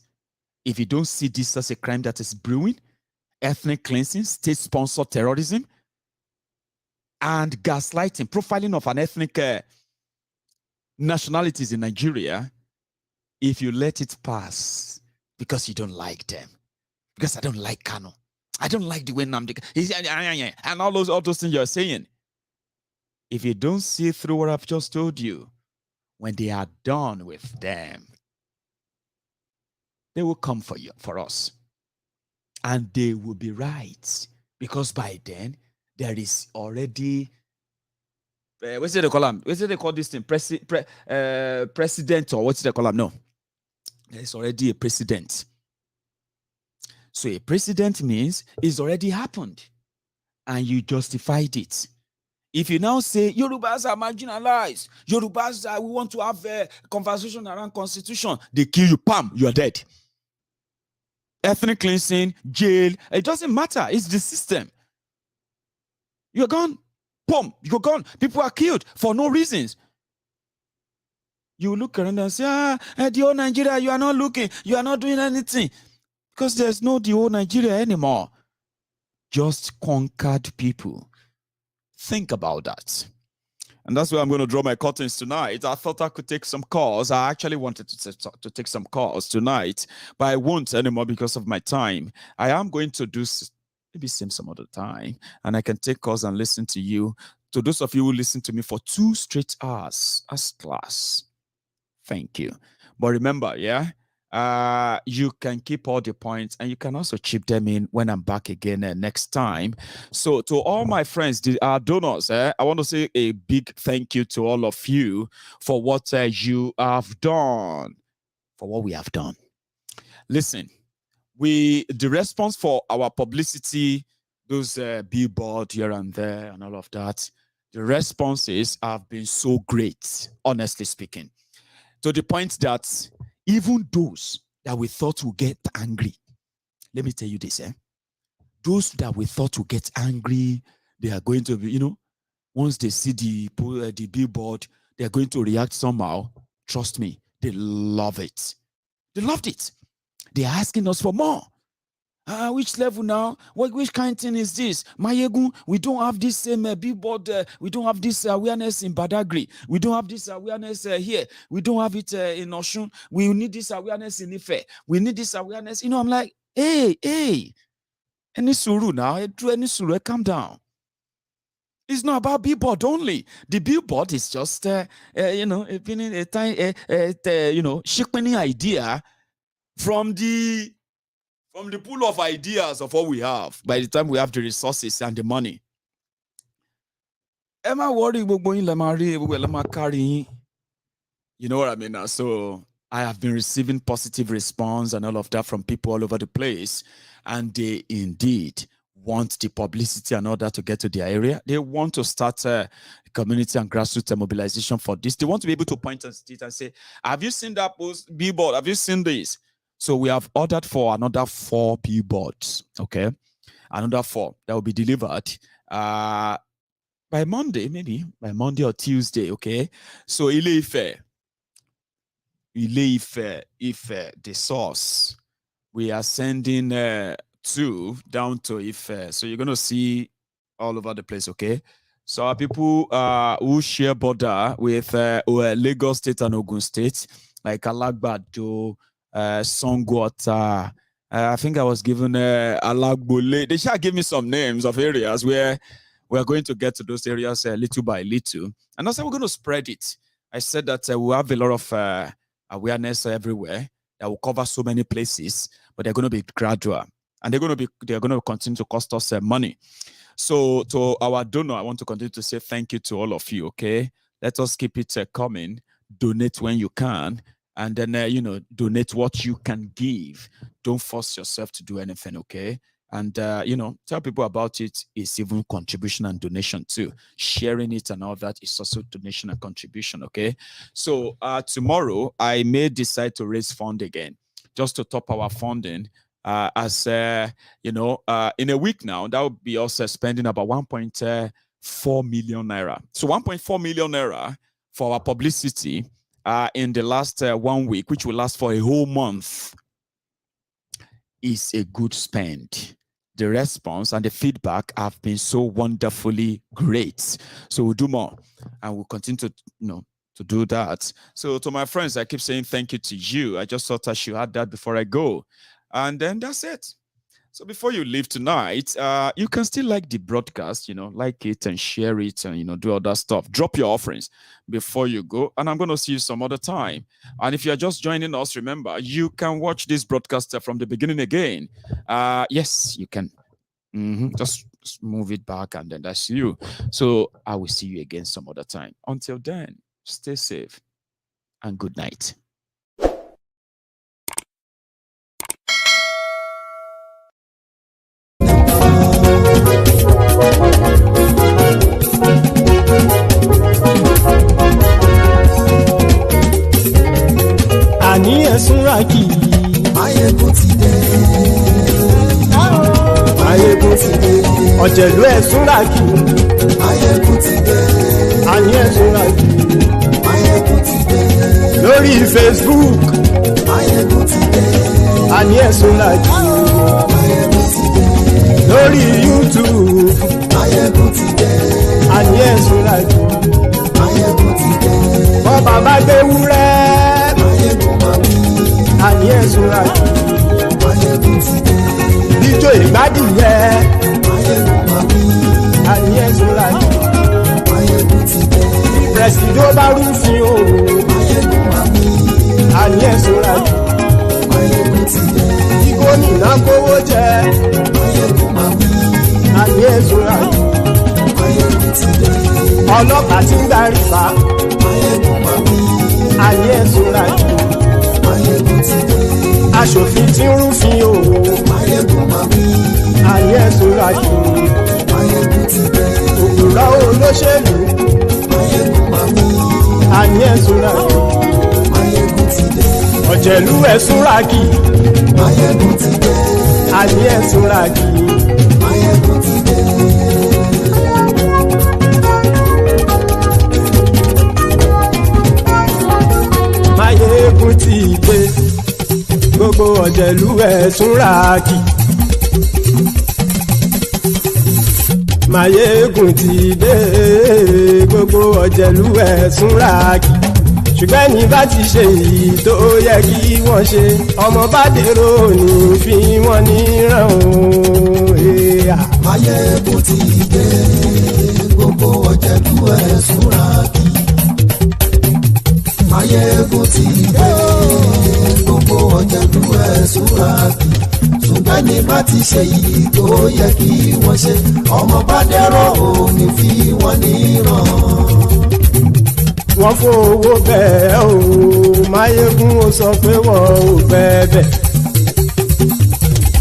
If you don't see this as a crime that is brewing, ethnic cleansing, state-sponsored terrorism, and gaslighting, profiling of an ethnic nationalities in Nigeria, if you let it pass because you don't like them, because I don't like Kano, I don't like the way Namdi, and all those things you're saying, if you don't see through what I've just told you, when they are done with them, they will come for us, and they will be right, because by then there is already what's it they call them? What's it they call this thing? President, or what's it they call them? No, there's already a president. So a president means it's already happened, and you justified it. If you now say Yorubas are marginalized, Yorubas we want to have a conversation around constitution, they kill you, pam, you are dead. Ethnic cleansing, jail, it doesn't matter. It's the system. You're gone. Boom, you're gone. People are killed for no reasons. You look around and say, the whole Nigeria, you are not looking, you are not doing anything. Because there's no the whole Nigeria anymore. Just conquered people. Think about that. And that's where I'm going to draw my curtains tonight. I thought I could take some calls. I actually wanted to take some calls tonight, but I won't anymore because of my time. I am going to do maybe some other time, and I can take calls and listen to you. To those of you who listen to me for 2 straight hours as class, thank you. But remember, You can keep all the points and you can also chip them in when I'm back again next time. So to all my friends, the donors, I want to say a big thank you to all of you for what you have done, for what we have done. Listen, the response for our publicity, those billboard here and there and all of that, the responses have been so great, honestly speaking, to the point that even those that we thought would get angry, let me tell you this, those that we thought would get angry, they are going to be, once they see the billboard, they're going to react somehow. Trust me, they love it. They loved it. They're asking us for more. Which level now? Which kind of thing is this? Maiyegun, we don't have this same billboard. We don't have this awareness in Badagry. We don't have this awareness here. We don't have it in Osun. We need this awareness in Ife. We need this awareness. I'm like, hey, any suru now? Any suru? Calm down. It's not about billboard only. The billboard is just, shaping idea from the pool of ideas of what we have by the time we have the resources and the money. Am I worried about going carrying? You know what I mean now? So I have been receiving positive response and all of that from people all over the place. And they indeed want the publicity and all that to get to their area. They want to start community and grassroots mobilization for this. They want to be able to point at it and say, have you seen that post billboard? Have you seen this? So we have ordered for another 4 billboards, okay? Another 4 that will be delivered by Monday, maybe by Monday or Tuesday, okay? So Ile-Ife, the source, we are sending 2 down to Ife. So you're going to see all over the place, okay? So our people who share border with Lagos State and Ogun State, like Alagbado, Songwater, I think I was given Alagbole. They shall give me some names of areas where we're going to get to those areas little by little. And also we're going to spread it. I said that we'll have a lot of awareness everywhere that will cover so many places, but they're going to be gradual. And they're going to continue to cost us money. So to our donor, I want to continue to say thank you to all of you, okay? Let us keep it coming. Donate when you can. And then, donate what you can give. Don't force yourself to do anything, okay? And, tell people about it. It's even contribution and donation too. Sharing it and all that is also donation and contribution, okay? So tomorrow, I may decide to raise fund again, just to top our funding. In a week now, that would be us spending about 1.4 million naira. So 1.4 million naira for our publicity in the last 1 week, which will last for a whole month, is a good spend. The response and the feedback have been so wonderfully great. So we'll do more and we'll continue to, to do that. So to my friends, I keep saying thank you to you. I just thought I should add that before I go. And then that's it. So before you leave tonight, you can still like the broadcast, like it and share it and, do all that stuff. Drop your offerings before you go. And I'm going to see you some other time. And if you're just joining us, remember, you can watch this broadcast from the beginning again. Yes, you can. Just move it back and then that's you. So I will see you again some other time. Until then, stay safe and good night. Àní ẹ̀sùnra kì í. Maiyegun ti dé. Maiyegun ti dé. Ọ̀jẹ̀lú ẹ̀sùnra kì í. Maiyegun ti dé. Àní ẹ̀sùnra kì í. Maiyegun ti dé. Lórí Facebook. Maiyegun ti dé. Àní ẹ̀sùnra kì í. Maiyegun ti dé. Lórí YouTube. Maiyegun ti dé. Àní ẹ̀sùnra kì í. Maiyegun ti dé. Bọ́ bàbá gbé wúrẹ́. Maiyegun máa wí. Àní ẹ̀sùnra kì í. Maiyegun ti dé. Bíjó ìgbádìyẹ. Maiyegun máa wí. Àní ẹ̀sùnra kì í. Maiyegun ti dé. Pẹ̀sìdó bá rúfin o. Maiyegun máa wí. Àní ẹ̀sùnra kì í. ọlọ́pàá tí ń darí bá Maiyegun máa wí. àní ẹ̀sùn rájì Maiyegun ti dé. aṣòfin tí ń rúfin òwò Maiyegun máa wí. àní ẹ̀sùn rájì Maiyegun ti dé. òpùrọ́ olóṣèlú Maiyegun máa wí. àní ẹ̀sùn rájì Maiyegun ti dé. ọ̀jẹ̀lú ẹ̀sùn rájì Maiyegun ti dé. àní ẹ̀sùn rájì. Maiyegun ti dé. Maiyegun ti dé gbogbo ọ̀jẹ̀lú ẹ̀sùn rájì. Maiyegun ti dé gbogbo ọ̀jẹ̀lú ẹ̀sùn rájì. ṣùgbọ́n ní bá ti ṣe èyí tó yẹ kí wọ́n ṣe ọmọ bá dèrò ní fi wọ́n níran o. Maiyegun ti dé gbogbo ọ̀jẹ̀lú ẹ̀sùn rájì. Maiyegun ti dé gbogbo ọ̀jẹ̀lú ẹ̀sùn rájì. ṣùgbọ́n ní bá ti ṣe èyí tó yẹ kí wọ́n ṣe ọmọ bá dèrò ní fi wọ́n níran. wọ́n fowó bẹ́ẹ̀ o Maiyegun ó sọ pé wọ́n ò bẹ́ẹ̀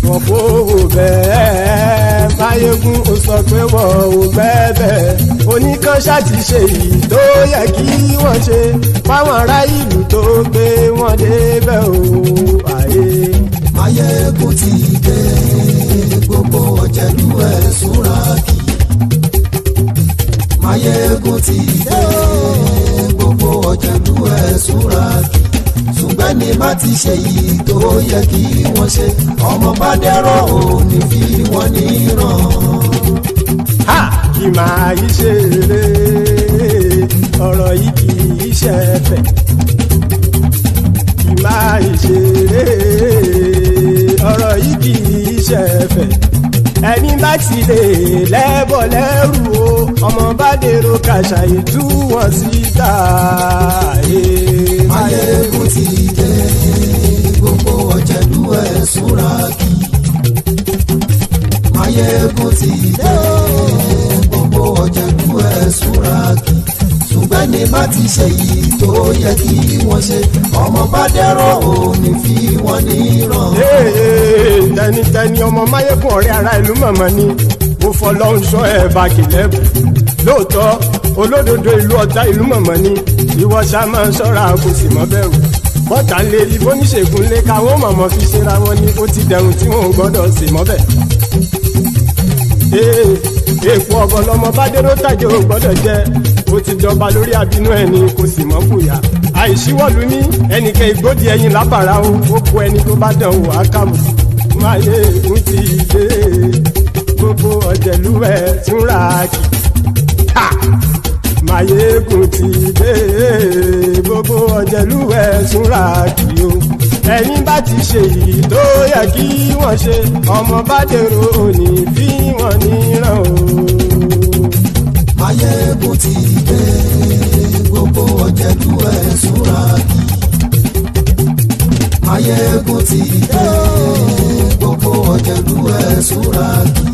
wọ́n fowó bẹ́ẹ̀ Maiyegun ó sọ pé wọ́n ò bẹ́ẹ̀ oníkanṣá ti ṣe èyí tó yẹ kí wọ́n ṣe fáwọn ará ìlú tó gbé wọn débẹ̀ o àyè. Maiyegun ti dé gbogbo ọ̀jẹ̀lú ẹ̀sùn rájì. Maiyegun ti dé gbogbo ọ̀jẹ̀lú ẹ̀sùn rájì. ṣùgbọ́n ní bá ti ṣe yìí tó yẹ kí wọ́n ṣe ọmọ bá dẹ́rọ̀ ò ní fi wọ́n níran. Ha! Kì máa yí ṣe eré ọ̀rọ̀ yìí kì í ṣe ẹ̀fẹ̀. Kì máa yí ṣe eré ọ̀rọ̀ yìí kì í ṣe ẹ̀fẹ̀. Ẹni bá ti lè lẹ́bọ̀ lẹ́rù o ọmọ bá dèrò kàṣà ìtú wọn síta. Maiyegun ti dé gbogbo ọ̀jẹ̀lú ẹ̀sùn rájì. Maiyegun ti dé gbogbo ọ̀jẹ̀lú ẹ̀sùn rájì. ṣùgbọ́n ní bá ti ṣe yìí tó yẹ kí wọ́n ṣe ọmọ bá dẹ́rọ̀ ò ní fi wọ́n níran. tẹnitẹni ọmọ Maiyegun ọ̀rẹ́ ara ìlú mọ̀mọ́ ni mo fọlọ́hún sọ ẹ̀ bá kìlẹ́bù lóòótọ́ olódodo ìlú ọ̀tá ìlú mọ̀mọ́ ni ìwọ ṣá máa ń ṣọ́ra kò sì mọ́ bẹ̀rù bọ́tà ń lé ibo níṣègùn lé káwọn mọ̀mọ́ fi ṣera wọn ni ó ti dẹrùn tí wọn ò gbọ́dọ̀ sì mọ́ bẹ̀. èèpo ọ̀bọ̀ lọmọ bá dérò tàjẹ́ ò gbọ́dọ̀ jẹ́ ó ti jọba lórí abínú ẹni kò sì mọ́ fòyà àìsíwọ́lu ní ẹnìkẹ́ ìgbódì ẹyin lábàrá ó kó ẹni tó bá dán wò á kàmù. Maiyegun ti dé gbogbo ọ̀jẹ̀lú ẹ̀sùn rájì. Maiyegun ti dé gbogbo ọ̀jẹ̀lú ẹ̀sùn rájì o ẹni bá ti ṣe yìí tó yẹ kí wọ́n ṣe ọmọ bá dèrò òní fi wọ́n níran o. Maiyegun ti dé gbogbo ọ̀jẹ̀lú ẹ̀sùn rájì. Maiyegun ti dé gbogbo ọ̀jẹ̀lú ẹ̀sùn rájì.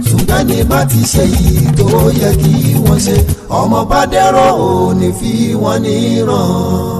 ṣùgbọ́n ní bá ti ṣe yìí tó yẹ kí wọ́n ṣe ọmọ bá dẹ́rọ̀ ò ní fi wọ́n níran.